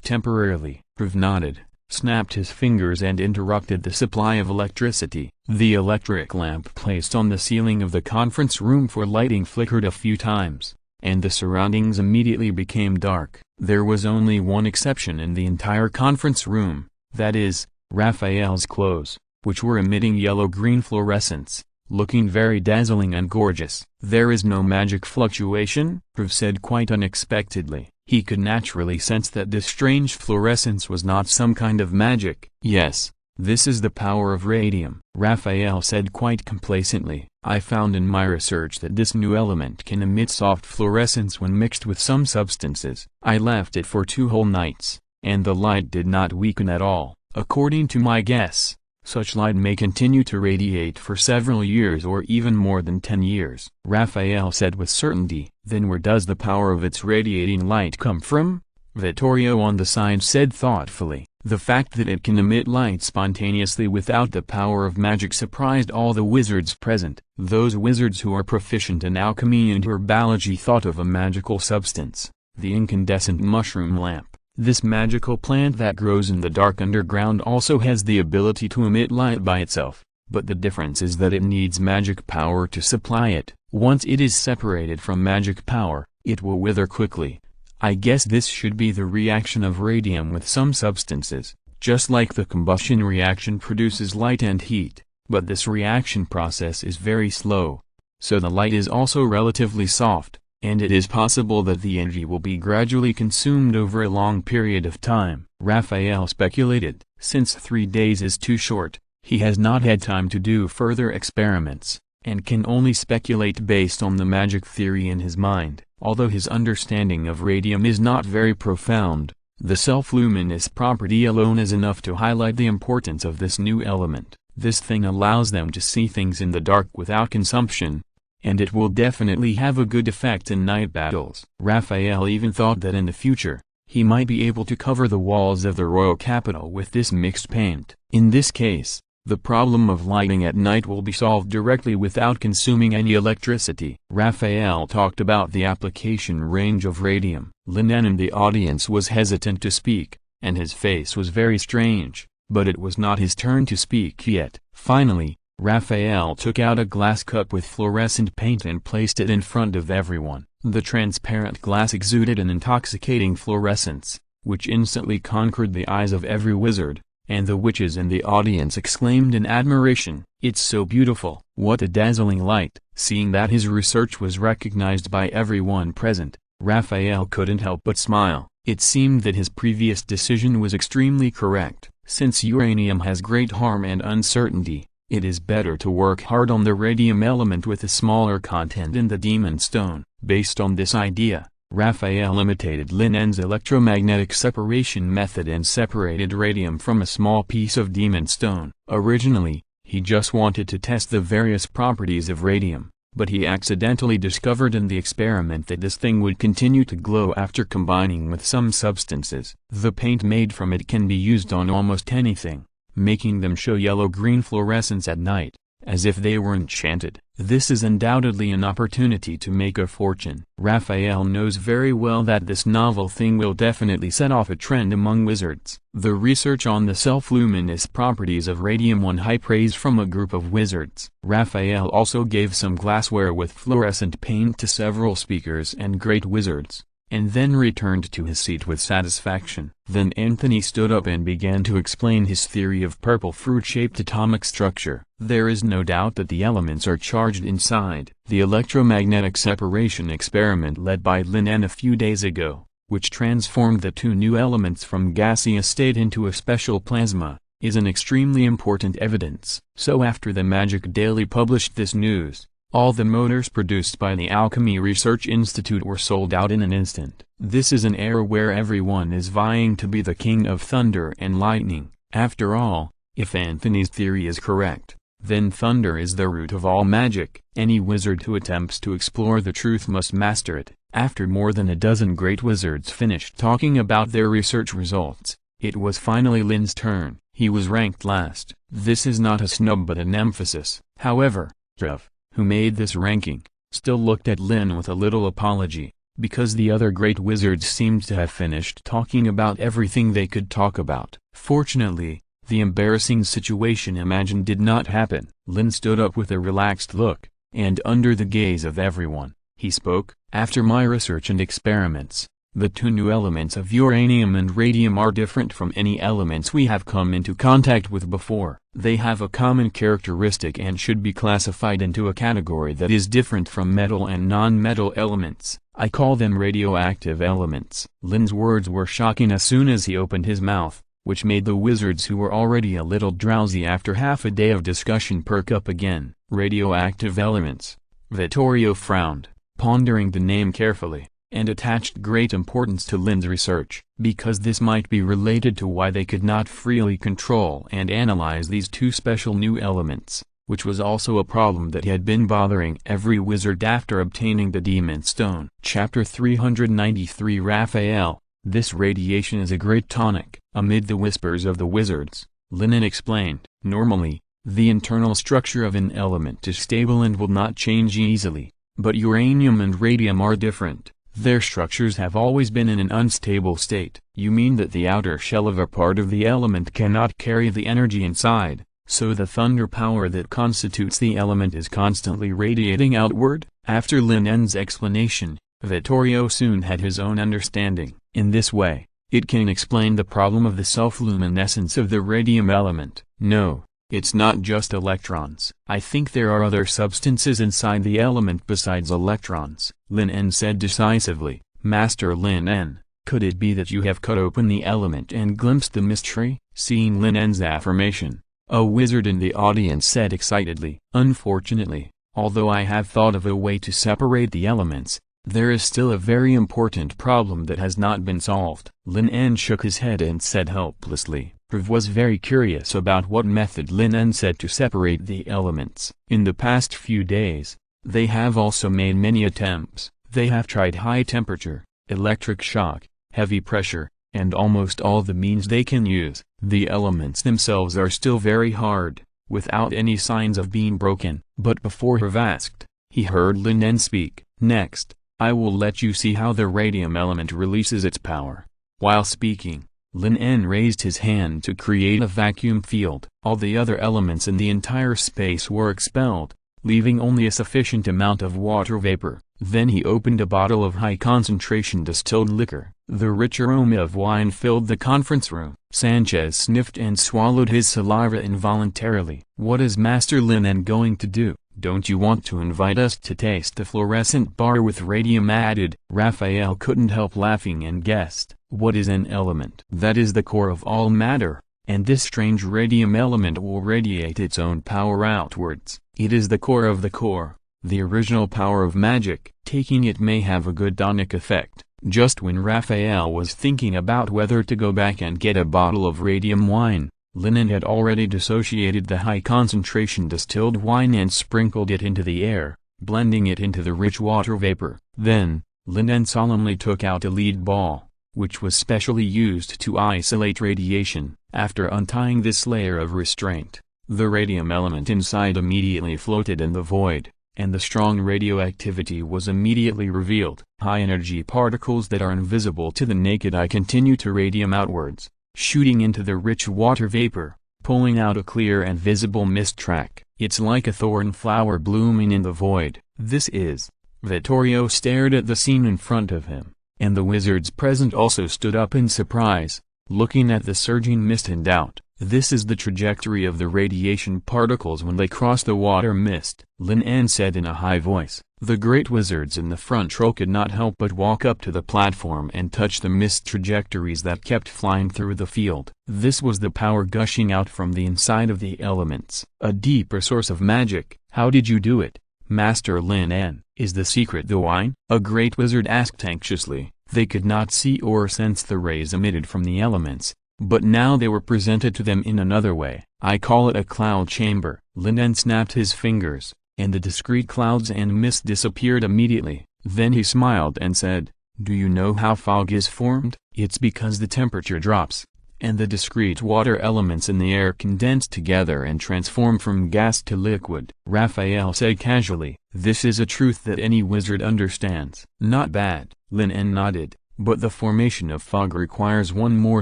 temporarily. Prv nodded, snapped his fingers and interrupted the supply of electricity. The electric lamp placed on the ceiling of the conference room for lighting flickered a few times, and the surroundings immediately became dark. There was only one exception in the entire conference room, that is, Raphael's clothes, which were emitting yellow-green fluorescence, looking very dazzling and gorgeous. There is no magic fluctuation, Prv said quite unexpectedly. He could naturally sense that this strange fluorescence was not some kind of magic. Yes, this is the power of radium, Raphael said quite complacently. I found in my research that this new element can emit soft fluorescence when mixed with some substances. I left it for 2 whole nights, and the light did not weaken at all. According to my guess, such light may continue to radiate for several years or even more than 10 years. Raphael said with certainty. Then where does the power of its radiating light come from? Vittorio on the side said thoughtfully. The fact that it can emit light spontaneously without the power of magic surprised all the wizards present. Those wizards who are proficient in alchemy and herbology thought of a magical substance, the incandescent mushroom lamp. This magical plant that grows in the dark underground also has the ability to emit light by itself, but the difference is that it needs magic power to supply it. Once it is separated from magic power, it will wither quickly. I guess this should be the reaction of radium with some substances, just like the combustion reaction produces light and heat, but this reaction process is very slow, so the light is also relatively soft, and it is possible that the energy will be gradually consumed over a long period of time. Raphael speculated. Since 3 days is too short, he has not had time to do further experiments, and can only speculate based on the magic theory in his mind. Although his understanding of radium is not very profound, the self-luminous property alone is enough to highlight the importance of this new element. This thing allows them to see things in the dark without consumption, and it will definitely have a good effect in night battles. Raphael even thought that in the future, he might be able to cover the walls of the royal capital with this mixed paint. In this case, the problem of lighting at night will be solved directly without consuming any electricity. Raphael talked about the application range of radium. Lin En in the audience was hesitant to speak, and his face was very strange, but it was not his turn to speak yet. Finally, Raphael took out a glass cup with fluorescent paint and placed it in front of everyone. The transparent glass exuded an intoxicating fluorescence, which instantly conquered the eyes of every wizard, and the witches in the audience exclaimed in admiration, "It's so beautiful! What a dazzling light!" Seeing that his research was recognized by everyone present, Raphael couldn't help but smile. It seemed that his previous decision was extremely correct. Since uranium has great harm and uncertainty, it is better to work hard on the radium element with a smaller content in the demon stone. Based on this idea, Raphael imitated Lin En's electromagnetic separation method and separated radium from a small piece of demon stone. Originally, he just wanted to test the various properties of radium, but he accidentally discovered in the experiment that this thing would continue to glow after combining with some substances. The paint made from it can be used on almost anything, making them show yellow-green fluorescence at night, as if they were enchanted. This is undoubtedly an opportunity to make a fortune. Raphael knows very well that this novel thing will definitely set off a trend among wizards. The research on the self-luminous properties of radium won high praise from a group of wizards. Raphael also gave some glassware with fluorescent paint to several speakers and great wizards, and then returned to his seat with satisfaction. Then Anthony stood up and began to explain his theory of purple fruit-shaped atomic structure. There is no doubt that the elements are charged inside. The electromagnetic separation experiment led by Lin En a few days ago, which transformed the two new elements from gaseous state into a special plasma, is an extremely important evidence. So after the Magic Daily published this news, all the motors produced by the Alchemy Research Institute were sold out in an instant. This is an era where everyone is vying to be the king of thunder and lightning. After all, if Anthony's theory is correct, then thunder is the root of all magic. Any wizard who attempts to explore the truth must master it. After more than a dozen great wizards finished talking about their research results, it was finally Lin's turn. He was ranked last. This is not a snub but an emphasis. However, Trev, who made this ranking, still looked at Lin with a little apology, because the other great wizards seemed to have finished talking about everything they could talk about. Fortunately, the embarrassing situation imagined did not happen. Lin stood up with a relaxed look, and under the gaze of everyone, he spoke. After my research and experiments, the two new elements of uranium and radium are different from any elements we have come into contact with before. They have a common characteristic and should be classified into a category that is different from metal and non-metal elements. I call them radioactive elements. Lin's words were shocking as soon as he opened his mouth, which made the wizards who were already a little drowsy after half a day of discussion perk up again. Radioactive elements. Vittorio frowned, pondering the name carefully, and attached great importance to Lin's research, because this might be related to why they could not freely control and analyze these two special new elements, which was also a problem that had been bothering every wizard after obtaining the Demon Stone. Chapter 393 Raphael, this radiation is a great tonic. Amid the whispers of the wizards, Lin En explained, normally, the internal structure of an element is stable and will not change easily, but uranium and radium are different. Their structures have always been in an unstable state. You mean that the outer shell of a part of the element cannot carry the energy inside, so the thunder power that constitutes the element is constantly radiating outward? After Lin En's explanation, Vittorio soon had his own understanding. In this way, it can explain the problem of the self-luminescence of the radium element. No, it's not just electrons. I think there are other substances inside the element besides electrons. Lin En said decisively. Master Lin En, could it be that you have cut open the element and glimpsed the mystery? Seeing Lin En's affirmation, a wizard in the audience said excitedly. Unfortunately, although I have thought of a way to separate the elements, there is still a very important problem that has not been solved. Lin En shook his head and said helplessly. Trev was very curious about what method Lin En said to separate the elements. In the past few days, they have also made many attempts. They have tried high temperature, electric shock, heavy pressure, and almost all the means they can use. The elements themselves are still very hard, without any signs of being broken. But before Trev asked, he heard Lin En speak. Next, I will let you see how the radium element releases its power. While speaking, Lin En raised his hand to create a vacuum field. All the other elements in the entire space were expelled, leaving only a sufficient amount of water vapor. Then he opened a bottle of high-concentration distilled liquor. The rich aroma of wine filled the conference room. Sanchez sniffed and swallowed his saliva involuntarily. What is Master Lin En going to do? Don't you want to invite us to taste the fluorescent bar with radium added? Raphael couldn't help laughing and guessed. What is an element? That is the core of all matter, and this strange radium element will radiate its own power outwards. It is the core of the core, the original power of magic. Taking it may have a good tonic effect. Just when Raphael was thinking about whether to go back and get a bottle of radium wine, Lin En had already dissociated the high-concentration distilled wine and sprinkled it into the air, blending it into the rich water vapor. Then, Lin En solemnly took out a lead ball, which was specially used to isolate radiation. After untying this layer of restraint, the radium element inside immediately floated in the void, and the strong radioactivity was immediately revealed. High-energy particles that are invisible to the naked eye continue to radium outwards, shooting into the rich water vapor, pulling out a clear and visible mist track. It's like a thorn flower blooming in the void. This is. Vittorio stared at the scene in front of him, and the wizards present also stood up in surprise, looking at the surging mist in doubt. "This is the trajectory of the radiation particles when they cross the water mist," Lin En said in a high voice. The great wizards in the front row could not help but walk up to the platform and touch the mist trajectories that kept flying through the field. This was the power gushing out from the inside of the elements. "A deeper source of magic. How did you do it, Master Lin En? Is the secret the wine?" a great wizard asked anxiously. They could not see or sense the rays emitted from the elements, but now they were presented to them in another way. "I call it a cloud chamber." Lin En snapped his fingers, and the discrete clouds and mist disappeared immediately. Then he smiled and said, "Do you know how fog is formed? It's because the temperature drops, and the discrete water elements in the air condense together and transform from gas to liquid." Raphael said casually, "This is a truth that any wizard understands." "Not bad," Lin En nodded, "but the formation of fog requires one more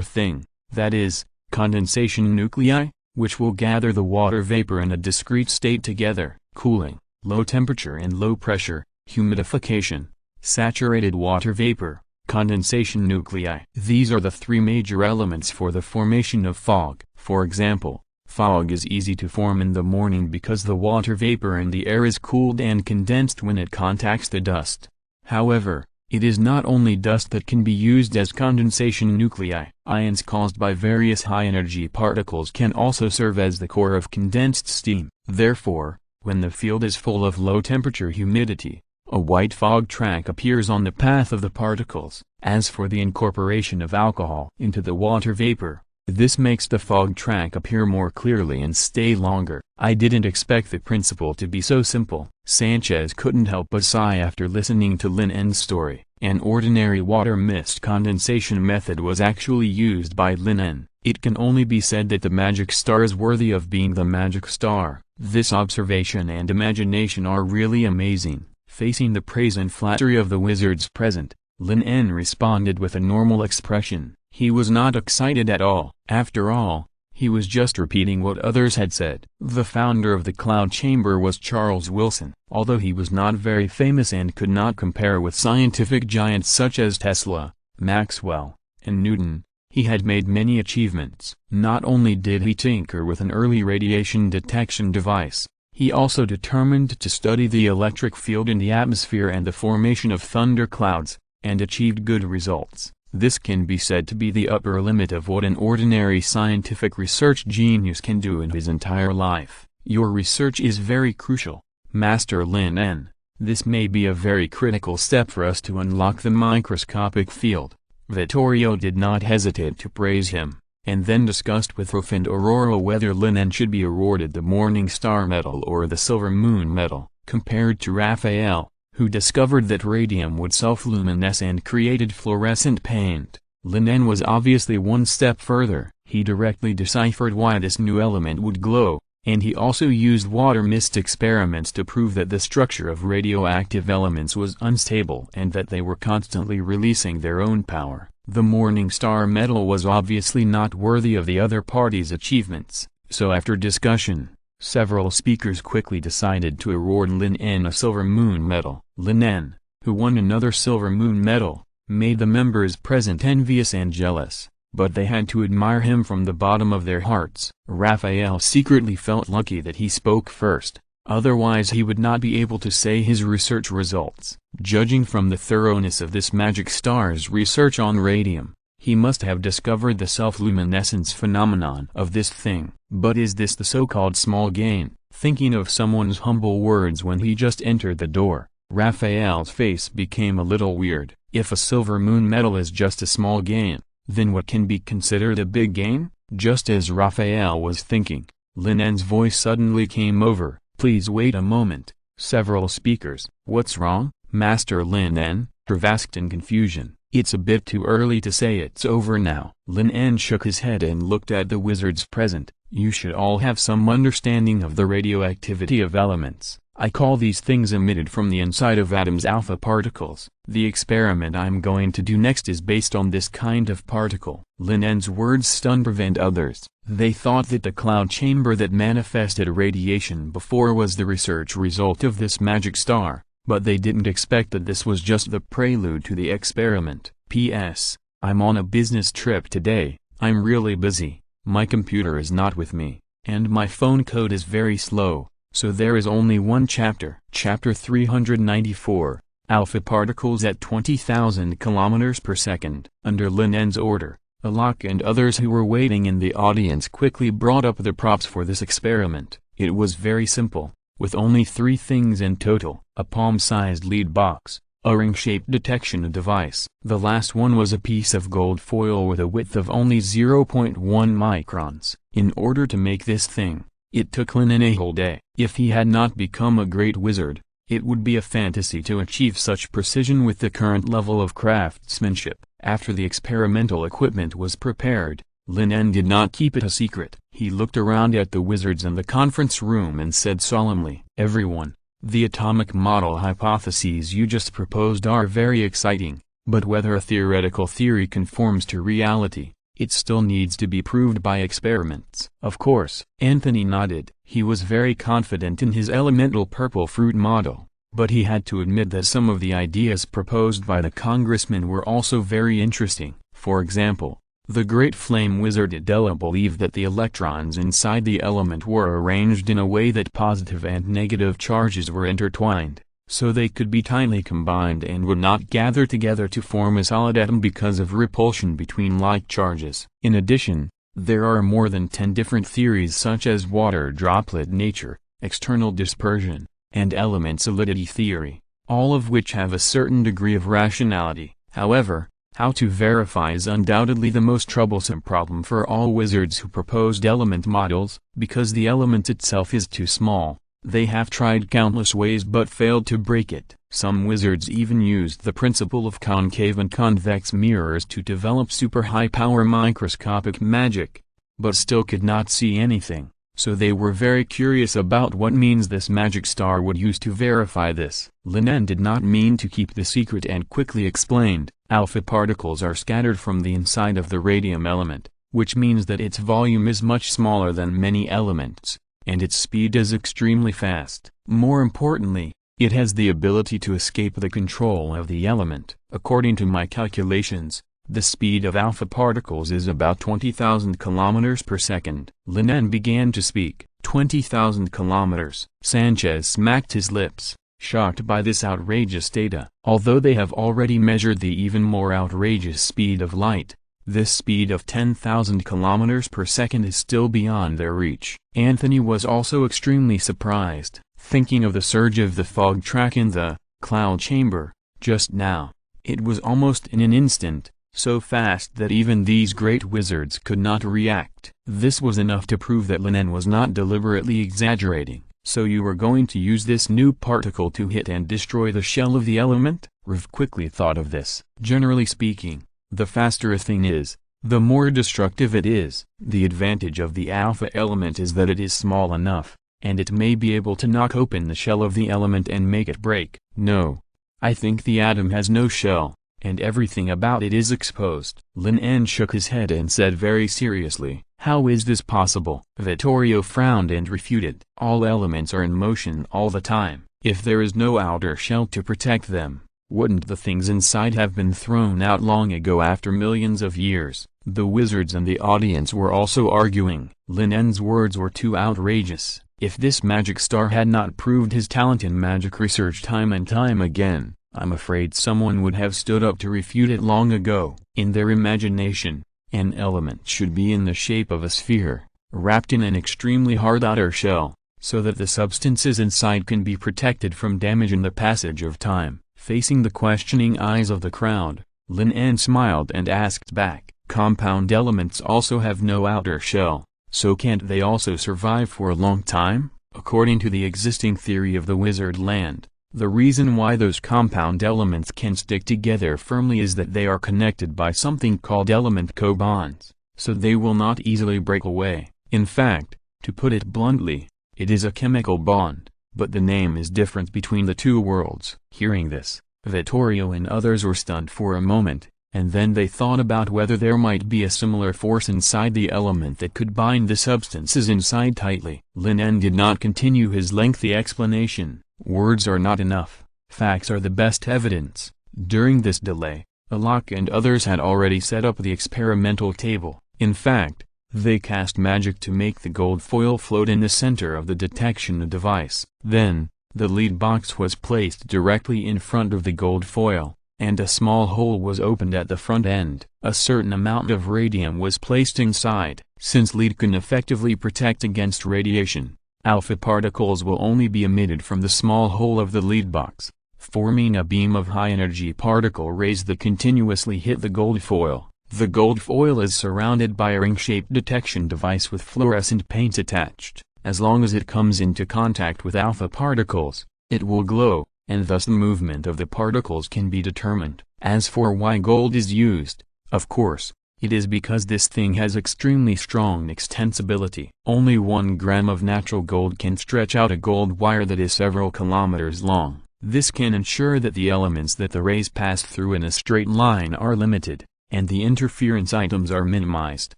thing, that is, condensation nuclei, which will gather the water vapor in a discrete state together. Cooling, low temperature and low pressure, humidification, saturated water vapor, condensation nuclei. These are the three major elements for the formation of fog. For example, fog is easy to form in the morning because the water vapor in the air is cooled and condensed when it contacts the dust. However, it is not only dust that can be used as condensation nuclei. Ions caused by various high-energy particles can also serve as the core of condensed steam. Therefore, when the field is full of low-temperature humidity, a white fog track appears on the path of the particles. As for the incorporation of alcohol into the water vapor, this makes the fog track appear more clearly and stay longer. I didn't expect the principle to be so simple. Sanchez couldn't help but sigh after listening to Lin En's story. An ordinary water mist condensation method was actually used by Lin En. It can only be said that the magic star is worthy of being the magic star. This observation and imagination are really amazing. Facing the praise and flattery of the wizards present, Lin En responded with a normal expression. He was not excited at all. After all, he was just repeating what others had said. The founder of the cloud chamber was Charles Wilson. Although he was not very famous and could not compare with scientific giants such as Tesla, Maxwell, and Newton, he had made many achievements. Not only did he tinker with an early radiation detection device, he also determined to study the electric field in the atmosphere and the formation of thunderclouds, and achieved good results. This can be said to be the upper limit of what an ordinary scientific research genius can do in his entire life. Your research is very crucial, Master Lin En. This may be a very critical step for us to unlock the microscopic field. Vittorio did not hesitate to praise him, and then discussed with Rolf and Aurora whether Lin En should be awarded the Morning Star Medal or the Silver Moon Medal. Compared to Raphael, who discovered that radium would self-luminesce and created fluorescent paint, Lin En was obviously one step further. He directly deciphered why this new element would glow, and he also used water mist experiments to prove that the structure of radioactive elements was unstable and that they were constantly releasing their own power. The Morning Star Medal was obviously not worthy of the other party's achievements, so after discussion, several speakers quickly decided to award Lin En a Silver Moon Medal. Lin En, who won another Silver Moon Medal, made the members present envious and jealous, but they had to admire him from the bottom of their hearts. Raphael secretly felt lucky that he spoke first, otherwise he would not be able to say his research results. Judging from the thoroughness of this magic star's research on radium, he must have discovered the self-luminescence phenomenon of this thing. But is this the so-called small gain? Thinking of someone's humble words when he just entered the door, Raphael's face became a little weird. If a Silver Moon Medal is just a small gain, then what can be considered a big gain? Just as Raphael was thinking, Lin En's voice suddenly came over. Please wait a moment. Several speakers. What's wrong, Master Lin En? Trev asked in confusion. It's a bit too early to say it's over now. Lin En shook his head and looked at the wizards present. You should all have some understanding of the radioactivity of elements. I call these things emitted from the inside of atoms alpha particles. The experiment I'm going to do next is based on this kind of particle. Lin En's words stunned Trev and others. They thought that the cloud chamber that manifested radiation before was the research result of this magic star, But they didn't expect that this was just the prelude to the experiment. P.S. I'm on a business trip today, I'm really busy, my computer is not with me, and my phone code is very slow, so there is only one chapter. Chapter 394, Alpha Particles at 20,000 kilometers per second. Under Lin En's order, Alok and others who were waiting in the audience quickly brought up the props for this experiment. It was very simple, with only 3 things in total: a palm-sized lead box, a ring-shaped detection device. The last one was a piece of gold foil with a width of only 0.1 microns. In order to make this thing, it took Lin En a whole day. If he had not become a great wizard, it would be a fantasy to achieve such precision with the current level of craftsmanship. After the experimental equipment was prepared, Lin En did not keep it a secret. He looked around at the wizards in the conference room and said solemnly, "Everyone, the atomic model hypotheses you just proposed are very exciting, but whether a theoretical theory conforms to reality, it still needs to be proved by experiments." Of course, Anthony nodded. He was very confident in his elemental purple fruit model, but he had to admit that some of the ideas proposed by the congressman were also very interesting. For example, the great flame wizard Adela believed that the electrons inside the element were arranged in a way that positive and negative charges were intertwined, so they could be tightly combined and would not gather together to form a solid atom because of repulsion between like charges. In addition, there are more than 10 different theories such as water droplet nature, external dispersion, and element solidity theory, all of which have a certain degree of rationality. However, how to verify is undoubtedly the most troublesome problem for all wizards who proposed element models. Because the element itself is too small, they have tried countless ways but failed to break it. Some wizards even used the principle of concave and convex mirrors to develop super high-power microscopic magic, but still could not see anything, so they were very curious about what means this magic star would use to verify this. Lin En did not mean to keep the secret and quickly explained, "Alpha particles are scattered from the inside of the radium element, which means that its volume is much smaller than many elements, and its speed is extremely fast. More importantly, it has the ability to escape the control of the element. According to my calculations, the speed of alpha particles is about 20,000 kilometers per second." Lin En began to speak. 20,000 kilometers. Sanchez smacked his lips, shocked by this outrageous data. Although they have already measured the even more outrageous speed of light, this speed of 10,000 kilometers per second is still beyond their reach. Anthony was also extremely surprised, thinking of the surge of the fog track in the cloud chamber just now. It was almost in an instant, so fast that even these great wizards could not react. This was enough to prove that Lin En was not deliberately exaggerating. "So you were going to use this new particle to hit and destroy the shell of the element?" Riv quickly thought of this. Generally speaking, the faster a thing is, the more destructive it is. The advantage of the alpha element is that it is small enough, and it may be able to knock open the shell of the element and make it break. "No. I think the atom has no shell, and everything about it is exposed." Lin En shook his head and said very seriously, "How is this possible?" Vittorio frowned and refuted. "All elements are in motion all the time. If there is no outer shell to protect them, wouldn't the things inside have been thrown out long ago after millions of years?" The wizards and the audience were also arguing. Lin En's words were too outrageous. If this magic star had not proved his talent in magic research time and time again, I'm afraid someone would have stood up to refute it long ago. In their imagination, an element should be in the shape of a sphere, wrapped in an extremely hard outer shell, so that the substances inside can be protected from damage in the passage of time. Facing the questioning eyes of the crowd, Lin En smiled and asked back, "Compound elements also have no outer shell, so can't they also survive for a long time?" According to the existing theory of the wizard land, the reason why those compound elements can stick together firmly is that they are connected by something called element co-bonds, so they will not easily break away. In fact, to put it bluntly, it is a chemical bond, but the name is different between the two worlds. Hearing this, Vittorio and others were stunned for a moment, and then they thought about whether there might be a similar force inside the element that could bind the substances inside tightly. Lin En did not continue his lengthy explanation. Words are not enough. Facts are the best evidence. During this delay, Alok and others had already set up the experimental table. In fact, they cast magic to make the gold foil float in the center of the detection device. Then, the lead box was placed directly in front of the gold foil, and a small hole was opened at the front end. A certain amount of radium was placed inside. Since lead can effectively protect against radiation, alpha particles will only be emitted from the small hole of the lead box, forming a beam of high-energy particle rays that continuously hit the gold foil. The gold foil is surrounded by a ring-shaped detection device with fluorescent paints attached. As long as it comes into contact with alpha particles, it will glow, and thus the movement of the particles can be determined. As for why gold is used, of course, it is because this thing has extremely strong extensibility. Only 1 gram of natural gold can stretch out a gold wire that is several kilometers long. This can ensure that the elements that the rays pass through in a straight line are limited, and the interference items are minimized.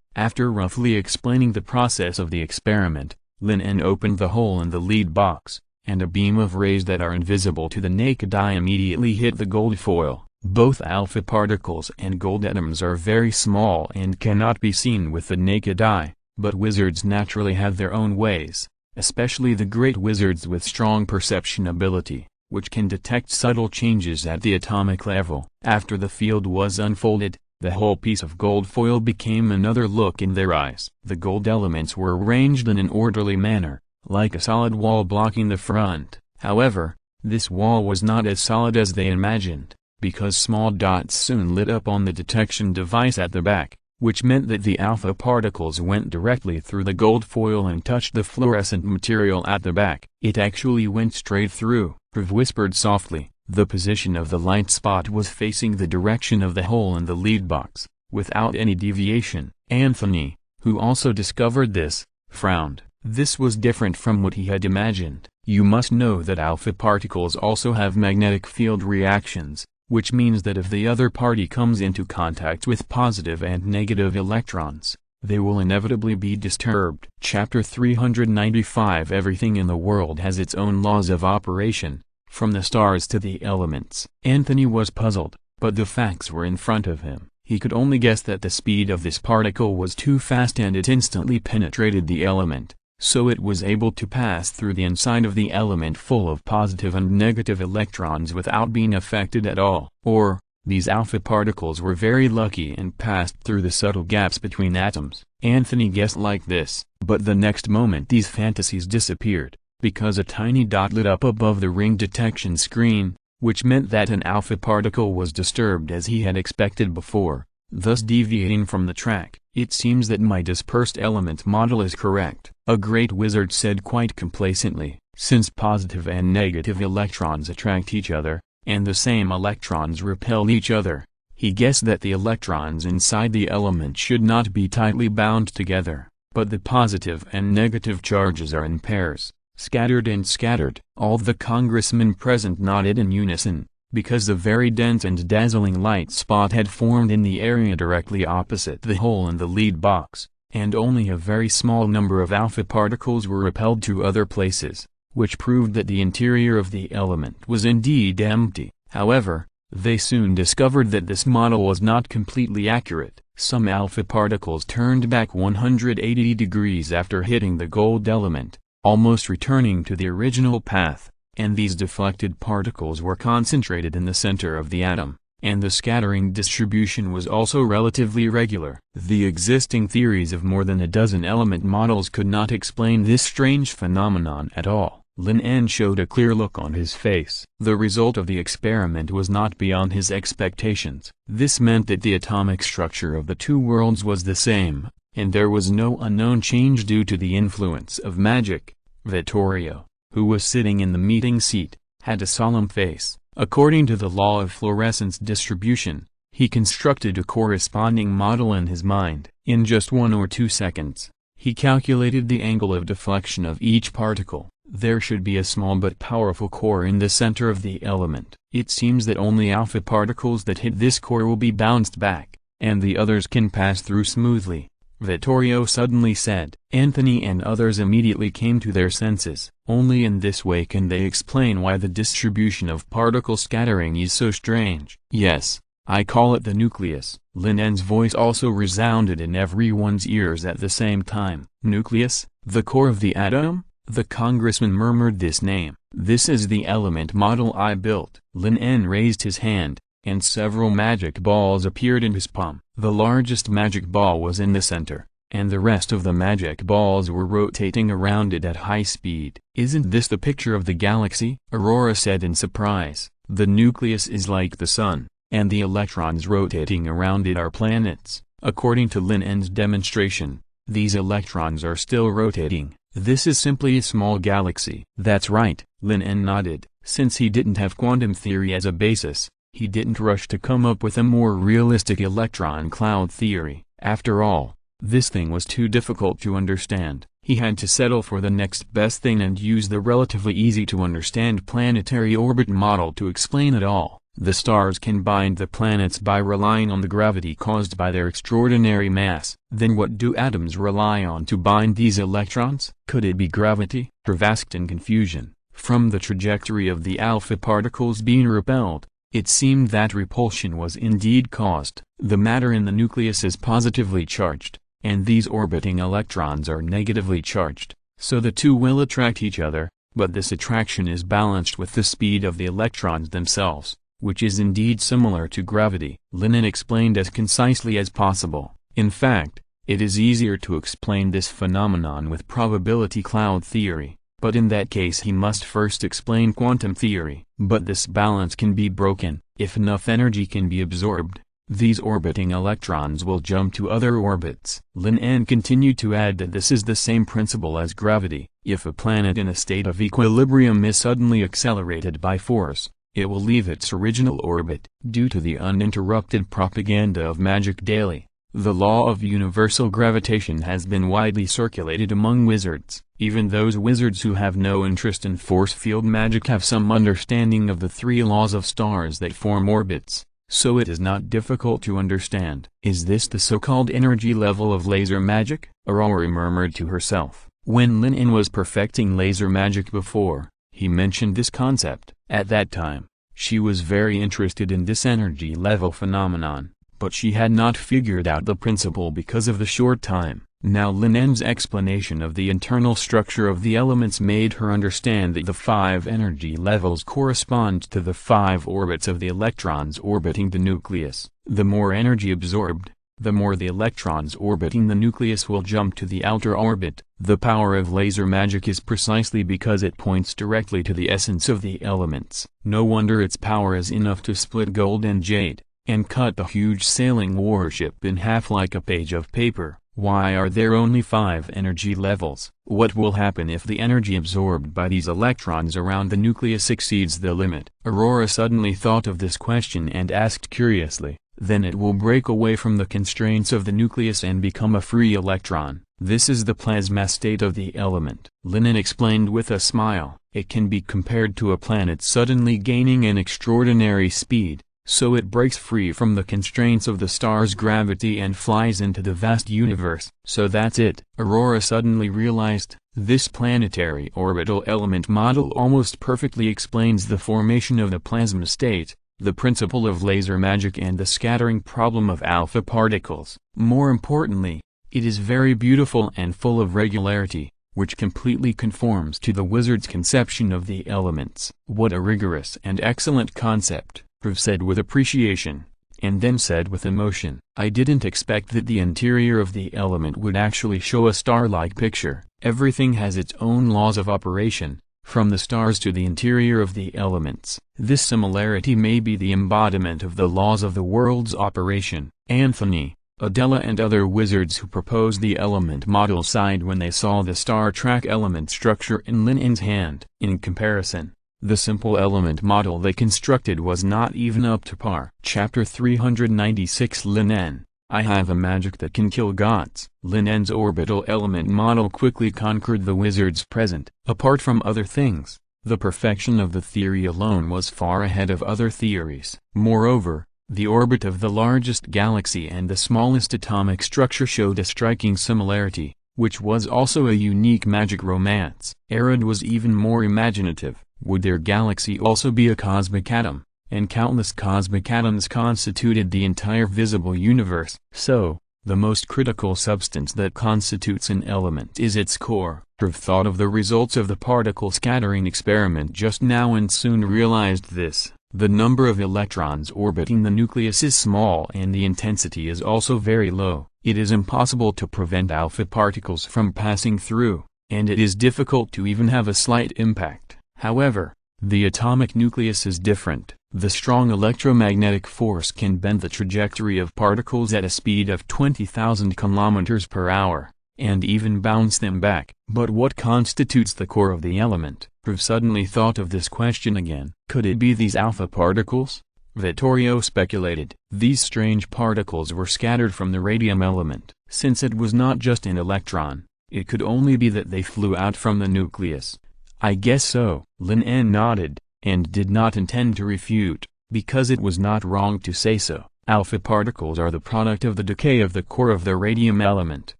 After roughly explaining the process of the experiment, Lin En opened the hole in the lead box, and a beam of rays that are invisible to the naked eye immediately hit the gold foil. Both alpha particles and gold atoms are very small and cannot be seen with the naked eye, but wizards naturally have their own ways, especially the great wizards with strong perception ability, which can detect subtle changes at the atomic level. After the field was unfolded, the whole piece of gold foil became another look in their eyes. The gold elements were arranged in an orderly manner, like a solid wall blocking the front. However, this wall was not as solid as they imagined, because small dots soon lit up on the detection device at the back, which meant that the alpha particles went directly through the gold foil and touched the fluorescent material at the back. It actually went straight through. Prv whispered softly. The position of the light spot was facing the direction of the hole in the lead box, without any deviation. Anthony, who also discovered this, frowned. This was different from what he had imagined. You must know that alpha particles also have magnetic field reactions, which means that if the other party comes into contact with positive and negative electrons, they will inevitably be disturbed. Chapter 395 Everything in the world has its own laws of operation, from the stars to the elements. Anthony was puzzled, but the facts were in front of him. He could only guess that the speed of this particle was too fast and it instantly penetrated the element, so it was able to pass through the inside of the element full of positive and negative electrons without being affected at all. Or, these alpha particles were very lucky and passed through the subtle gaps between atoms. Anthony guessed like this, but the next moment these fantasies disappeared, because a tiny dot lit up above the ring detection screen, which meant that an alpha particle was disturbed as he had expected before, thus deviating from the track. It seems that my dispersed element model is correct, a great wizard said quite complacently. Since positive and negative electrons attract each other, and the same electrons repel each other, he guessed that the electrons inside the element should not be tightly bound together, but the positive and negative charges are in pairs, scattered and scattered. All the congressmen present nodded in unison, because the very dense and dazzling light spot had formed in the area directly opposite the hole in the lead box, and only a very small number of alpha particles were repelled to other places, which proved that the interior of the element was indeed empty. However, they soon discovered that this model was not completely accurate. Some alpha particles turned back 180 degrees after hitting the gold element, almost returning to the original path, and these deflected particles were concentrated in the center of the atom, and the scattering distribution was also relatively regular. The existing theories of more than a dozen element models could not explain this strange phenomenon at all. Lin En showed a clear look on his face. The result of the experiment was not beyond his expectations. This meant that the atomic structure of the two worlds was the same, and there was no unknown change due to the influence of magic. Vittorio, who was sitting in the meeting seat, had a solemn face. According to the law of fluorescence distribution, he constructed a corresponding model in his mind. In just 1 or 2 seconds, he calculated the angle of deflection of each particle. There should be a small but powerful core in the center of the element. It seems that only alpha particles that hit this core will be bounced back, and the others can pass through smoothly. Vittorio suddenly said. Anthony and others immediately came to their senses. Only in this way can they explain why the distribution of particle scattering is so strange. Yes, I call it the nucleus. Lin En's voice also resounded in everyone's ears at the same time. Nucleus, the core of the atom? The congressman murmured this name. This is the element model I built. Lin En raised his hand, and several magic balls appeared in his palm. The largest magic ball was in the center, and the rest of the magic balls were rotating around it at high speed. Isn't this the picture of the galaxy? Aurora said in surprise. The nucleus is like the sun, and the electrons rotating around it are planets. According to Lin En's demonstration, these electrons are still rotating. This is simply a small galaxy. That's right, Lin En nodded. Since he didn't have quantum theory as a basis, he didn't rush to come up with a more realistic electron cloud theory. After all, this thing was too difficult to understand. He had to settle for the next best thing and use the relatively easy-to-understand planetary orbit model to explain it all. The stars can bind the planets by relying on the gravity caused by their extraordinary mass. Then what do atoms rely on to bind these electrons? Could it be gravity? Trev asked in confusion. From the trajectory of the alpha particles being repelled, it seemed that repulsion was indeed caused. The matter in the nucleus is positively charged, and these orbiting electrons are negatively charged, so the two will attract each other, but this attraction is balanced with the speed of the electrons themselves, which is indeed similar to gravity. Lin En explained as concisely as possible. In fact, it is easier to explain this phenomenon with probability cloud theory, but in that case he must first explain quantum theory. But this balance can be broken. If enough energy can be absorbed, these orbiting electrons will jump to other orbits. Lin En continued to add that this is the same principle as gravity. If a planet in a state of equilibrium is suddenly accelerated by force, it will leave its original orbit. Due to the uninterrupted propaganda of magic daily, the law of universal gravitation has been widely circulated among wizards. Even those wizards who have no interest in force field magic have some understanding of the three laws of stars that form orbits, so it is not difficult to understand. Is this the so-called energy level of laser magic? Aurora murmured to herself. When Lin En was perfecting laser magic before, he mentioned this concept. At that time, she was very interested in this energy level phenomenon, but she had not figured out the principle because of the short time. Now Lin En's explanation of the internal structure of the elements made her understand that the 5 energy levels correspond to the 5 orbits of the electrons orbiting the nucleus. The more energy absorbed, the more the electrons orbiting the nucleus will jump to the outer orbit. The power of laser magic is precisely because it points directly to the essence of the elements. No wonder its power is enough to split gold and jade, and cut the huge sailing warship in half like a page of paper. Why are there only 5 energy levels? What will happen if the energy absorbed by these electrons around the nucleus exceeds the limit? Aurora suddenly thought of this question and asked curiously. Then it will break away from the constraints of the nucleus and become a free electron. This is the plasma state of the element. Lin En explained with a smile. It can be compared to a planet suddenly gaining an extraordinary speed, so it breaks free from the constraints of the star's gravity and flies into the vast universe. So that's it. Aurora suddenly realized, this planetary orbital element model almost perfectly explains the formation of the plasma state, the principle of laser magic and the scattering problem of alpha particles. More importantly, it is very beautiful and full of regularity, which completely conforms to the wizard's conception of the elements. What a rigorous and excellent concept, Trev said with appreciation, and then said with emotion. I didn't expect that the interior of the element would actually show a star-like picture. Everything has its own laws of operation, from the stars to the interior of the elements. This similarity may be the embodiment of the laws of the world's operation. Anthony, Adela and other wizards who proposed the element model sighed when they saw the Star Trek element structure in Lin En's hand. In comparison, the simple element model they constructed was not even up to par. Chapter 396 Lin En, I have a magic that can kill gods. Lin En's orbital element model quickly conquered the wizard's present. Apart from other things, the perfection of the theory alone was far ahead of other theories. Moreover, The orbit of the largest galaxy and the smallest atomic structure showed a striking similarity, which was also a unique magic romance. Herod was even more imaginative. Would their galaxy also be a cosmic atom? And countless cosmic atoms constituted the entire visible universe. So, the most critical substance that constitutes an element is its core. I've thought of the results of the particle scattering experiment just now and soon realized this. The number of electrons orbiting the nucleus is small and the intensity is also very low. It is impossible to prevent alpha particles from passing through, and it is difficult to even have a slight impact. However, the atomic nucleus is different. The strong electromagnetic force can bend the trajectory of particles at a speed of 20,000 km per hour, and even bounce them back. But what constitutes the core of the element? I've suddenly thought of this question again. Could it be these alpha particles? Vittorio speculated. These strange particles were scattered from the radium element. Since it was not just an electron, it could only be that they flew out from the nucleus. I guess so. Lin En nodded, and did not intend to refute, because it was not wrong to say so. Alpha particles are the product of the decay of the core of the radium element.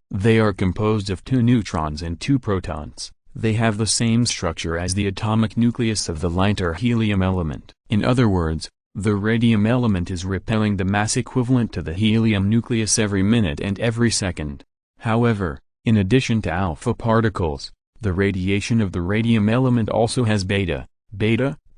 They are composed of 2 neutrons and 2 protons. They have the same structure as the atomic nucleus of the lighter helium element. In other words, the radium element is repelling the mass equivalent to the helium nucleus every minute and every second. However, in addition to alpha particles, the radiation of the radium element also has beta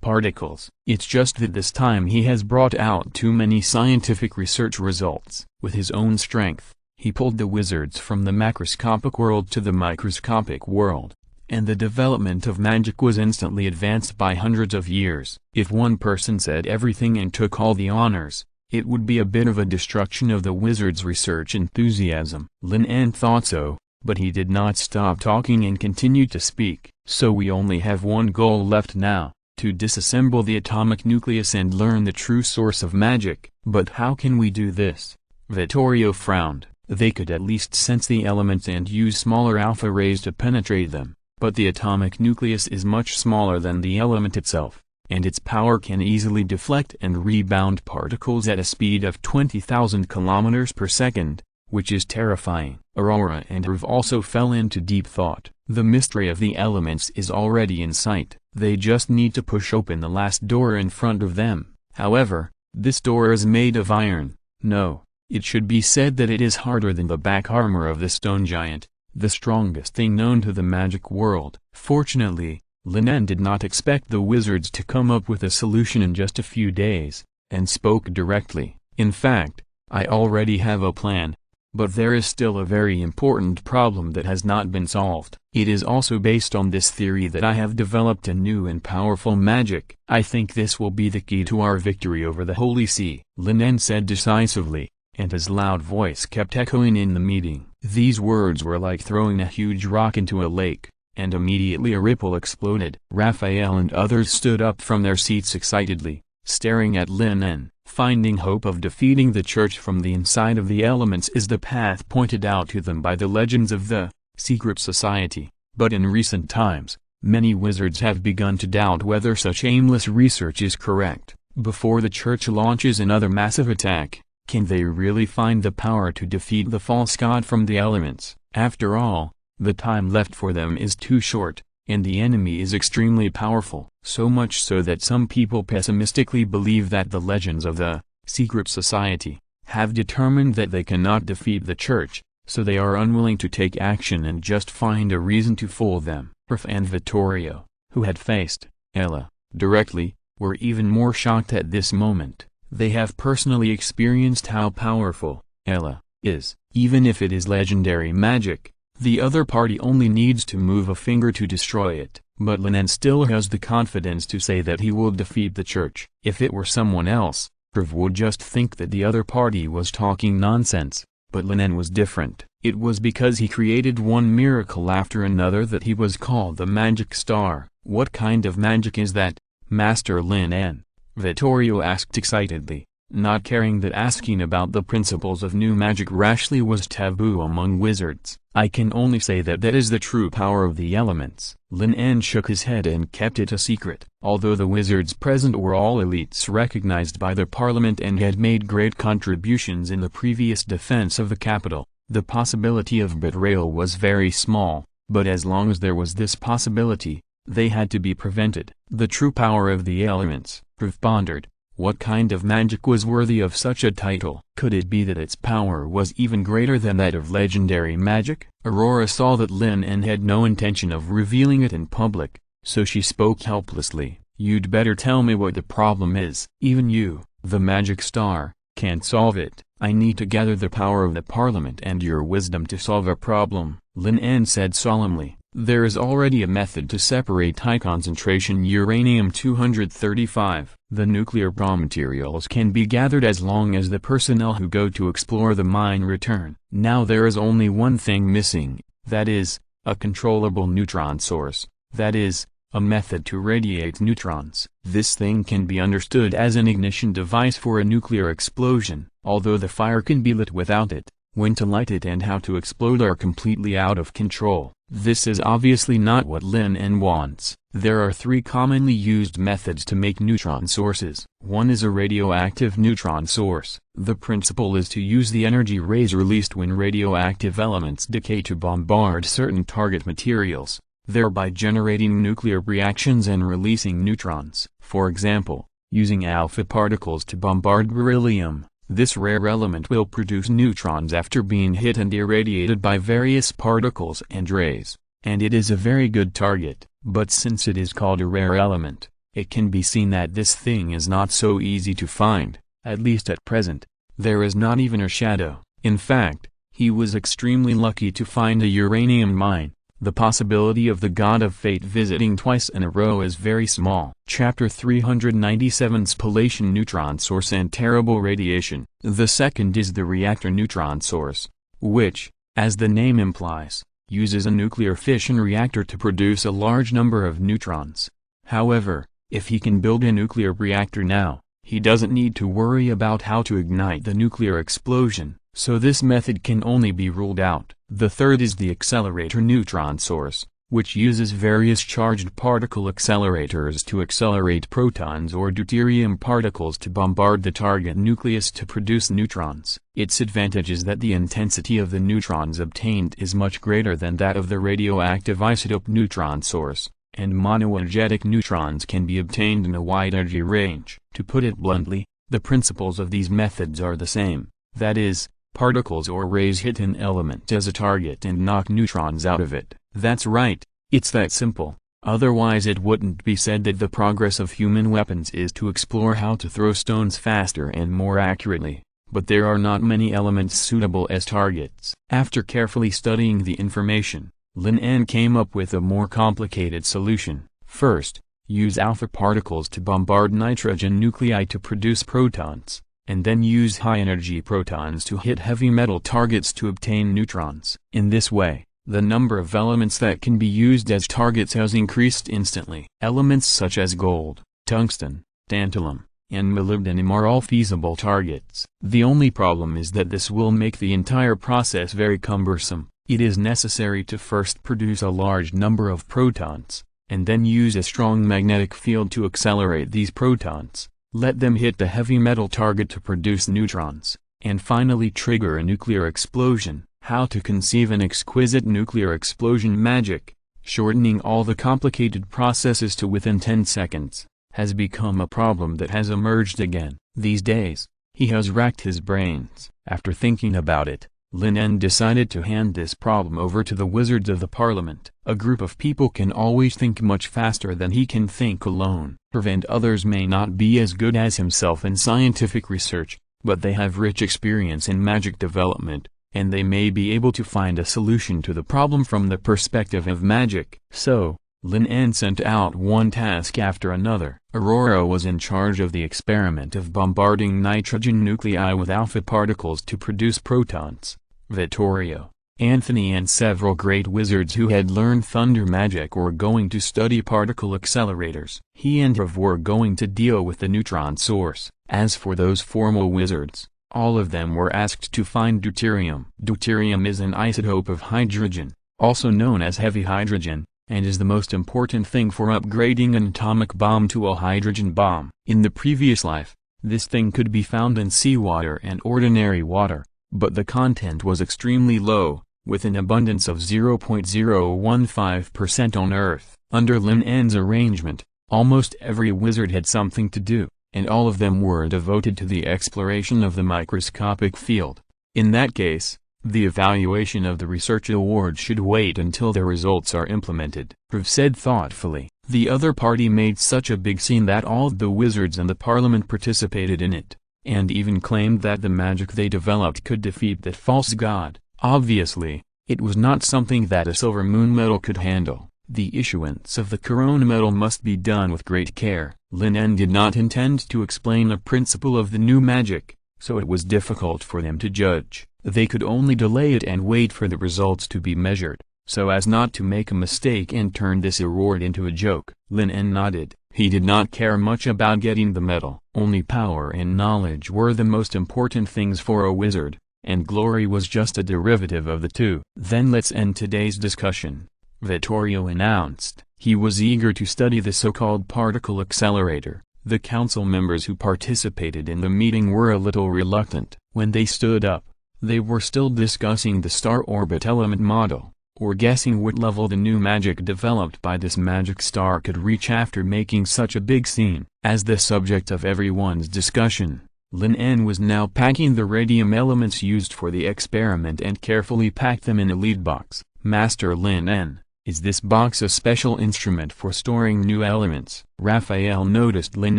particles. It's just that this time he has brought out too many scientific research results. With his own strength, he pulled the wizards from the macroscopic world to the microscopic world, and the development of magic was instantly advanced by hundreds of years. If one person said everything and took all the honors, it would be a bit of a destruction of the wizards' research enthusiasm. Lin En thought so, but he did not stop talking and continued to speak. So we only have one goal left now, to disassemble the atomic nucleus and learn the true source of magic. But how can we do this? Vittorio frowned. They could at least sense the elements and use smaller alpha rays to penetrate them, but the atomic nucleus is much smaller than the element itself, and its power can easily deflect and rebound particles at a speed of 20,000 km per second, which is terrifying. Aurora and Herve also fell into deep thought. The mystery of the elements is already in sight. They just need to push open the last door in front of them. However, this door is made of iron. No, it should be said that it is harder than the back armor of the stone giant, the strongest thing known to the magic world. Fortunately, Lin En did not expect the wizards to come up with a solution in just a few days, and spoke directly. In fact, I already have a plan. But there is still a very important problem that has not been solved. It is also based on this theory that I have developed a new and powerful magic. I think this will be the key to our victory over the Holy See, Lin En said decisively, and his loud voice kept echoing in the meeting. These words were like throwing a huge rock into a lake, and immediately a ripple exploded. Raphael and others stood up from their seats excitedly, staring at Lin En. Finding hope of defeating the church from the inside of the elements is the path pointed out to them by the legends of the secret society. But in recent times, many wizards have begun to doubt whether such aimless research is correct. Before the church launches another massive attack, can they really find the power to defeat the false god from the elements? After all, the time left for them is too short, and the enemy is extremely powerful. So much so that some people pessimistically believe that the legends of the secret society have determined that they cannot defeat the church, so they are unwilling to take action and just find a reason to fool them. Herve and Vittorio, who had faced Ella directly, were even more shocked at this moment. They have personally experienced how powerful Ella is. Even if it is legendary magic, the other party only needs to move a finger to destroy it. But Lin En still has the confidence to say that he will defeat the church. If it were someone else, Herve would just think that the other party was talking nonsense. But Lin En was different. It was because he created one miracle after another that he was called the Magic Star. What kind of magic is that, Master Lin En? Vittorio asked excitedly. not caring that asking about the principles of new magic rashly was taboo among wizards. I can only say that that is the true power of the elements. Lin En shook his head and kept it a secret. Although the wizards present were all elites recognized by the parliament and had made great contributions in the previous defense of the capital, the possibility of betrayal was very small, but as long as there was this possibility, they had to be prevented. The true power of the elements, Proof pondered. What kind of magic was worthy of such a title? Could it be that its power was even greater than that of legendary magic? Aurora saw that Lin En had no intention of revealing it in public, so she spoke helplessly. You'd better tell me what the problem is. Even you, the magic star, can't solve it. I need to gather the power of the parliament and your wisdom to solve a problem, Lin En said solemnly. There is already a method to separate high-concentration uranium-235. The nuclear raw materials can be gathered as long as the personnel who go to explore the mine return. Now there is only one thing missing, that is, a controllable neutron source, that is, a method to radiate neutrons. This thing can be understood as an ignition device for a nuclear explosion, although the fire can be lit without it. When to light it and how to explode are completely out of control. This is obviously not what Lin En wants. There are three commonly used methods to make neutron sources. One is a radioactive neutron source. The principle is to use the energy rays released when radioactive elements decay to bombard certain target materials, thereby generating nuclear reactions and releasing neutrons. For example, using alpha particles to bombard beryllium. This rare element will produce neutrons after being hit and irradiated by various particles and rays, and it is a very good target. But since it is called a rare element, it can be seen that this thing is not so easy to find, at least at present. There is not even a shadow. In fact, he was extremely lucky to find a uranium mine. The possibility of the god of fate visiting twice in a row is very small. Chapter 397 Spallation Neutron Source and Terrible Radiation. The second is the reactor neutron source, which, as the name implies, uses a nuclear fission reactor to produce a large number of neutrons. However, if he can build a nuclear reactor now, he doesn't need to worry about how to ignite the nuclear explosion, so this method can only be ruled out. The third is the accelerator neutron source, which uses various charged particle accelerators to accelerate protons or deuterium particles to bombard the target nucleus to produce neutrons. Its advantage is that the intensity of the neutrons obtained is much greater than that of the radioactive isotope neutron source, and monoenergetic neutrons can be obtained in a wide energy range. To put it bluntly, the principles of these methods are the same, that is, particles or rays hit an element as a target and knock neutrons out of it. That's right, it's that simple. Otherwise it wouldn't be said that the progress of human weapons is to explore how to throw stones faster and more accurately, but there are not many elements suitable as targets. After carefully studying the information, Lin En came up with a more complicated solution. First, use alpha particles to bombard nitrogen nuclei to produce protons, and then use high-energy protons to hit heavy metal targets to obtain neutrons. In this way, the number of elements that can be used as targets has increased instantly. Elements such as gold, tungsten, tantalum, and molybdenum are all feasible targets. The only problem is that this will make the entire process very cumbersome. It is necessary to first produce a large number of protons, and then use a strong magnetic field to accelerate these protons. Let them hit the heavy metal target to produce neutrons, and finally trigger a nuclear explosion. How to conceive an exquisite nuclear explosion magic, shortening all the complicated processes to within 10 seconds, has become a problem that has emerged again. These days, he has racked his brains. After thinking about it, Lin En decided to hand this problem over to the wizards of the parliament. A group of people can always think much faster than he can think alone. And others may not be as good as himself in scientific research, but they have rich experience in magic development, and they may be able to find a solution to the problem from the perspective of magic. So, Lin En sent out one task after another. Aurora was in charge of the experiment of bombarding nitrogen nuclei with alpha particles to produce protons. Vittorio, Anthony and several great wizards who had learned thunder magic were going to study particle accelerators. He and Rav were going to deal with the neutron source. As for those formal wizards, all of them were asked to find deuterium. Deuterium is an isotope of hydrogen, also known as heavy hydrogen, and is the most important thing for upgrading an atomic bomb to a hydrogen bomb. In the previous life, this thing could be found in seawater and ordinary water, but the content was extremely low, with an abundance of 0.015% on Earth. Under Lin En's arrangement, almost every wizard had something to do, and all of them were devoted to the exploration of the microscopic field. In that case, the evaluation of the research award should wait until their results are implemented. Prov said thoughtfully. The other party made such a big scene that all the wizards and the parliament participated in it, and even claimed that the magic they developed could defeat that false god. Obviously, it was not something that a silver moon medal could handle. The issuance of the corona medal must be done with great care. Lin En did not intend to explain the principle of the new magic, so it was difficult for them to judge. They could only delay it and wait for the results to be measured, so as not to make a mistake and turn this award into a joke. Lin En nodded. He did not care much about getting the medal. Only power and knowledge were the most important things for a wizard, and glory was just a derivative of the two. Then let's end today's discussion, Vittorio announced. He was eager to study the so-called particle accelerator. The council members who participated in the meeting were a little reluctant. When they stood up, they were still discussing the star orbit element model, or guessing what level the new magic developed by this magic star could reach after making such a big scene. As the subject of everyone's discussion, Lin En was now packing the radium elements used for the experiment and carefully packed them in a lead box. Master Lin En, is this box a special instrument for storing new elements? Raphael noticed Lin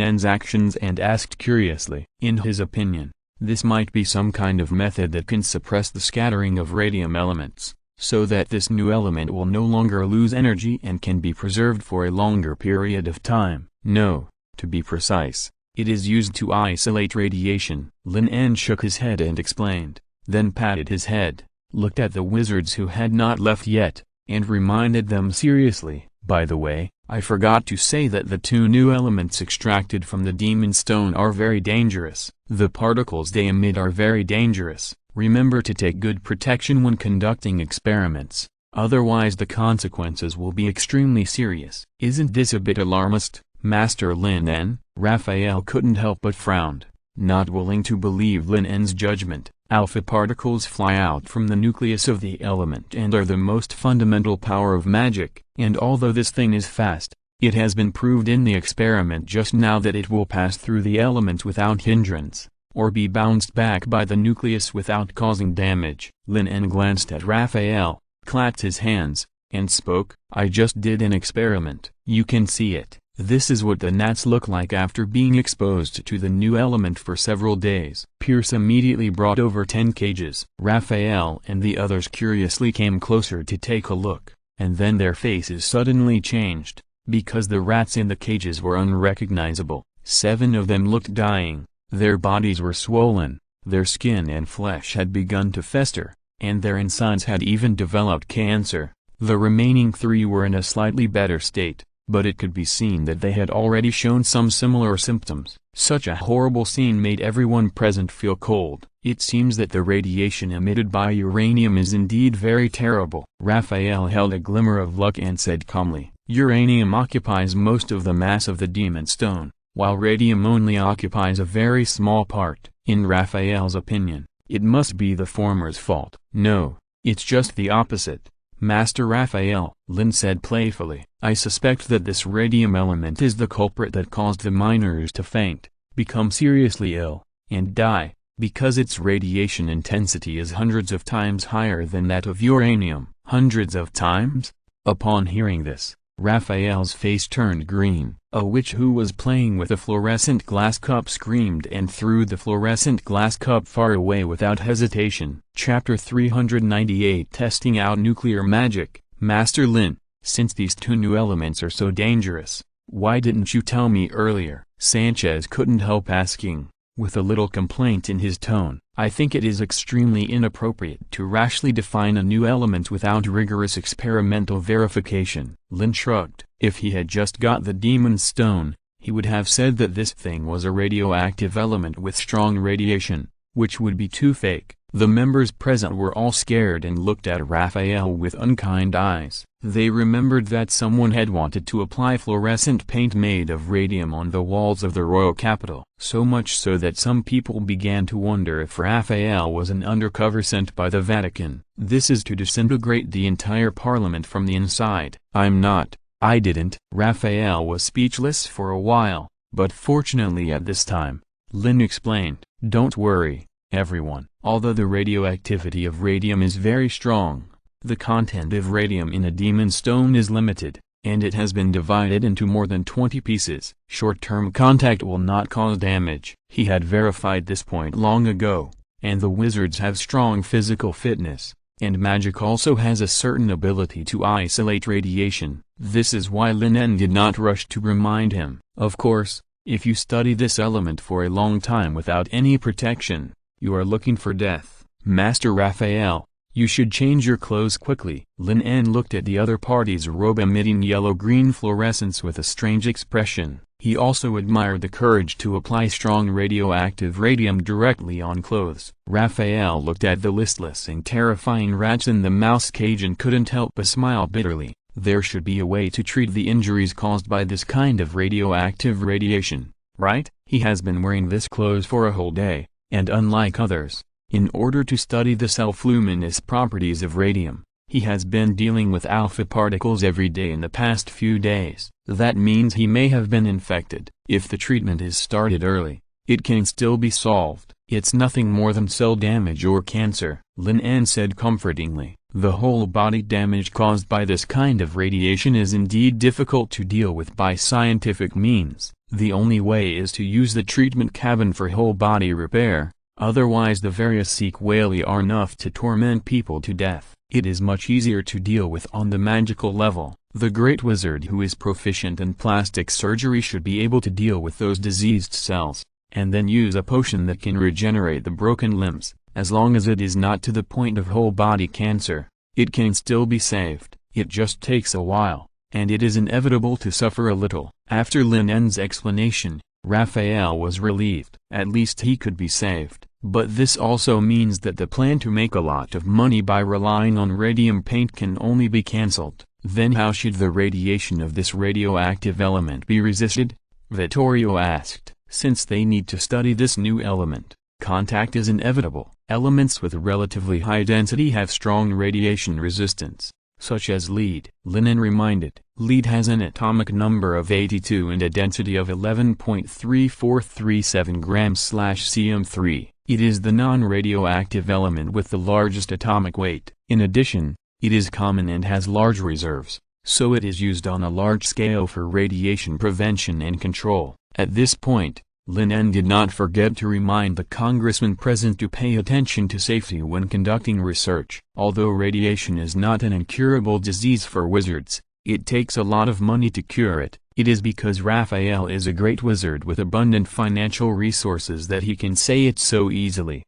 En's actions and asked curiously. In his opinion, this might be some kind of method that can suppress the scattering of radium elements, so that this new element will no longer lose energy and can be preserved for a longer period of time. No, to be precise, it is used to isolate radiation. Lin En shook his head and explained, then patted his head, looked at the wizards who had not left yet, and reminded them seriously, by the way, I forgot to say that the two new elements extracted from the demon stone are very dangerous. The particles they emit are very dangerous. Remember to take good protection when conducting experiments, otherwise the consequences will be extremely serious. Isn't this a bit alarmist, Master Lin En? Raphael couldn't help but frowned, not willing to believe Lin En's judgment. Alpha particles fly out from the nucleus of the element and are the most fundamental power of magic, and although this thing is fast, it has been proved in the experiment just now that it will pass through the element without hindrance, or be bounced back by the nucleus without causing damage. Lin En glanced at Raphael, clapped his hands, and spoke, I just did an experiment. You can see it. This is what the gnats look like after being exposed to the new element for several days. Pierce immediately brought over 10 cages. Raphael and the others curiously came closer to take a look, and then their faces suddenly changed, because the rats in the cages were unrecognizable. 7 of them looked dying, their bodies were swollen, their skin and flesh had begun to fester, and their insides had even developed cancer. The remaining 3 were in a slightly better state, but it could be seen that they had already shown some similar symptoms. Such a horrible scene made everyone present feel cold. It seems that the radiation emitted by uranium is indeed very terrible. Raphael held a glimmer of luck and said calmly, uranium occupies most of the mass of the demon stone, while radium only occupies a very small part. In Raphael's opinion, it must be the former's fault. No, it's just the opposite, Master Raphael, Lin said playfully. I suspect that this radium element is the culprit that caused the miners to faint, become seriously ill, and die, because its radiation intensity is hundreds of times higher than that of uranium. Hundreds of times? Upon hearing this, Raphael's face turned green. A witch who was playing with a fluorescent glass cup screamed and threw the fluorescent glass cup far away without hesitation. Chapter 398 Testing out Nuclear Magic. Master Lin, since these two new elements are so dangerous, why didn't you tell me earlier? Sanchez couldn't help asking, with a little complaint in his tone. I think it is extremely inappropriate to rashly define a new element without rigorous experimental verification. Lin shrugged. If he had just got the demon stone, he would have said that this thing was a radioactive element with strong radiation, which would be too fake. The members present were all scared and looked at Raphael with unkind eyes. They remembered that someone had wanted to apply fluorescent paint made of radium on the walls of the royal capital. So much so that some people began to wonder if Raphael was an undercover sent by the Vatican. This is to disintegrate the entire parliament from the inside. I didn't. Raphael was speechless for a while, but fortunately at this time, Lin explained, "Don't worry, everyone. Although the radioactivity of radium is very strong, the content of radium in a demon stone is limited, and it has been divided into more than 20 pieces. Short-term contact will not cause damage." He had verified this point long ago, and the wizards have strong physical fitness, and magic also has a certain ability to isolate radiation. This is why Lin En did not rush to remind him. Of course, if you study this element for a long time without any protection, you are looking for death. Master Raphael, you should change your clothes quickly. Lin En looked at the other party's robe emitting yellow-green fluorescence with a strange expression. He also admired the courage to apply strong radioactive radium directly on clothes. Raphael looked at the listless and terrifying rats in the mouse cage and couldn't help but smile bitterly. There should be a way to treat the injuries caused by this kind of radioactive radiation, right? He has been wearing this clothes for a whole day. And unlike others, in order to study the self-luminous properties of radium, he has been dealing with alpha particles every day in the past few days. That means he may have been infected. If the treatment is started early, it can still be solved. It's nothing more than cell damage or cancer, Lin En said comfortingly. The whole body damage caused by this kind of radiation is indeed difficult to deal with by scientific means. The only way is to use the treatment cabin for whole body repair, otherwise the various sequelae are enough to torment people to death. It is much easier to deal with on the magical level. The great wizard who is proficient in plastic surgery should be able to deal with those diseased cells, and then use a potion that can regenerate the broken limbs. As long as it is not to the point of whole body cancer, it can still be saved. It just takes a while, and it is inevitable to suffer a little. After Lin En's explanation, Raphael was relieved. At least he could be saved. But this also means that the plan to make a lot of money by relying on radium paint can only be cancelled. Then how should the radiation of this radioactive element be resisted? Vittorio asked. Since they need to study this new element, contact is inevitable. Elements with relatively high density have strong radiation resistance, such as lead. Lin En reminded, lead has an atomic number of 82 and a density of 11.3437 grams/cm3. It is the non-radioactive element with the largest atomic weight. In addition, it is common and has large reserves, so it is used on a large scale for radiation prevention and control. At this point, Lin En did not forget to remind the congressman present to pay attention to safety when conducting research. Although radiation is not an incurable disease for wizards, it takes a lot of money to cure it. It is because Raphael is a great wizard with abundant financial resources that he can say it so easily.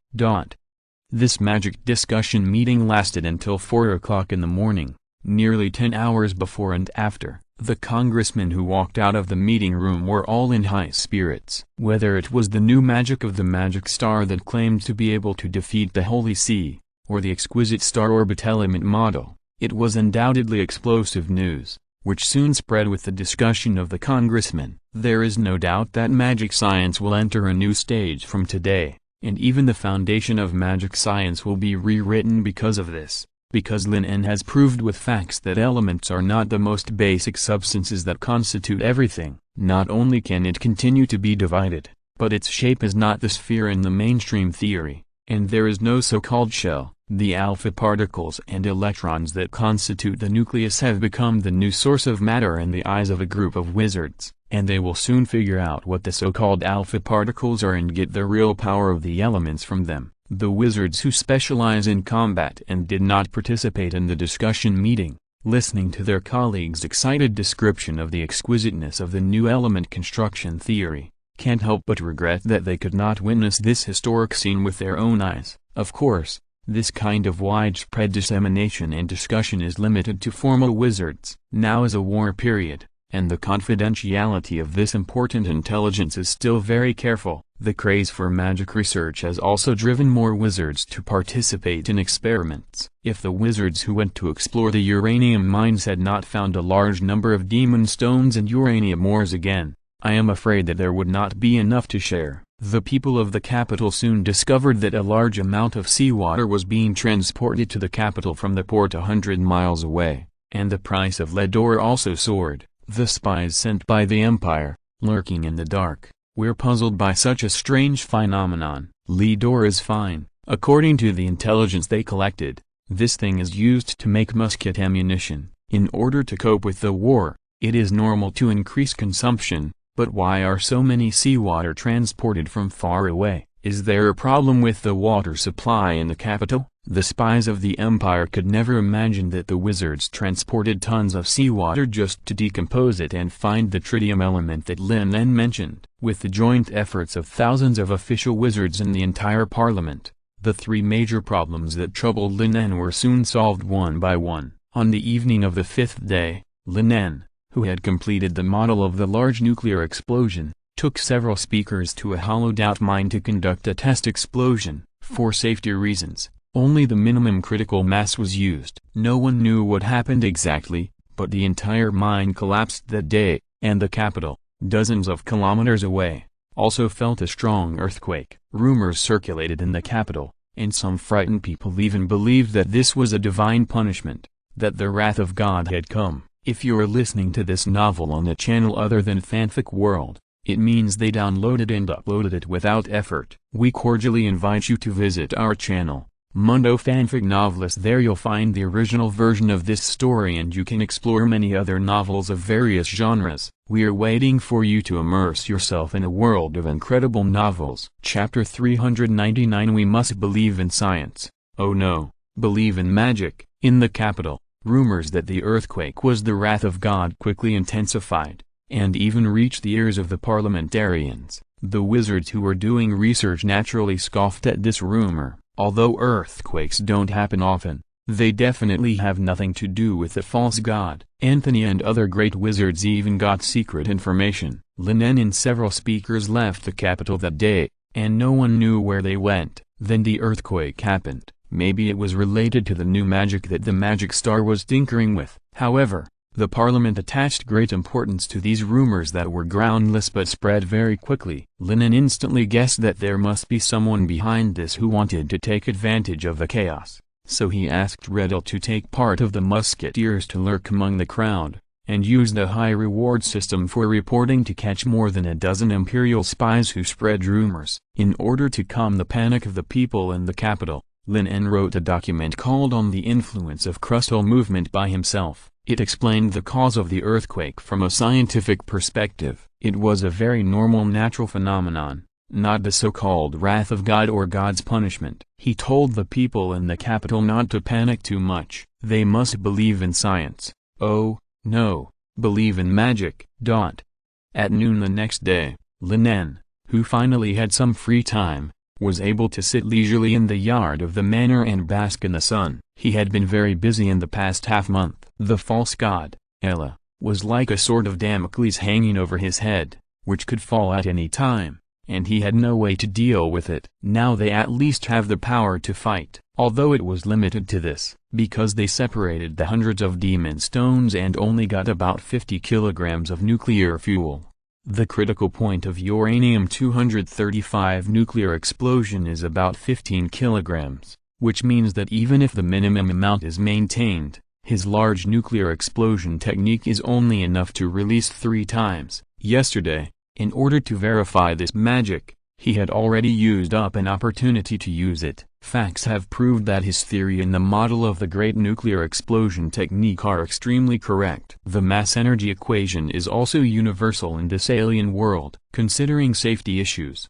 This magic discussion meeting lasted until 4 o'clock in the morning, nearly 10 hours before and after. The congressmen who walked out of the meeting room were all in high spirits. Whether it was the new magic of the magic star that claimed to be able to defeat the Holy See, or the exquisite star orbit element model, it was undoubtedly explosive news, which soon spread with the discussion of the congressmen. There is no doubt that magic science will enter a new stage from today, and even the foundation of magic science will be rewritten because of this. Because Lin En has proved with facts that elements are not the most basic substances that constitute everything. Not only can it continue to be divided, but its shape is not the sphere in the mainstream theory, and there is no so-called shell. The alpha particles and electrons that constitute the nucleus have become the new source of matter in the eyes of a group of wizards, and they will soon figure out what the so-called alpha particles are and get the real power of the elements from them. The wizards who specialize in combat and did not participate in the discussion meeting, listening to their colleagues' excited description of the exquisiteness of the new element construction theory, can't help but regret that they could not witness this historic scene with their own eyes. Of course, this kind of widespread dissemination and discussion is limited to formal wizards. Now is a war period, and the confidentiality of this important intelligence is still very careful. The craze for magic research has also driven more wizards to participate in experiments. If the wizards who went to explore the uranium mines had not found a large number of demon stones and uranium ores again, I am afraid that there would not be enough to share. The people of the capital soon discovered that a large amount of seawater was being transported to the capital from the port 100 miles away, and the price of lead ore also soared. The spies sent by the Empire, lurking in the dark, were puzzled by such a strange phenomenon. Lead ore is fine, according to the intelligence they collected. This thing is used to make musket ammunition. In order to cope with the war, it is normal to increase consumption. But why are so many seawater transported from far away? Is there a problem with the water supply in the capital? The spies of the Empire could never imagine that the wizards transported tons of seawater just to decompose it and find the tritium element that Lin En mentioned. With the joint efforts of thousands of official wizards in the entire parliament, the three major problems that troubled Lin En were soon solved one by one. On the evening of the fifth day, Lin En, who had completed the model of the large nuclear explosion, took several speakers to a hollowed-out mine to conduct a test explosion. For safety reasons, only the minimum critical mass was used. No one knew what happened exactly, but the entire mine collapsed that day, and the capital, dozens of kilometers away, also felt a strong earthquake. Rumors circulated in the capital, and some frightened people even believed that this was a divine punishment, that the wrath of God had come. If you are listening to this novel on a channel other than Fanfic World, it means they downloaded and uploaded it without effort. We cordially invite you to visit our channel, Mundo Fanfic Novelist. There you'll find the original version of this story and you can explore many other novels of various genres. We are waiting for you to immerse yourself in a world of incredible novels. Chapter 399. We must believe in science. Oh no, believe in magic. In the capital, rumors that the earthquake was the wrath of God quickly intensified, and even reached the ears of the parliamentarians. The wizards who were doing research naturally scoffed at this rumor. Although earthquakes don't happen often, they definitely have nothing to do with the false god. Anthony and other great wizards even got secret information. Lin En and several speakers left the capital that day, and no one knew where they went. Then the earthquake happened. Maybe it was related to the new magic that the magic star was tinkering with. However, the parliament attached great importance to these rumors that were groundless but spread very quickly. Lin En instantly guessed that there must be someone behind this who wanted to take advantage of the chaos. So he asked Riddle to take part of the musketeers to lurk among the crowd, and use the high reward system for reporting to catch more than a dozen imperial spies who spread rumors. In order to calm the panic of the people in the capital, Lin En wrote a document called On the Influence of Crustal Movement by himself. It explained the cause of the earthquake from a scientific perspective. It was a very normal natural phenomenon, not the so-called wrath of God or God's punishment. He told the people in the capital not to panic too much. They must believe in science. Oh, no, believe in magic. At noon the next day, Lin En, who finally had some free time, was able to sit leisurely in the yard of the manor and bask in the sun. He had been very busy in the past half-month. The false god, Ella, was like a sword of Damocles hanging over his head, which could fall at any time, and he had no way to deal with it. Now they at least have the power to fight, although it was limited to this, because they separated the hundreds of demon stones and only got about 50 kilograms of nuclear fuel. The critical point of uranium-235 nuclear explosion is about 15 kilograms, which means that even if the minimum amount is maintained, his large nuclear explosion technique is only enough to release 3 times. Yesterday, in order to verify this magic, he had already used up an opportunity to use it. Facts have proved that his theory and the model of the great nuclear explosion technique are extremely correct. The mass energy equation is also universal in this alien world. Considering safety issues,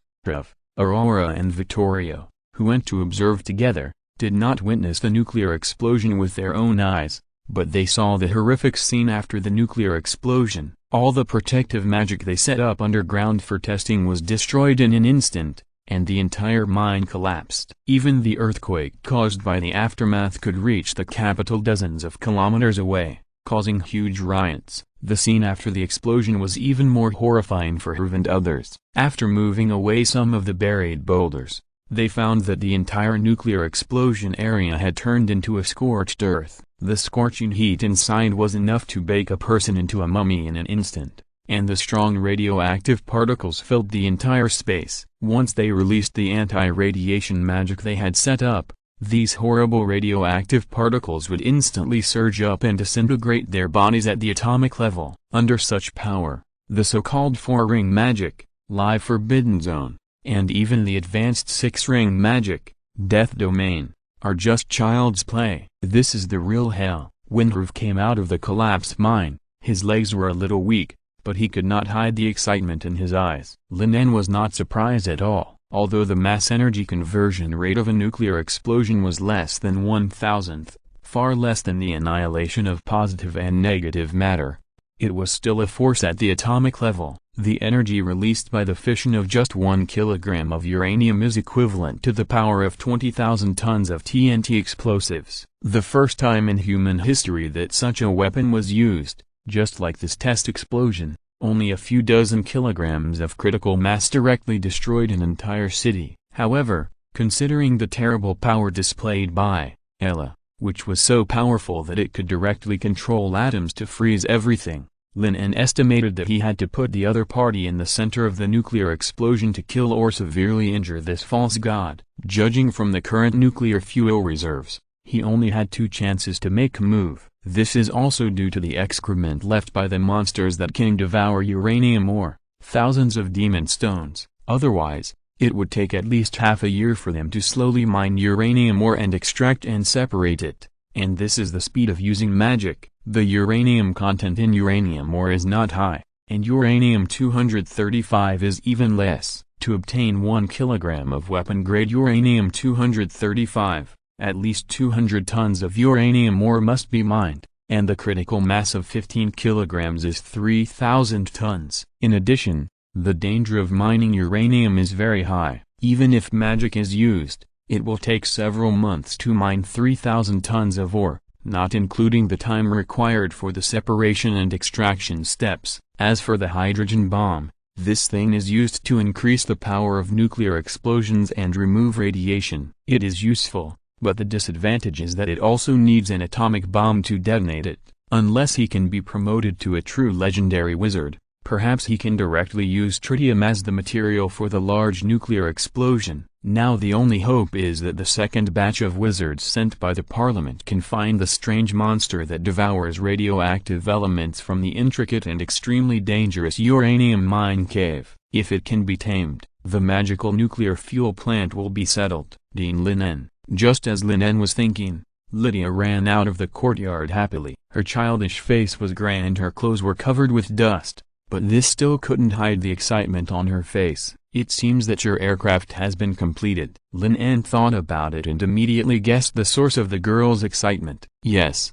Aurora and Vittorio, who went to observe together, did not witness the nuclear explosion with their own eyes, but they saw the horrific scene after the nuclear explosion. All the protective magic they set up underground for testing was destroyed in an instant, and the entire mine collapsed. Even the earthquake caused by the aftermath could reach the capital dozens of kilometers away. causing huge riots. The scene after the explosion was even more horrifying for her and others. After moving away some of the buried boulders, they found that the entire nuclear explosion area had turned into a scorched earth. The scorching heat inside was enough to bake a person into a mummy in an instant, and the strong radioactive particles filled the entire space. Once they released the anti-radiation magic they had set up, these horrible radioactive particles would instantly surge up and disintegrate their bodies at the atomic level. Under such power, the so-called 4-ring magic, live forbidden zone, and even the advanced 6-ring magic, death domain, are just child's play. This is the real hell. Windhorf came out of the collapsed mine. His legs were a little weak, but he could not hide the excitement in his eyes. Lin En was not surprised at all. Although the mass energy conversion rate of a nuclear explosion was less than 1,000th, far less than the annihilation of positive and negative matter, it was still a force at the atomic level. The energy released by the fission of just 1 kilogram of uranium is equivalent to the power of 20,000 tons of TNT explosives. The first time in human history that such a weapon was used, just like this test explosion, only a few dozen kilograms of critical mass directly destroyed an entire city. However, considering the terrible power displayed by Ella, which was so powerful that it could directly control atoms to freeze everything, Lin En estimated that he had to put the other party in the center of the nuclear explosion to kill or severely injure this false god. Judging from the current nuclear fuel reserves, he only had 2 chances to make a move. This is also due to the excrement left by the monsters that can devour uranium ore, thousands of demon stones. Otherwise, it would take at least half a year for them to slowly mine uranium ore and extract and separate it. And this is the speed of using magic. The uranium content in uranium ore is not high, and uranium-235 is even less. To obtain 1 kilogram of weapon-grade uranium-235, at least 200 tons of uranium ore must be mined, and the critical mass of 15 kilograms is 3,000 tons. In addition, the danger of mining uranium is very high. Even if magic is used, it will take several months to mine 3,000 tons of ore, not including the time required for the separation and extraction steps. As for the hydrogen bomb, this thing is used to increase the power of nuclear explosions and remove radiation. It is useful, but the disadvantage is that it also needs an atomic bomb to detonate it. Unless he can be promoted to a true legendary wizard, perhaps he can directly use tritium as the material for the large nuclear explosion. Now the only hope is that the second batch of wizards sent by the parliament can find the strange monster that devours radioactive elements from the intricate and extremely dangerous uranium mine cave. If it can be tamed, the magical nuclear fuel plant will be settled. Dean Lin En. Just as Lin En was thinking, Lydia ran out of the courtyard happily. Her childish face was gray and her clothes were covered with dust, but this still couldn't hide the excitement on her face. It seems that your aircraft has been completed. Lin En thought about it and immediately guessed the source of the girl's excitement. Yes,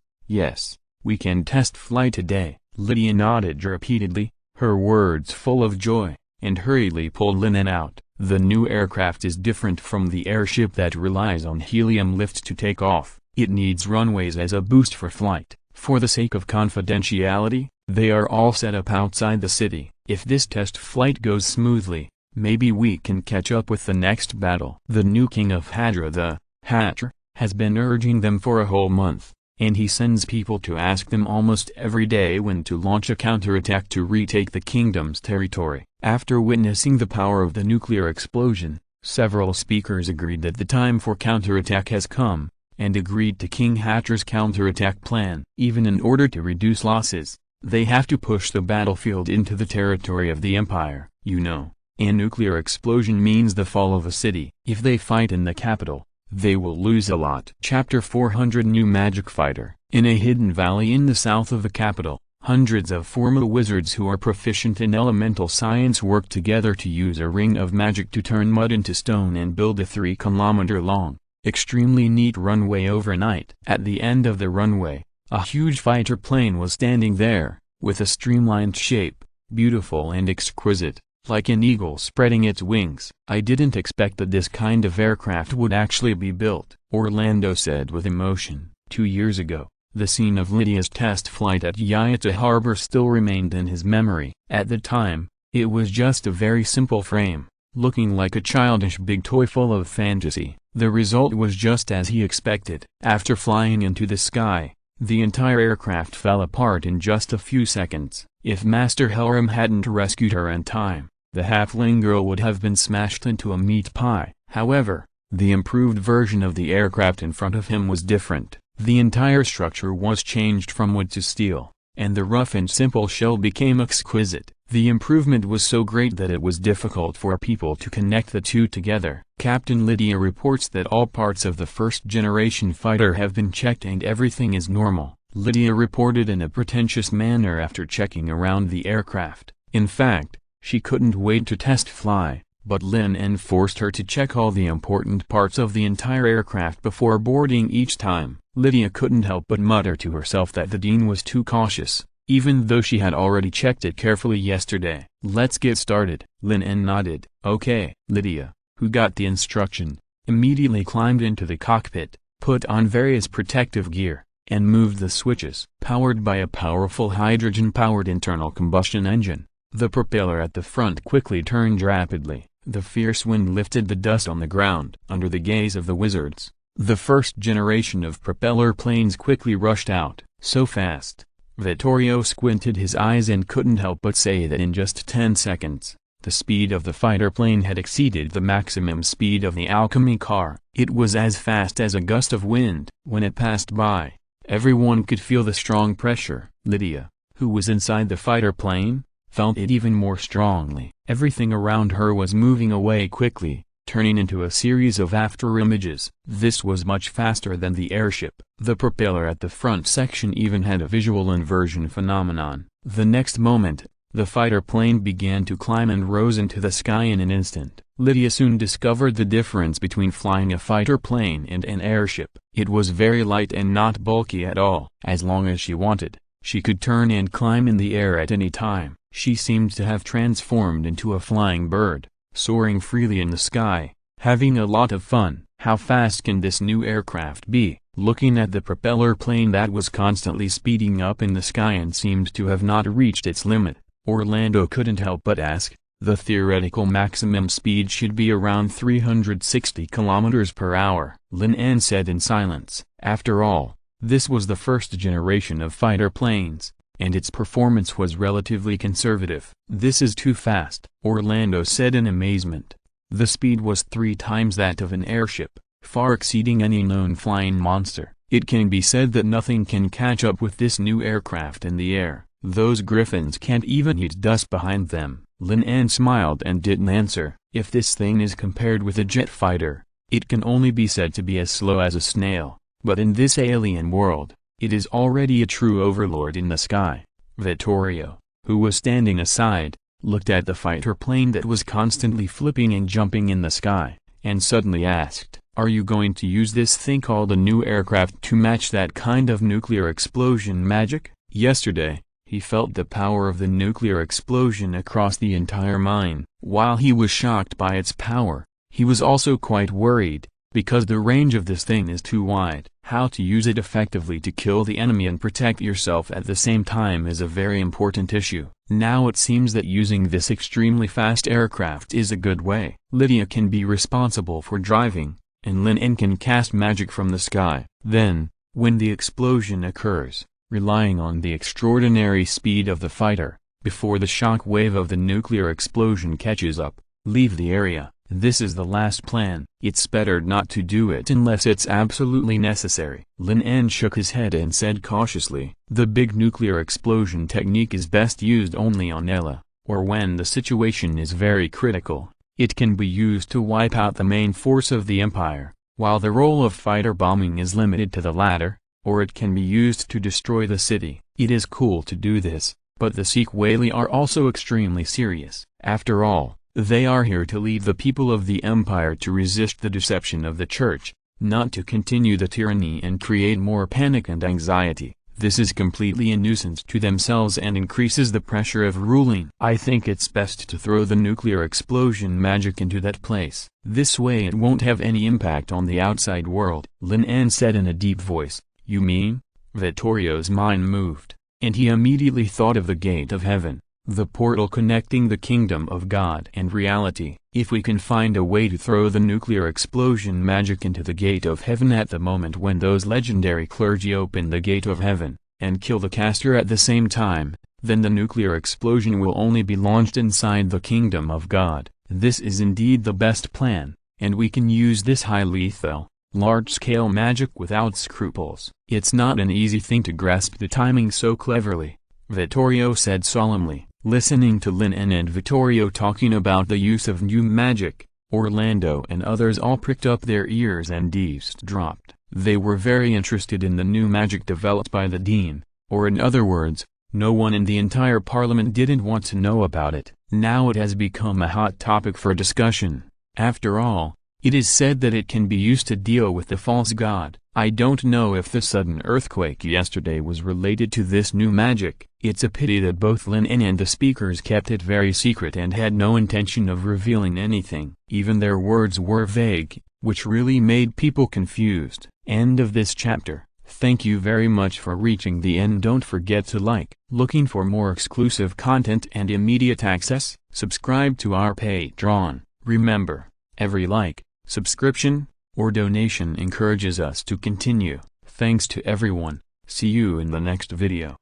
we can test fly today. Lydia nodded repeatedly, her words full of joy, and hurriedly pulled Lin En out. The new aircraft is different from the airship that relies on helium lift to take off. It needs runways as a boost for flight. For the sake of confidentiality, they are all set up outside the city. If this test flight goes smoothly, maybe we can catch up with the next battle. The new king of Hadra, the Hatcher, has been urging them for a whole month, and he sends people to ask them almost every day when to launch a counterattack to retake the kingdom's territory. After witnessing the power of the nuclear explosion, several speakers agreed that the time for counterattack has come, and agreed to King Hatcher's counterattack plan. Even in order to reduce losses, they have to push the battlefield into the territory of the Empire. You know, a nuclear explosion means the fall of a city. If they fight in the capital, they will lose a lot. Chapter 400 New Magic Fighter. In a hidden valley in the south of the capital, hundreds of former wizards who are proficient in elemental science work together to use a ring of magic to turn mud into stone and build a 3-kilometer-long, extremely neat runway overnight. At the end of the runway, a huge fighter plane was standing there, with a streamlined shape, beautiful and exquisite, like an eagle spreading its wings. I didn't expect that this kind of aircraft would actually be built, Orlando said with emotion. 2 years ago, The scene of Lydia's test flight at Yaita Harbor still remained in his memory. At the time, it was just a very simple frame, looking like a childish big toy full of fantasy. The result was just as he expected. After flying into the sky, the entire aircraft fell apart in just a few seconds. If Master Helram hadn't rescued her in time, the halfling girl would have been smashed into a meat pie. However, the improved version of the aircraft in front of him was different. The entire structure was changed from wood to steel, and the rough and simple shell became exquisite. The improvement was so great that it was difficult for people to connect the two together. Captain Lydia reports that all parts of the first-generation fighter have been checked and everything is normal. Lydia reported in a pretentious manner after checking around the aircraft. In fact, she couldn't wait to test fly, but Lin En forced her to check all the important parts of the entire aircraft before boarding each time. Lydia couldn't help but mutter to herself that the Dean was too cautious, even though she had already checked it carefully yesterday. "Let's get started." Lin En nodded. "Okay." Lydia, who got the instruction, immediately climbed into the cockpit, put on various protective gear, and moved the switches. Powered by a powerful hydrogen-powered internal combustion engine, the propeller at the front quickly turned rapidly. The fierce wind lifted the dust on the ground. Under the gaze of the wizards, the first generation of propeller planes quickly rushed out. So fast, Vittorio squinted his eyes and couldn't help but say that in just 10 seconds, the speed of the fighter plane had exceeded the maximum speed of the alchemy car. It was as fast as a gust of wind. When it passed by, everyone could feel the strong pressure. Lydia, who was inside the fighter plane, felt it even more strongly. Everything around her was moving away quickly, turning into a series of afterimages. This was much faster than the airship. The propeller at the front section even had a visual inversion phenomenon. The next moment, the fighter plane began to climb and rose into the sky in an instant. Lydia soon discovered the difference between flying a fighter plane and an airship. It was very light and not bulky at all. As long as she wanted, she could turn and climb in the air at any time. She seemed to have transformed into a flying bird, soaring freely in the sky, having a lot of fun. How fast can this new aircraft be? Looking at the propeller plane that was constantly speeding up in the sky and seemed to have not reached its limit, Orlando couldn't help but ask. The theoretical maximum speed should be around 360 km per hour. Lin En said in silence. After all, this was the first generation of fighter planes, and its performance was relatively conservative. "This is too fast," Orlando said in amazement. The speed was 3 times that of an airship, far exceeding any known flying monster. It can be said that nothing can catch up with this new aircraft in the air. Those griffins can't even eat dust behind them. Lin En smiled and didn't answer. If this thing is compared with a jet fighter, it can only be said to be as slow as a snail. But in this alien world, it is already a true overlord in the sky. Vittorio, who was standing aside, looked at the fighter plane that was constantly flipping and jumping in the sky, and suddenly asked, "Are you going to use this thing called a new aircraft to match that kind of nuclear explosion magic?" Yesterday, he felt the power of the nuclear explosion across the entire mine. While he was shocked by its power, he was also quite worried, because the range of this thing is too wide. How to use it effectively to kill the enemy and protect yourself at the same time is a very important issue. Now it seems that using this extremely fast aircraft is a good way. Lydia can be responsible for driving, and Lin En can cast magic from the sky. Then, when the explosion occurs, relying on the extraordinary speed of the fighter, before the shock wave of the nuclear explosion catches up, leave the area. This is the last plan. It's better not to do it unless it's absolutely necessary. Lin En shook his head and said cautiously, "The big nuclear explosion technique is best used only on Ella, or when the situation is very critical. It can be used to wipe out the main force of the Empire, while the role of fighter bombing is limited to the latter, or it can be used to destroy the city. It is cool to do this, but the Sequeli are also extremely serious. After all, they are here to lead the people of the Empire to resist the deception of the Church, not to continue the tyranny and create more panic and anxiety. This is completely a nuisance to themselves and increases the pressure of ruling. I think it's best to throw the nuclear explosion magic into that place. This way it won't have any impact on the outside world." Lin En said in a deep voice. "You mean?" Vittorio's mind moved, and he immediately thought of the gate of heaven, the portal connecting the kingdom of God and reality. If we can find a way to throw the nuclear explosion magic into the gate of heaven at the moment when those legendary clergy open the gate of heaven, and kill the caster at the same time, then the nuclear explosion will only be launched inside the kingdom of God. This is indeed the best plan, and we can use this high lethal, large-scale magic without scruples. It's not an easy thing to grasp the timing so cleverly, Vittorio said solemnly. Listening to Lin En and Vittorio talking about the use of new magic, Orlando and others all pricked up their ears and eavesdropped. They were very interested in the new magic developed by the dean, or in other words, no one in the entire parliament didn't want to know about it. Now it has become a hot topic for discussion. After all, it is said that it can be used to deal with the false god. I don't know if the sudden earthquake yesterday was related to this new magic. It's a pity that both Lin En and the speakers kept it very secret and had no intention of revealing anything. Even their words were vague, which really made people confused. End of this chapter. Thank you very much for reaching the end. Don't forget to like. Looking for more exclusive content and immediate access? Subscribe to our Patreon. Remember, every like, subscription, or donation encourages us to continue. Thanks to everyone. See you in the next video.